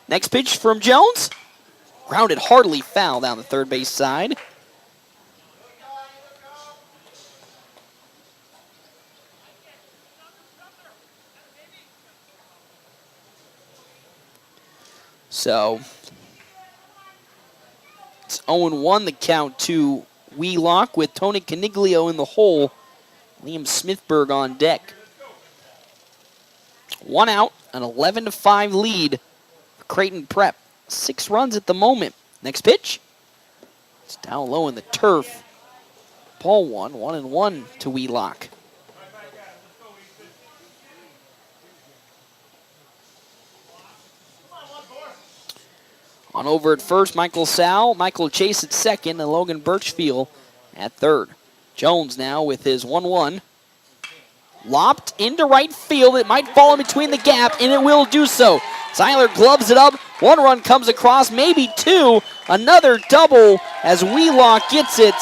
Next pitch from Jones. Grounded hardly foul down the third base side. So it's 0-1 the count to Wheelock with Tony Caniglio in the hole. Liam Smithberg on deck. 1 out, an 11-5 lead for Creighton Prep. 6 runs at the moment. Next pitch. It's down low in the turf. Ball 1, 1-1 to Wheelock. On over at first, Michael Sal, Michael Chase at second, and Logan Birchfield at third. Jones now with his 1-1. Lopped into right field. It might fall in between the gap, and it will do so. Seiler gloves it up. 1 run comes across, maybe 2. Another double as Wheelock gets it.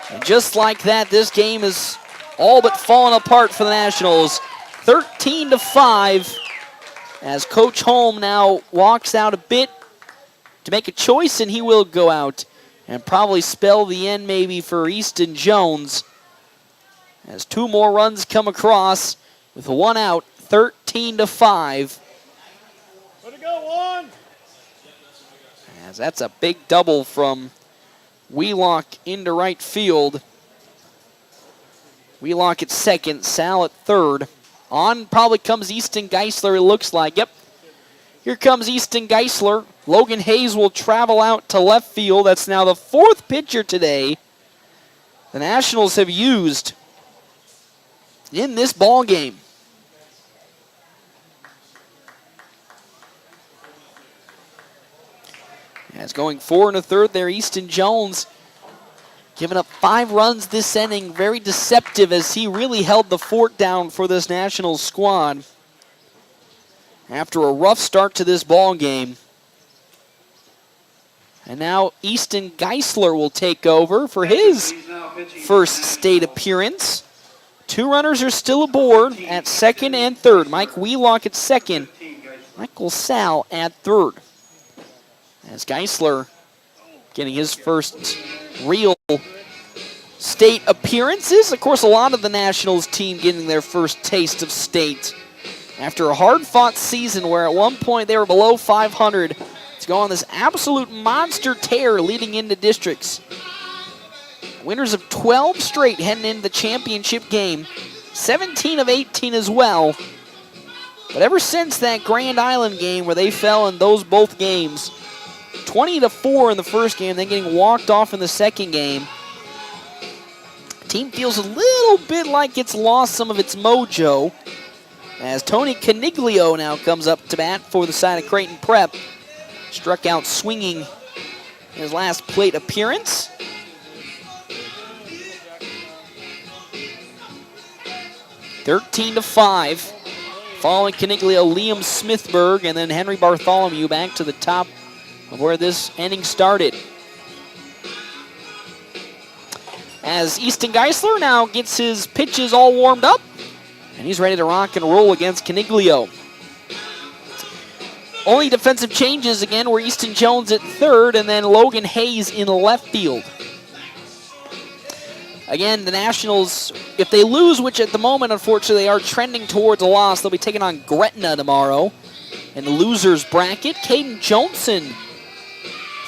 And just like that, this game is all but fallen apart for the Nationals. 13-5. As Coach Holm now walks out a bit to make a choice, and he will go out and probably spell the end maybe for Easton Jones. As 2 more runs come across with 1 out, 13-5. Let it go, 1. As that's a big double from Wheelock into right field. Wheelock at second, Sal at third. On probably comes Easton Geisler, it looks like. Yep. Here comes Easton Geisler. Logan Hayes will travel out to left field. That's now the 4th pitcher today the Nationals have used in this ball game. As going 4 1/3 there, Easton Jones giving up 5 runs this inning. Very deceptive as he really held the fort down for this Nationals squad. After a rough start to this ball game. And now Easton Geisler will take over for his first state appearance. 2 runners are still aboard at second and third. Mike Wheelock at second. Michael Sal at third. As Geisler getting his first real state appearances. Of course, a lot of the Nationals team getting their first taste of state. After a hard-fought season where at one point they were below 500, to go on this absolute monster tear leading into districts. Winners of 12 straight heading into the championship game. 17 of 18 as well. But ever since that Grand Island game where they fell in those both games, 20-4 in the first game, then getting walked off in the second game, team feels a little bit like it's lost some of its mojo. As Tony Caniglio now comes up to bat for the side of Creighton Prep. Struck out swinging in his last plate appearance. (13-5). Following Caniglio, Liam Smithberg, and then Henry Bartholomew back to the top of where this inning started. As Easton Geisler now gets his pitches all warmed up, and he's ready to rock and roll against Caniglio. Only defensive changes again were Easton Jones at third and then Logan Hayes in left field. Again, the Nationals, if they lose, which at the moment, unfortunately, they are trending towards a loss, they'll be taking on Gretna tomorrow in the loser's bracket. Caden Johnson,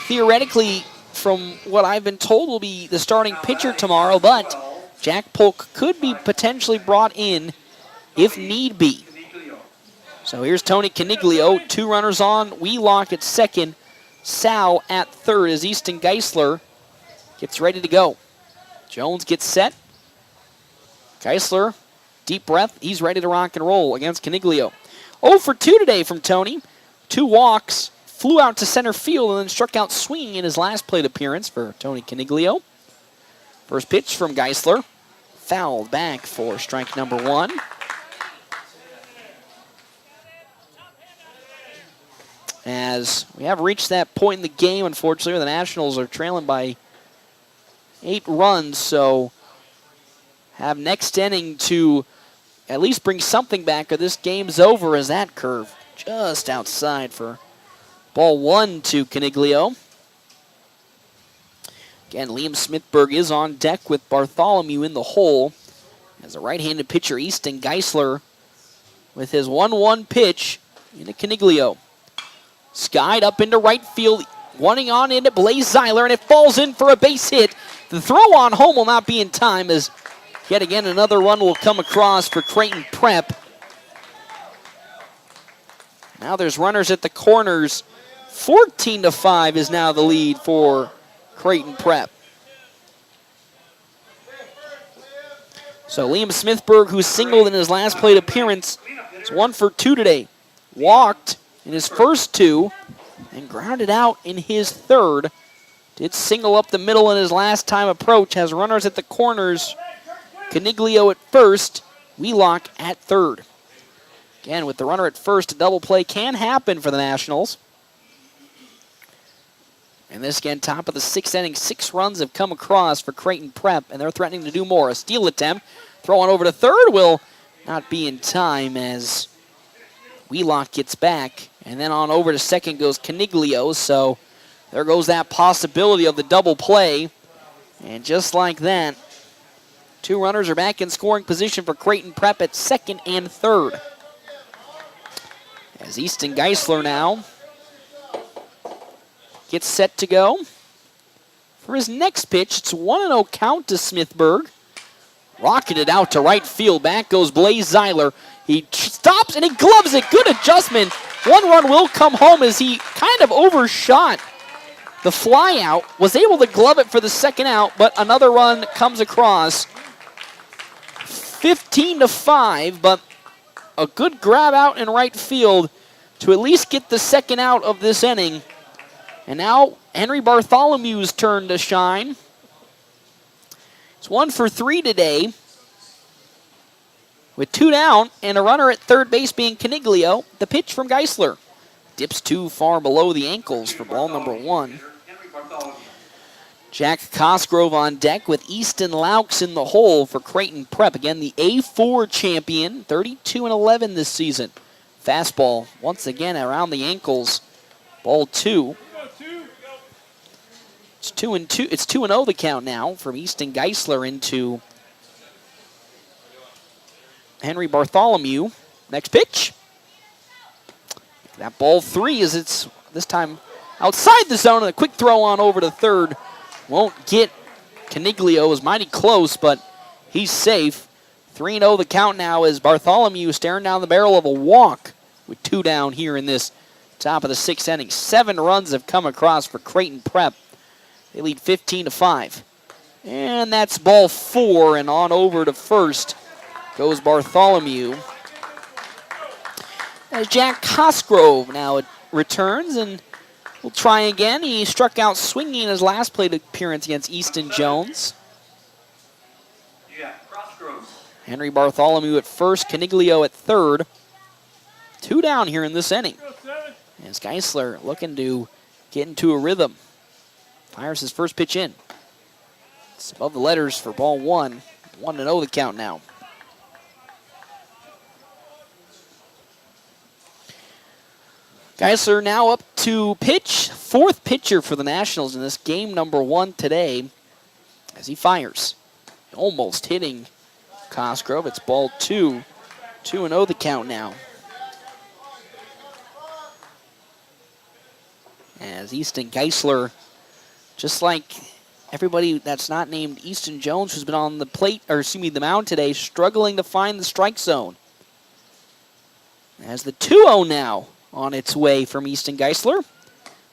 theoretically, from what I've been told, will be the starting pitcher tomorrow, but Jack Polk could be potentially brought in if need be. So here's Tony Caniglio, 2 runners on, Wheelock at second, Sal at third as Easton Geisler gets ready to go. Jones gets set. Geisler, deep breath, he's ready to rock and roll against Caniglio. 0 for 2 today from Tony. 2 walks, flew out to center field, and then struck out swinging in his last plate appearance for Tony Caniglio. First pitch from Geisler, fouled back for strike number 1. As we have reached that point in the game, unfortunately, where the Nationals are trailing by 8 runs, so have next inning to at least bring something back, or this game's over as that curve just outside for ball 1 to Caniglio. Again, Liam Smithberg is on deck with Bartholomew in the hole. As a right-handed pitcher, Easton Geisler with his 1-1 pitch into Caniglio. Skied up into right field, wanting on into Blaze Zeiler, and it falls in for a base hit. The throw on home will not be in time as yet again another run will come across for Creighton Prep. Now there's runners at the corners. 14-5 is now the lead for Creighton Prep. So Liam Smithberg, who singled in his last plate appearance, is 1 for 2 today. Walked in his first 2 and grounded out in his third. Did single up the middle in his last time approach. Has runners at the corners. Caniglio at first. Wheelock at third. Again, with the runner at first, a double play can happen for the Nationals. And this again, top of the 6th inning. 6 runs have come across for Creighton Prep, and they're threatening to do more. A steal attempt. Throwing over to third will not be in time as Wheelock gets back. And then on over to second goes Caniglio. So there goes that possibility of the double play. And just like that, 2 runners are back in scoring position for Creighton Prep at second and third. As Easton Geisler now gets set to go. For his next pitch, it's 1-0 count to Smithberg. Rocketed out to right field. Back goes Blaze Zeiler. He stops and he gloves it. Good adjustment. 1 run will come home as he kind of overshot the fly out. Was able to glove it for the second out, but another run comes across. 15-5, but a good grab out in right field to at least get the second out of this inning. And now Henry Bartholomew's turn to shine. It's 1 for 3 today with 2 down and a runner at third base being Caniglio. The pitch from Geisler dips too far below the ankles for ball number 1. Jack Cosgrove on deck with Easton Laux in the hole for Creighton Prep. Again, the A4 champion, 32-11 this season. Fastball once again around the ankles. Ball 2. It's 2-2. It's 2-0 the count now from Easton Geisler into Henry Bartholomew. Next pitch. That ball 3 as it's this time outside the zone, and a quick throw on over to third. Won't get Caniglio. It was mighty close, but he's safe. 3-0 the count now as Bartholomew staring down the barrel of a walk with 2 down here in this top of the 6th inning. 7 runs have come across for Creighton Prep. They lead 15-5. And that's ball 4, and on over to first goes Bartholomew. As Jack Cosgrove now returns and will try again. He struck out swinging in his last plate appearance against Easton Jones. Henry Bartholomew at first, Caniglio at third. 2 down here in this inning. As Geisler looking to get into a rhythm. Fires his first pitch in. It's above the letters for ball 1. 1-0 the count now. Geisler now up to pitch. 4th pitcher for the Nationals in this game number 1 today as he fires. Almost hitting Cosgrove. It's ball 2. 2-0 the count now. As Easton Geisler, just like everybody that's not named Easton Jones, who's been on the plate, or excuse me, the mound today, struggling to find the strike zone. As the 2-0 now on its way from Easton Geisler.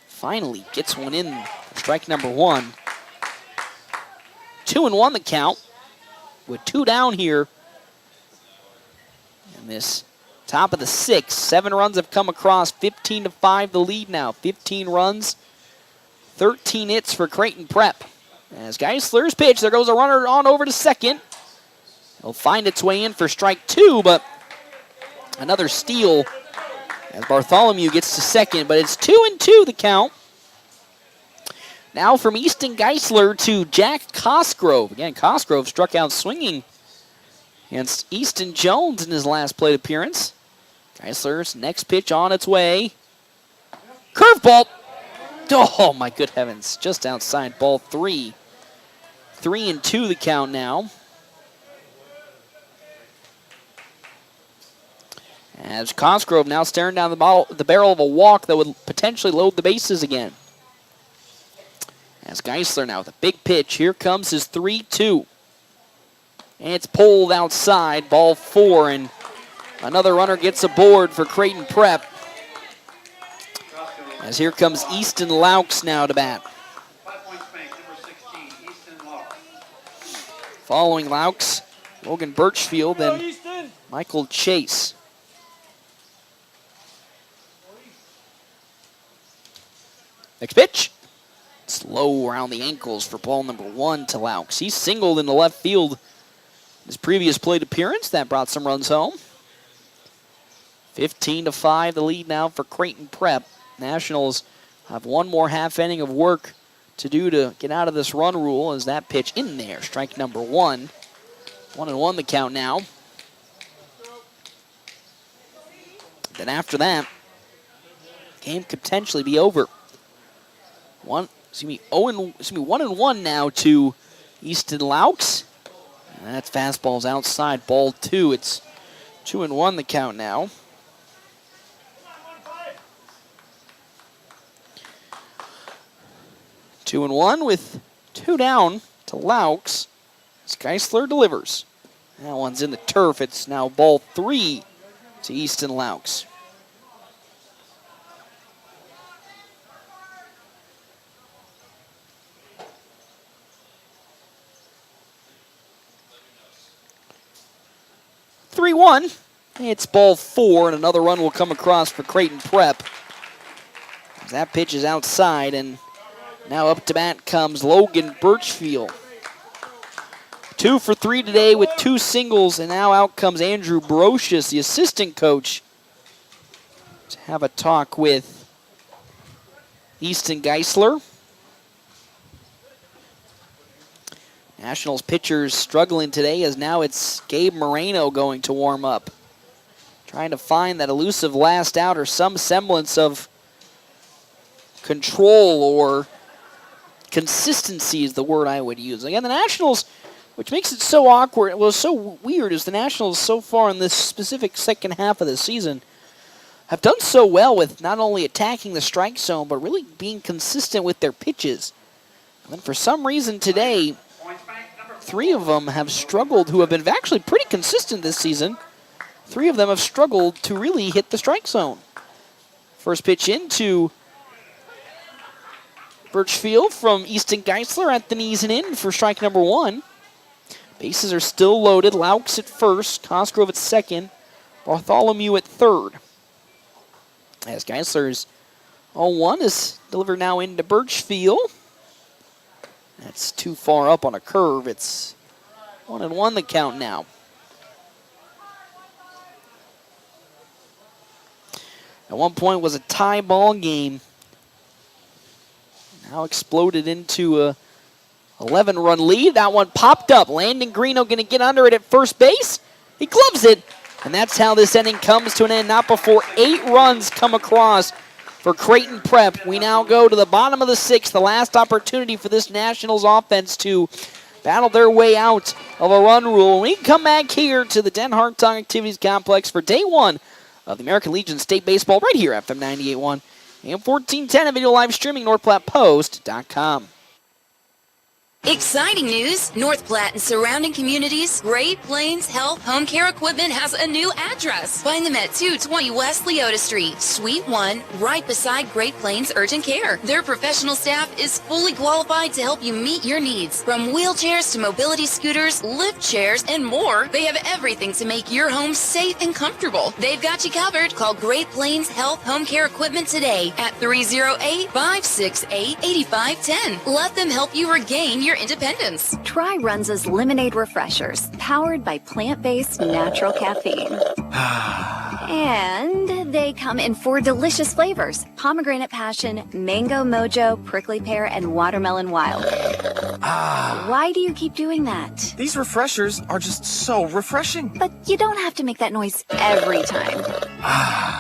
Finally gets one in for strike number 1. 2-1 the count with 2 down here. And this top of the 6th. 7 runs have come across. 15-5 the lead now. 15 runs. 13 hits for Creighton Prep. As Geisler's pitch, there goes a runner on over to second. It'll find its way in for strike 2, but another steal as Bartholomew gets to second, but it's 2-2 the count. Now from Easton Geisler to Jack Cosgrove. Again, Cosgrove struck out swinging against Easton Jones in his last plate appearance. Geisler's next pitch on its way. Curveball. Oh, my good heavens. Just outside ball 3. 3-2 the count now. As Cosgrove now staring down the barrel of a walk that would potentially load the bases again. As Geisler now with a big pitch. Here comes his 3-2. And it's pulled outside, ball 4, and another runner gets aboard for Creighton Prep. As here comes Easton Laux now to bat. 5 points bank, number 16, Easton Law. Following Laux, Logan Birchfield and Michael Chase. Next pitch. Slow around the ankles for ball number 1 to Laux. He singled in the left field his previous plate appearance. That brought some runs home. 15-5 the lead now for Creighton Prep. Nationals have one more half inning of work to do to get out of this run rule as that pitch in there. Strike number 1. 1-1 the count now. Then after that, game could potentially be over. 1-1 now to Easton Laux. And that's fastballs outside, ball 2. It's 2-1 the count now. Two and one with 2 down to Laux. Geisler delivers. That one's in the turf. It's now ball 3 to Easton Laux. It's ball 4, and another run will come across for Creighton Prep. That pitch is outside, and now up to bat comes Logan Birchfield. 2 for 3 today with 2 singles, and now out comes Andrew Brocious, the assistant coach, to have a talk with Easton Geisler. Nationals pitchers struggling today as now it's Gabe Moreno going to warm up. Trying to find that elusive last out or some semblance of control or consistency is the word I would use. Again, the Nationals, which makes it so awkward, well, so weird, is the Nationals so far in this specific second half of the season have done so well with not only attacking the strike zone, but really being consistent with their pitches. And then for some reason today, 3 of them have struggled, who have been actually pretty consistent this season. 3 of them have struggled to really hit the strike zone. First pitch into Birchfield from Easton Geisler at the knees and in for strike number 1. Bases are still loaded. Laux at first, Cosgrove at second, Bartholomew at third. As Geisler's 0-1 is delivered now into Birchfield. That's too far up on a curve. It's 1-1 the count now. At one point was a tie ball game. Now exploded into a 11-run lead. That one popped up. Landon Greeno going to get under it at first base. He gloves it. And that's how this inning comes to an end. Not before 8 runs come across for Creighton Prep. We now go to the bottom of the 6th. The last opportunity for this Nationals offense to battle their way out of a run rule. We come back here to the Den Hartog Activities Complex for day 1 of the American Legion State Baseball right here at FM 98.1 and 1410 and video live streaming NorthPlattePost.com. Exciting news! North Platte and surrounding communities, Great Plains Health Home Care Equipment has a new address. Find them at 220 West Leota Street, Suite 1, right beside Great Plains Urgent Care. Their professional staff is fully qualified to help you meet your needs. From wheelchairs to mobility scooters, lift chairs, and more, they have everything to make your home safe and comfortable. They've got you covered. Call Great Plains Health Home Care Equipment today at 308-568-8510. Let them help you regain your independence. Try Runza's Lemonade Refreshers, powered by plant-based natural caffeine. And they come in 4 delicious flavors: pomegranate passion, mango mojo, prickly pear, and watermelon wild. Why do you keep doing that? These refreshers are just so refreshing. But you don't have to make that noise every time.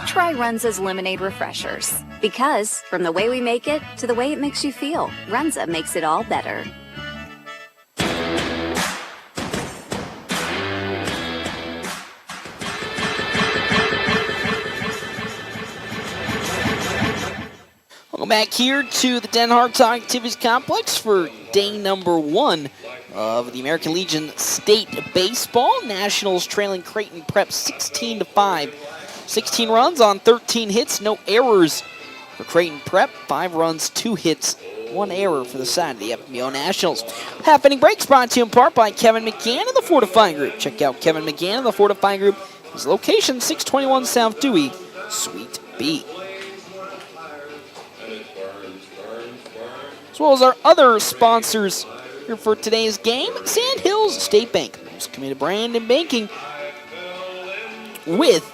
Try Runza's Lemonade Refreshers. Because from the way we make it to the way it makes you feel, Runza makes it all better. Welcome back here to the Den Hartog Activities Complex for day number 1 of the American Legion State Baseball. Nationals trailing Creighton Prep 16-5. 16 runs on 13 hits, no errors For Creighton Prep, 5 runs, 2 hits, 1 error for the side of the FNBO Nationals. Half-inning breaks brought to you in part by Kevin McGann and the Fortifying Group. Check out Kevin McGann and the Fortifying Group. His location, 621 South Dewey, Suite B. As well as our other sponsors here for today's game, Sand Hills State Bank, the most committed brand in banking, with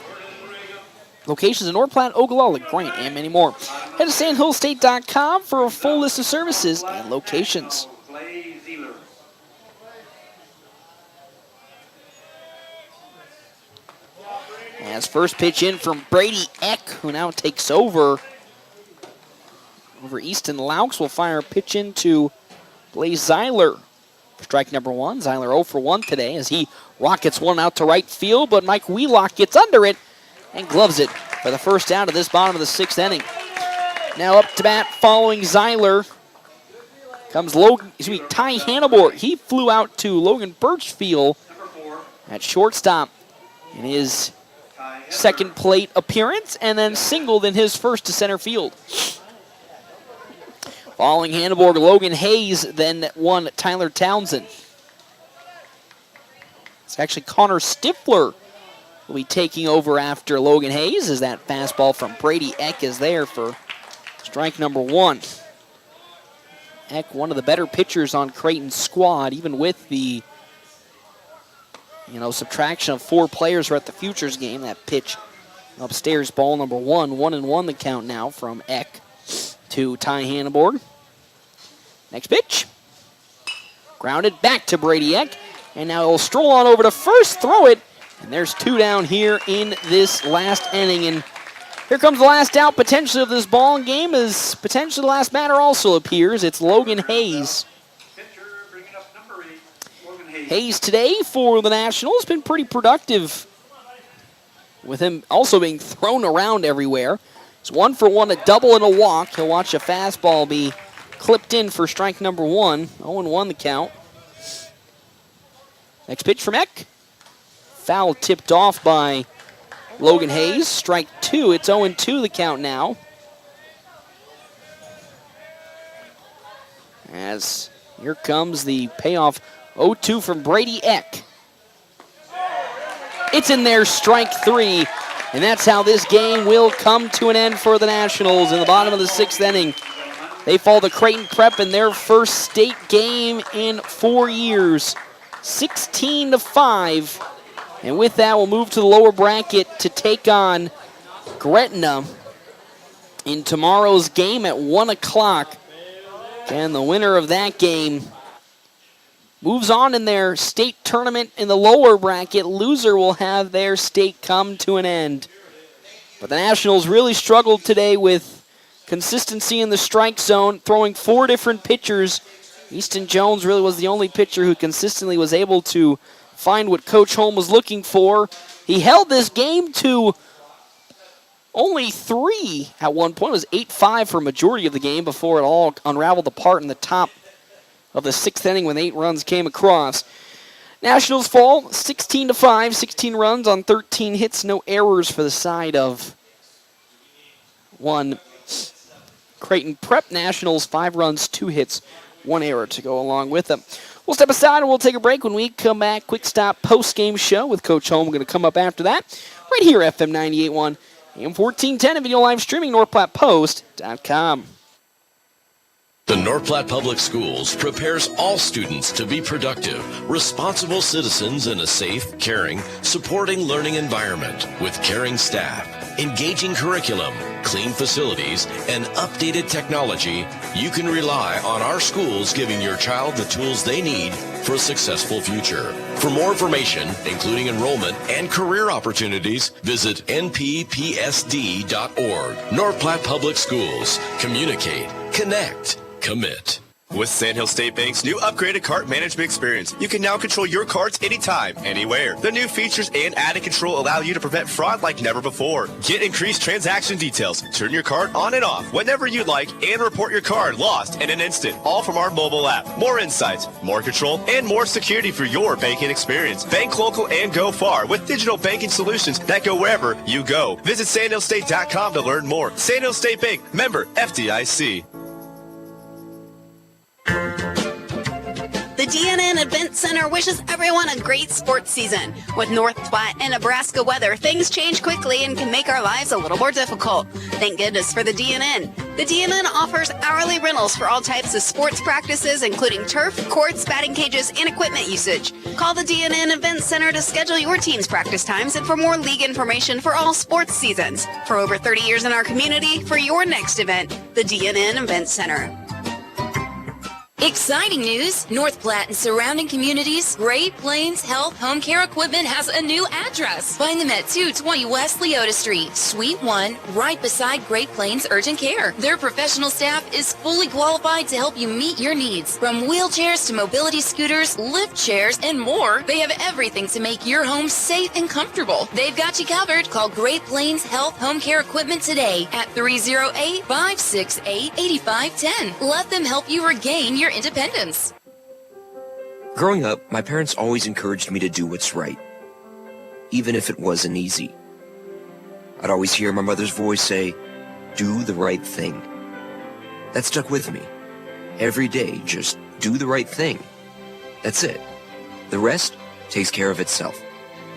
locations in North Platte, Ogallala, Grant, and many more. Head to sandhillstate.com for a full list of services and locations. As first pitch in from Brady Eck, who now takes over Easton Laux, will fire a pitch into Blaze Zeiler. Strike number 1. Zeiler 0 for 1 today as he rockets one out to right field, but Mike Wheelock gets under it and gloves it for the first out of this bottom of the 6th inning. Now up to bat following Zeiler comes Ty Hannibal. He flew out to Logan Birchfield at shortstop in his second plate appearance and then singled in his first to center field. Following Hannibal, Logan Hayes, then one Tyler Townsend. It's actually Connor Stifler will be taking over after Logan Hayes as that fastball from Brady Eck is there for strike number 1. Eck, one of the better pitchers on Creighton's squad, even with the subtraction of 4 players who are at the Futures game. That pitch upstairs, ball number 1. 1-1 the count now from Eck to Ty Hannibal. Next pitch. Grounded back to Brady Eck. And now he'll stroll on over to first, throw it. And there's 2 down here in this last inning. And here comes the last out potentially of this ball game as potentially the last batter also appears. It's Logan Hayes. Hayes today for the Nationals been pretty productive with him also being thrown around everywhere. It's 1 for 1, a double and a walk. He'll watch a fastball be clipped in for strike number 1. 0-1 the count. Next pitch from Eck. Foul tipped off by Logan Hayes. Strike 2. It's 0-2 the count now. As here comes the payoff. 0-2 from Brady Eck. It's in there, strike 3. And that's how this game will come to an end for the Nationals in the bottom of the 6th inning. They fall to Creighton Prep in their first state game in 4 years, 16-5. And with that, we'll move to the lower bracket to take on Gretna in tomorrow's game at 1 o'clock. And the winner of that game moves on in their state tournament in the lower bracket. Loser will have their state come to an end. But the Nationals really struggled today with consistency in the strike zone, throwing 4 different pitchers. Easton Jones really was the only pitcher who consistently was able to find what Coach Holm was looking for. He held this game to only 3 at one point. It was 8-5 for a majority of the game before it all unraveled apart in the top of the 6th inning when 8 runs came across. Nationals fall 16-5, 16 runs on 13 hits, no errors for the side of one Creighton Prep. Nationals 5 runs, 2 hits, 1 error to go along with them. We'll step aside and we'll take a break. When we come back, quick stop post-game show with Coach Holm. We're going to come up after that right here, FM 98.1, AM 1410, and video live streaming, NorthPlattePost.com. The North Platte Public Schools prepares all students to be productive, responsible citizens in a safe, caring, supporting learning environment with caring staff, engaging curriculum, clean facilities, and updated technology. You can rely on our schools giving your child the tools they need for a successful future. For more information, including enrollment and career opportunities, visit nppsd.org. North Platte Public Schools. Communicate, connect, commit. With Sandhill State Bank's new upgraded cart management experience, you can now control your carts anytime, anywhere. The new features and added control allow you to prevent fraud like never before. Get increased transaction details, turn your cart on and off whenever you'd like, and report your card lost in an instant, all from our mobile app. More insights, more control, and more security for your banking experience. Bank local and go far with digital banking solutions that go wherever you go. Visit sandhillstate.com to learn more. Sandhill State Bank, member FDIC. The DNN Event Center wishes everyone a great sports season. With North Platte and Nebraska weather, things change quickly and can make our lives a little more difficult. Thank goodness for the DNN. The DNN offers hourly rentals for all types of sports practices, including turf, courts, batting cages, and equipment usage. Call the DNN Event Center to schedule your team's practice times and for more league information for all sports seasons. For over 30 years in our community, for your next event, the DNN Event Center. Exciting news! North Platte and surrounding communities, Great Plains Health Home Care Equipment has a new address. Find them at 220 West Leota Street, Suite 1, right beside Great Plains Urgent Care. Their professional staff is fully qualified to help you meet your needs. From wheelchairs to mobility scooters, lift chairs, and more, they have everything to make your home safe and comfortable. They've got you covered. Call Great Plains Health Home Care Equipment today at 308-568-8510. Let them help you regain your independence. Growing up, my parents always encouraged me to do what's right, even if it wasn't easy. I'd always hear my mother's voice say, "Do the right thing." That stuck with me. Every day, just do the right thing. That's it. The rest takes care of itself.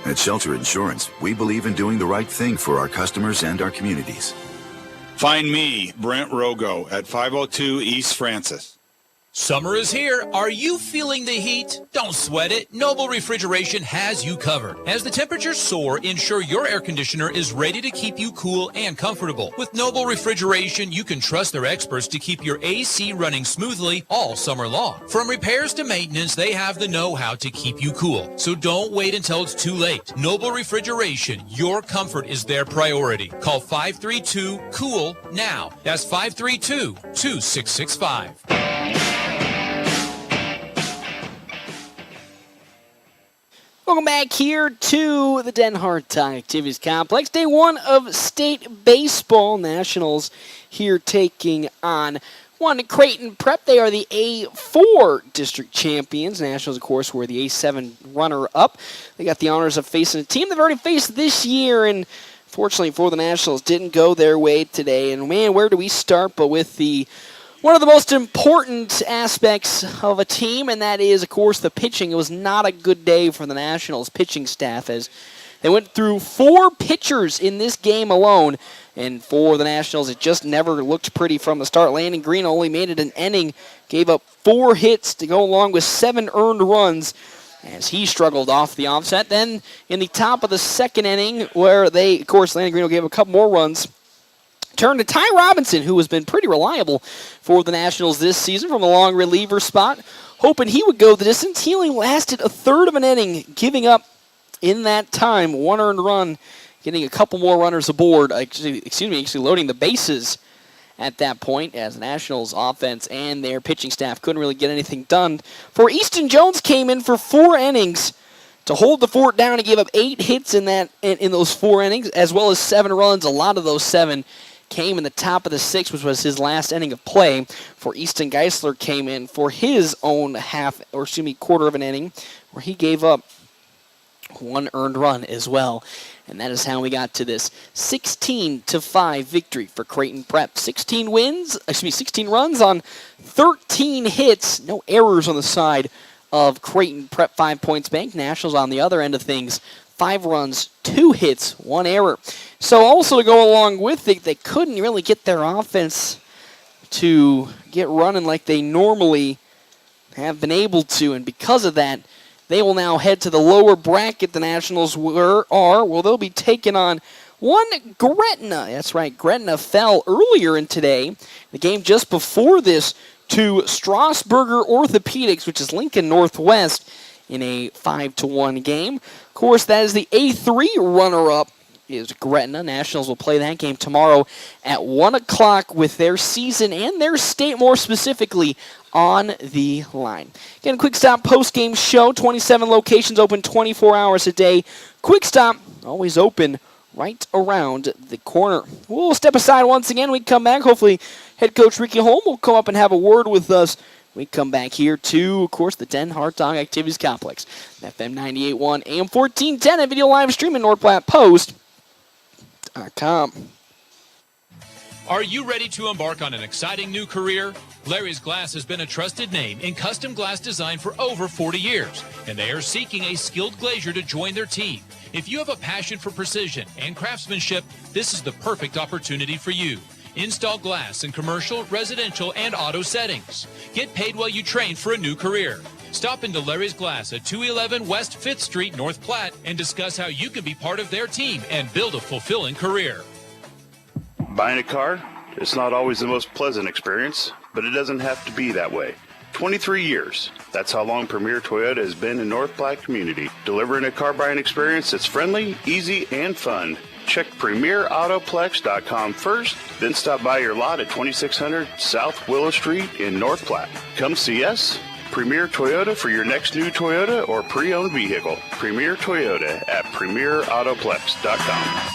At Shelter Insurance, we believe in doing the right thing for our customers and our communities. Find me, Brent Rogo, at 502 East Francis. Summer is here. Are you feeling the heat? Don't sweat it. Noble Refrigeration has you covered. As the temperatures soar, ensure your air conditioner is ready to keep you cool and comfortable. With Noble Refrigeration, you can trust their experts to keep your AC running smoothly all summer long. From repairs to maintenance, they have the know-how to keep you cool. So don't wait until it's too late. Noble Refrigeration, your comfort is their priority. Call 532-COOL now. That's 532-2665. Welcome back here to the Den Hartog Activities Complex. Day one of state baseball. Nationals here taking on Creighton Prep. They are the A4 district champions. Nationals, of course, were the A7 runner-up. They got the honors of facing a team they've already faced this year, and fortunately for the Nationals, didn't go their way today. And man, where do we start but with one of the most important aspects of a team, and that is, of course, the pitching. It was not a good day for the Nationals pitching staff as they went through 4 pitchers in this game alone, and for the Nationals, it just never looked pretty from the start. Landon Green only made it an inning, gave up 4 hits to go along with 7 earned runs as he struggled off the offset. Then in the top of the second inning, where of course, Landon Green gave a couple more runs, turned to Ty Robinson, who has been pretty reliable for the Nationals this season from the long reliever spot, hoping he would go the distance. He only lasted a third of an inning, giving up in that time 1 earned run, getting a couple more runners aboard, actually loading the bases at that point as the Nationals offense and their pitching staff couldn't really get anything done. For Easton Jones came in for 4 innings to hold the fort down. He gave up 8 hits in those 4 innings, as well as 7 runs. A lot of those 7 came in the top of the 6th, which was his last inning of play. For Easton Geisler came in for his own quarter of an inning, where he gave up 1 earned run as well. And that is how we got to this 16-5 victory for Creighton Prep. 16 runs on 13 hits. No errors on the side of Creighton Prep 5 Points Bank. Nationals on the other end of things, 5 runs, 2 hits, 1 error. So also to go along with it, they couldn't really get their offense to get running like they normally have been able to. And because of that, they will now head to the lower bracket. The Nationals they'll be taking on Gretna. That's right, Gretna fell earlier in today, the game just before this, to Strasburger Orthopedics, which is Lincoln Northwest, in a 5-1 game. Of course, that is the A3 runner-up is Gretna. Nationals will play that game tomorrow at 1 o'clock with their season and their state more specifically on the line. Again, Quick Stop post-game show, 27 locations open 24 hours a day. Quick Stop, always open right around the corner. We'll step aside once again. We come back. Hopefully, head coach Ricky Holm will come up and have a word with us. We come back here to, of course, the Den Hartog Activities Complex. FM 98.1, AM 1410, and video live stream at NorthPlattePost.com. Are you ready to embark on an exciting new career? Larry's Glass has been a trusted name in custom glass design for over 40 years, and they are seeking a skilled glazier to join their team. If you have a passion for precision and craftsmanship, this is the perfect opportunity for you. Install glass in commercial, residential, and auto settings. Get paid while you train for a new career. Stop into Larry's Glass at 211 West 5th Street, North Platte, and discuss how you can be part of their team and build a fulfilling career. Buying a car? It's not always the most pleasant experience, but it doesn't have to be that way. 23 years. That's how long Premier Toyota has been in North Platte community, delivering a car buying experience that's friendly, easy, and fun. Check PremierAutoplex.com first, then stop by your lot at 2600 South Willow Street in North Platte. Come see us. Premier Toyota for your next new Toyota or pre-owned vehicle. Premier Toyota at PremierAutoplex.com.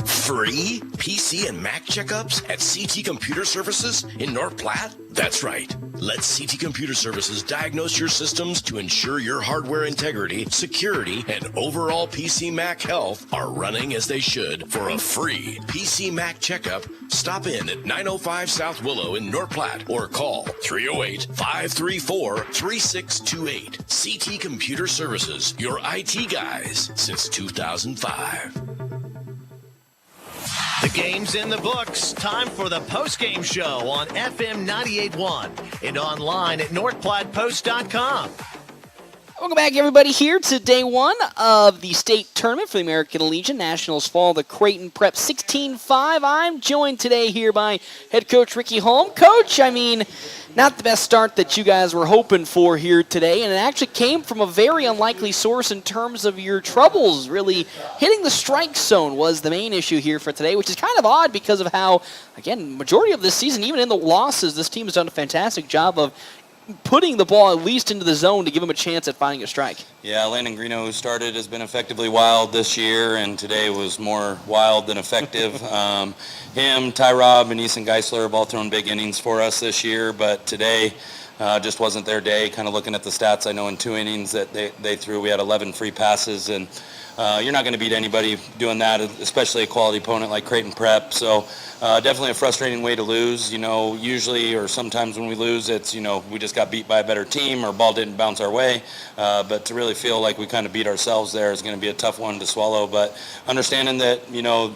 Free PC and Mac checkups at CT Computer Services in North Platte? That's right. Let CT Computer Services diagnose your systems to ensure your hardware integrity, security, and overall PC Mac health are running as they should. For a free PC Mac checkup, stop in at 905 South Willow in North Platte or call 308-534-3628. CT Computer Services, your IT guys since 2005. The game's in the books. Time for the post-game show on FM 98.1 and online at NorthPlattePost.com. Welcome back, everybody, here to day one of the state tournament for the American Legion. Nationals fall the Creighton Prep 16-5. I'm joined today here by head coach Ricky Holm. Coach, I mean, not the best start that you guys were hoping for here today, and it actually came from a very unlikely source in terms of your troubles. Really hitting the strike zone was the main issue here for today, which is kind of odd because of how, again, majority of this season, even in the losses, this team has done a fantastic job of putting the ball at least into the zone to give him a chance at finding a strike. Yeah, Landon Greeno, who started, has been effectively wild this year, and today was more wild than effective. Him, Ty Robb, and Eason Geisler have all thrown big innings for us this year, but today just wasn't their day. Kind of looking at the stats, I know in 2 innings that they threw, we had 11 free passes, and you're not going to beat anybody doing that, especially a quality opponent like Creighton Prep. So definitely a frustrating way to lose. You know, usually or sometimes when we lose, it's, you know, we just got beat by a better team or ball didn't bounce our way. But to really feel like we kind of beat ourselves there is going to be a tough one to swallow. But understanding that, you know,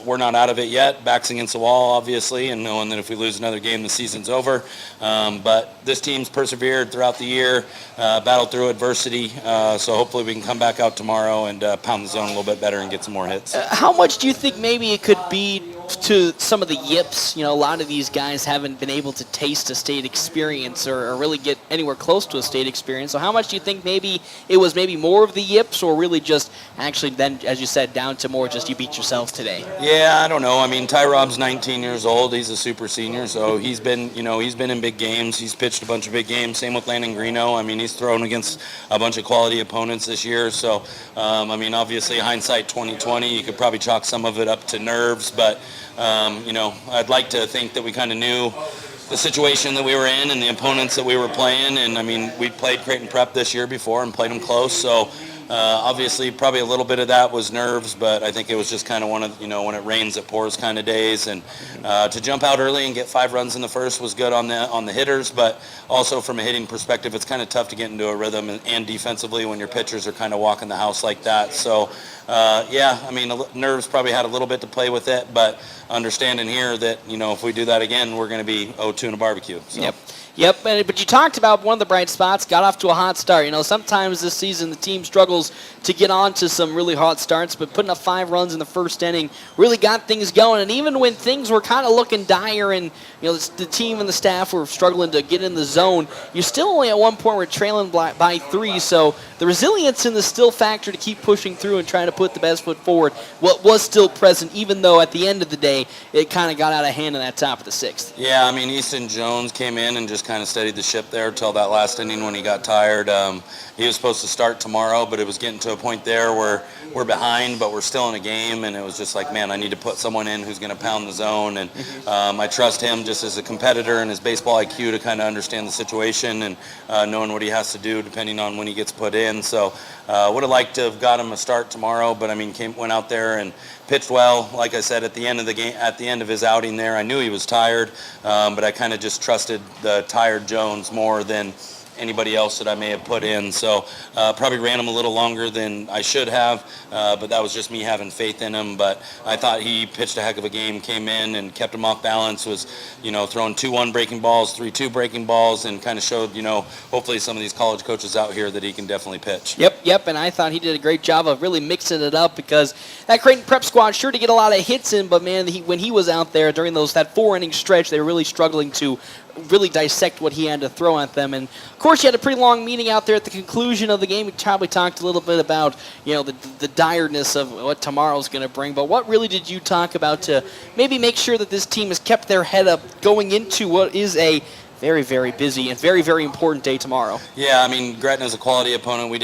we're not out of it yet, backs against the wall, obviously, and knowing that if we lose another game, the season's over. But this team's persevered throughout the year, battled through adversity, so hopefully we can come back out tomorrow and pound the zone a little bit better and get some more hits. How much do you think maybe it could be to some of the yips? You know, a lot of these guys haven't been able to taste a state experience or really get anywhere close to a state experience. So how much do you think maybe it was maybe more of the yips, or really just actually then, as you said, down to more just you beat yourself today? Yeah, I don't know. I mean, Ty Robb's 19 years old. He's a super senior, so he's been in big games. He's pitched a bunch of big games. Same with Landon Greeno. I mean, he's thrown against a bunch of quality opponents this year. So, I mean, obviously, hindsight 2020, you could probably chalk some of it up to nerves, but you know, I'd like to think that we kind of knew the situation that we were in and the opponents that we were playing. And I mean, we played Creighton Prep this year before and played them close. So obviously probably a little bit of that was nerves, but I think it was just kind of one of, you know, when it rains it pours kind of days. And to jump out early and get 5 runs in the first was good on the hitters, but also from a hitting perspective, it's kind of tough to get into a rhythm and defensively when your pitchers are kind of walking the house like that. So yeah, I mean, nerves probably had a little bit to play with it, but understanding here that, you know, if we do that again, we're going to be 0-2 in a barbecue. So. Yep. Yep, but you talked about one of the bright spots, got off to a hot start. Sometimes this season the team struggles to get on to some really hot starts, but putting up 5 runs in the first inning really got things going. And even when things were kind of looking dire and the team and the staff were struggling to get in the zone, you still only at one point were trailing by 3. So the resilience in the still factor to keep pushing through and trying to put the best foot forward was still present, even though at the end of the day it kind of got out of hand in that top of the 6th. Yeah, I mean, Easton Jones came in and just kind of steadied the ship there till that last inning when he got tired. He was supposed to start tomorrow, but it was getting to a point there where we're behind, but we're still in a game, and it was just like, man, I need to put someone in who's going to pound the zone, and I trust him just as a competitor and his baseball IQ to kind of understand the situation and knowing what he has to do depending on when he gets put in. So would have liked to have got him a start tomorrow, but I mean, went out there and pitched well. Like I said, at the end of the game, at the end of his outing there, I knew he was tired, but I kind of just trusted the tired Jones more than anybody else that I may have put in. So probably ran him a little longer than I should have, but that was just me having faith in him. But I thought he pitched a heck of a game, came in and kept him off balance, was, throwing 2-1 breaking balls, 3-2 breaking balls, and kind of showed, hopefully some of these college coaches out here that he can definitely pitch. Yep, and I thought he did a great job of really mixing it up because that Creighton prep squad sure to get a lot of hits in, but man, when he was out there during that 4-inning stretch, they were really struggling to really dissect what he had to throw at them. And of course, you had a pretty long meeting out there at the conclusion of the game. We probably talked a little bit about the direness of what tomorrow's going to bring, but what really did you talk about to maybe make sure that this team has kept their head up going into what is a very, very busy and very, very important day tomorrow? Yeah, I mean, Kraton is a quality opponent. We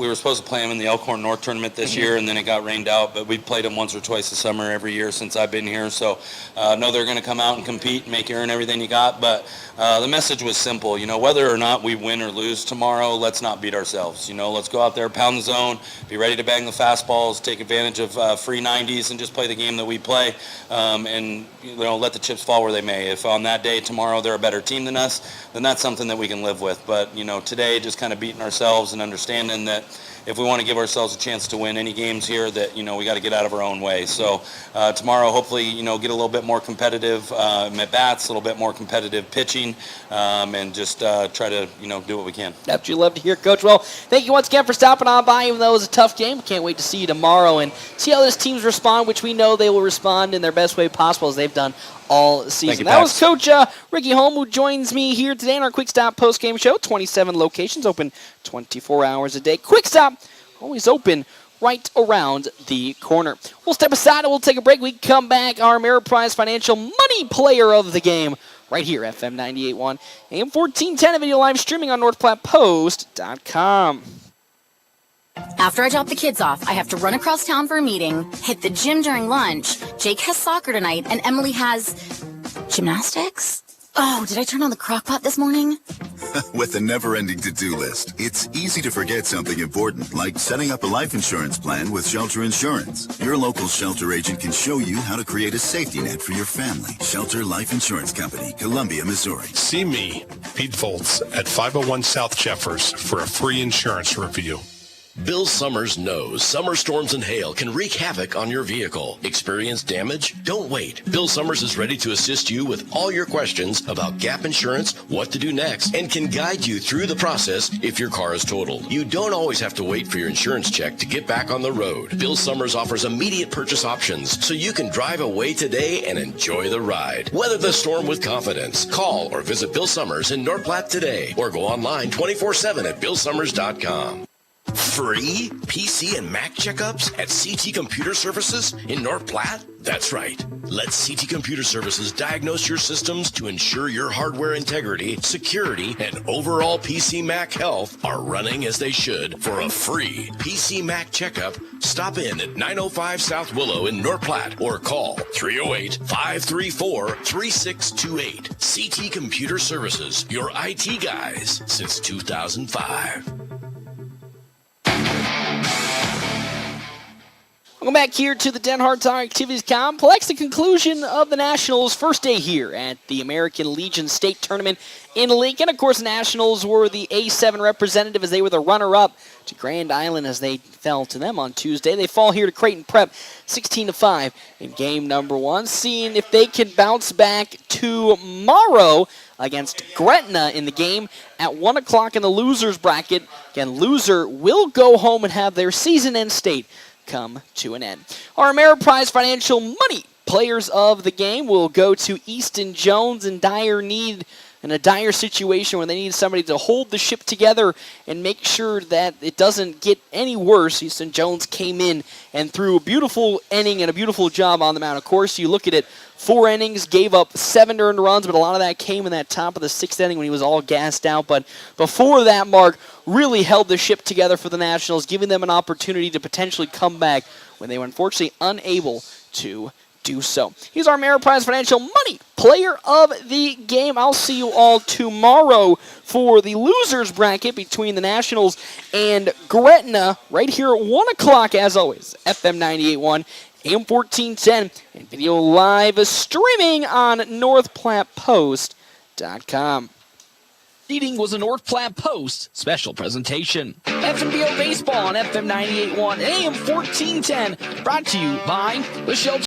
were supposed to play him in the Elkhorn North tournament this year, and then it got rained out, but we've played him once or twice this summer every year since I've been here. So know they're going to come out and compete and make you earn everything you got. But the message was simple. Whether or not we win or lose tomorrow, let's not beat ourselves. Let's go out there, pound the zone, be ready to bang the fastballs, take advantage of free 90s, and just play the game that we play. And let the chips fall where they may. If on that day tomorrow they're a better team than us, then that's something that we can live with. But, today just kind of beating ourselves and understanding that if we want to give ourselves a chance to win any games here, that, we got to get out of our own way. So tomorrow, hopefully, get a little bit more competitive at-bats, a little bit more competitive pitching, and just try to, do what we can. That's what you love to hear, Coach. Well, thank you once again for stopping on by, even though it was a tough game. We can't wait to see you tomorrow and see how this teams respond, which we know they will respond in their best way possible as they've done all season. That was Coach Ricky Holm, who joins me here today in our Quick Stop post-game show. 27 locations, open 24 hours a day. Quick Stop, always open right around the corner. We'll step aside and we'll take a break. We come back, our Ameriprise Financial Money Player of the Game right here, FM 98.1, AM 1410, video live streaming on NorthPlattePost.com. After I drop the kids off, I have to run across town for a meeting, hit the gym during lunch. Jake has soccer tonight, and Emily has gymnastics? Oh, did I turn on the crock pot this morning? With a never-ending to-do list, it's easy to forget something important, like setting up a life insurance plan with Shelter Insurance. Your local Shelter agent can show you how to create a safety net for your family. Shelter Life Insurance Company, Columbia, Missouri. See me, Pete Foltz, at 501 South Jeffers for a free insurance review. Bill Summers knows summer storms and hail can wreak havoc on your vehicle. Experience damage? Don't wait. Bill Summers is ready to assist you with all your questions about gap insurance, what to do next, and can guide you through the process if your car is totaled. You don't always have to wait for your insurance check to get back on the road. Bill Summers offers immediate purchase options so you can drive away today and enjoy the ride. Weather the storm with confidence. Call or visit Bill Summers in North Platte today or go online 24/7 at billsummers.com. Free PC and Mac checkups at CT Computer Services in North Platte? That's right. Let CT Computer Services diagnose your systems to ensure your hardware integrity, security, and overall PC Mac health are running as they should. For a free PC Mac checkup, stop in at 905 South Willow in North Platte or call 308-534-3628. CT Computer Services, your IT guys since 2005. Welcome back here to the Den Hartog Activities Complex, the conclusion of the Nationals' first day here at the American Legion State Tournament in Lincoln. Of course, the Nationals were the A7 representative as they were the runner-up to Grand Island as they fell to them on Tuesday. They fall here to Creighton Prep 16-5 in game number one, seeing if they can bounce back tomorrow against Gretna in the game at 1 o'clock in the losers bracket. Again, loser will go home and have their season-end state come to an end. Our Ameriprise Financial Money players of the game will go to Easton Jones in a dire situation where they need somebody to hold the ship together and make sure that it doesn't get any worse. Easton Jones came in and threw a beautiful inning and a beautiful job on the mound. Of course, you look at it, 4 innings, gave up 7 earned runs, but a lot of that came in that top of the 6th inning when he was all gassed out. But before that mark, really held the ship together for the Nationals, giving them an opportunity to potentially come back when they were unfortunately unable to do so. He's our Ameriprise Financial Money player of the game. I'll see you all tomorrow for the losers bracket between the Nationals and Gretna right here at 1 o'clock as always. FM 98.1, AM 1410, and video live streaming on NorthPlattePost.com. Seating was a North Platte Post special presentation. FNBO Baseball on FM 98.1 AM 1410, brought to you by the Shelter.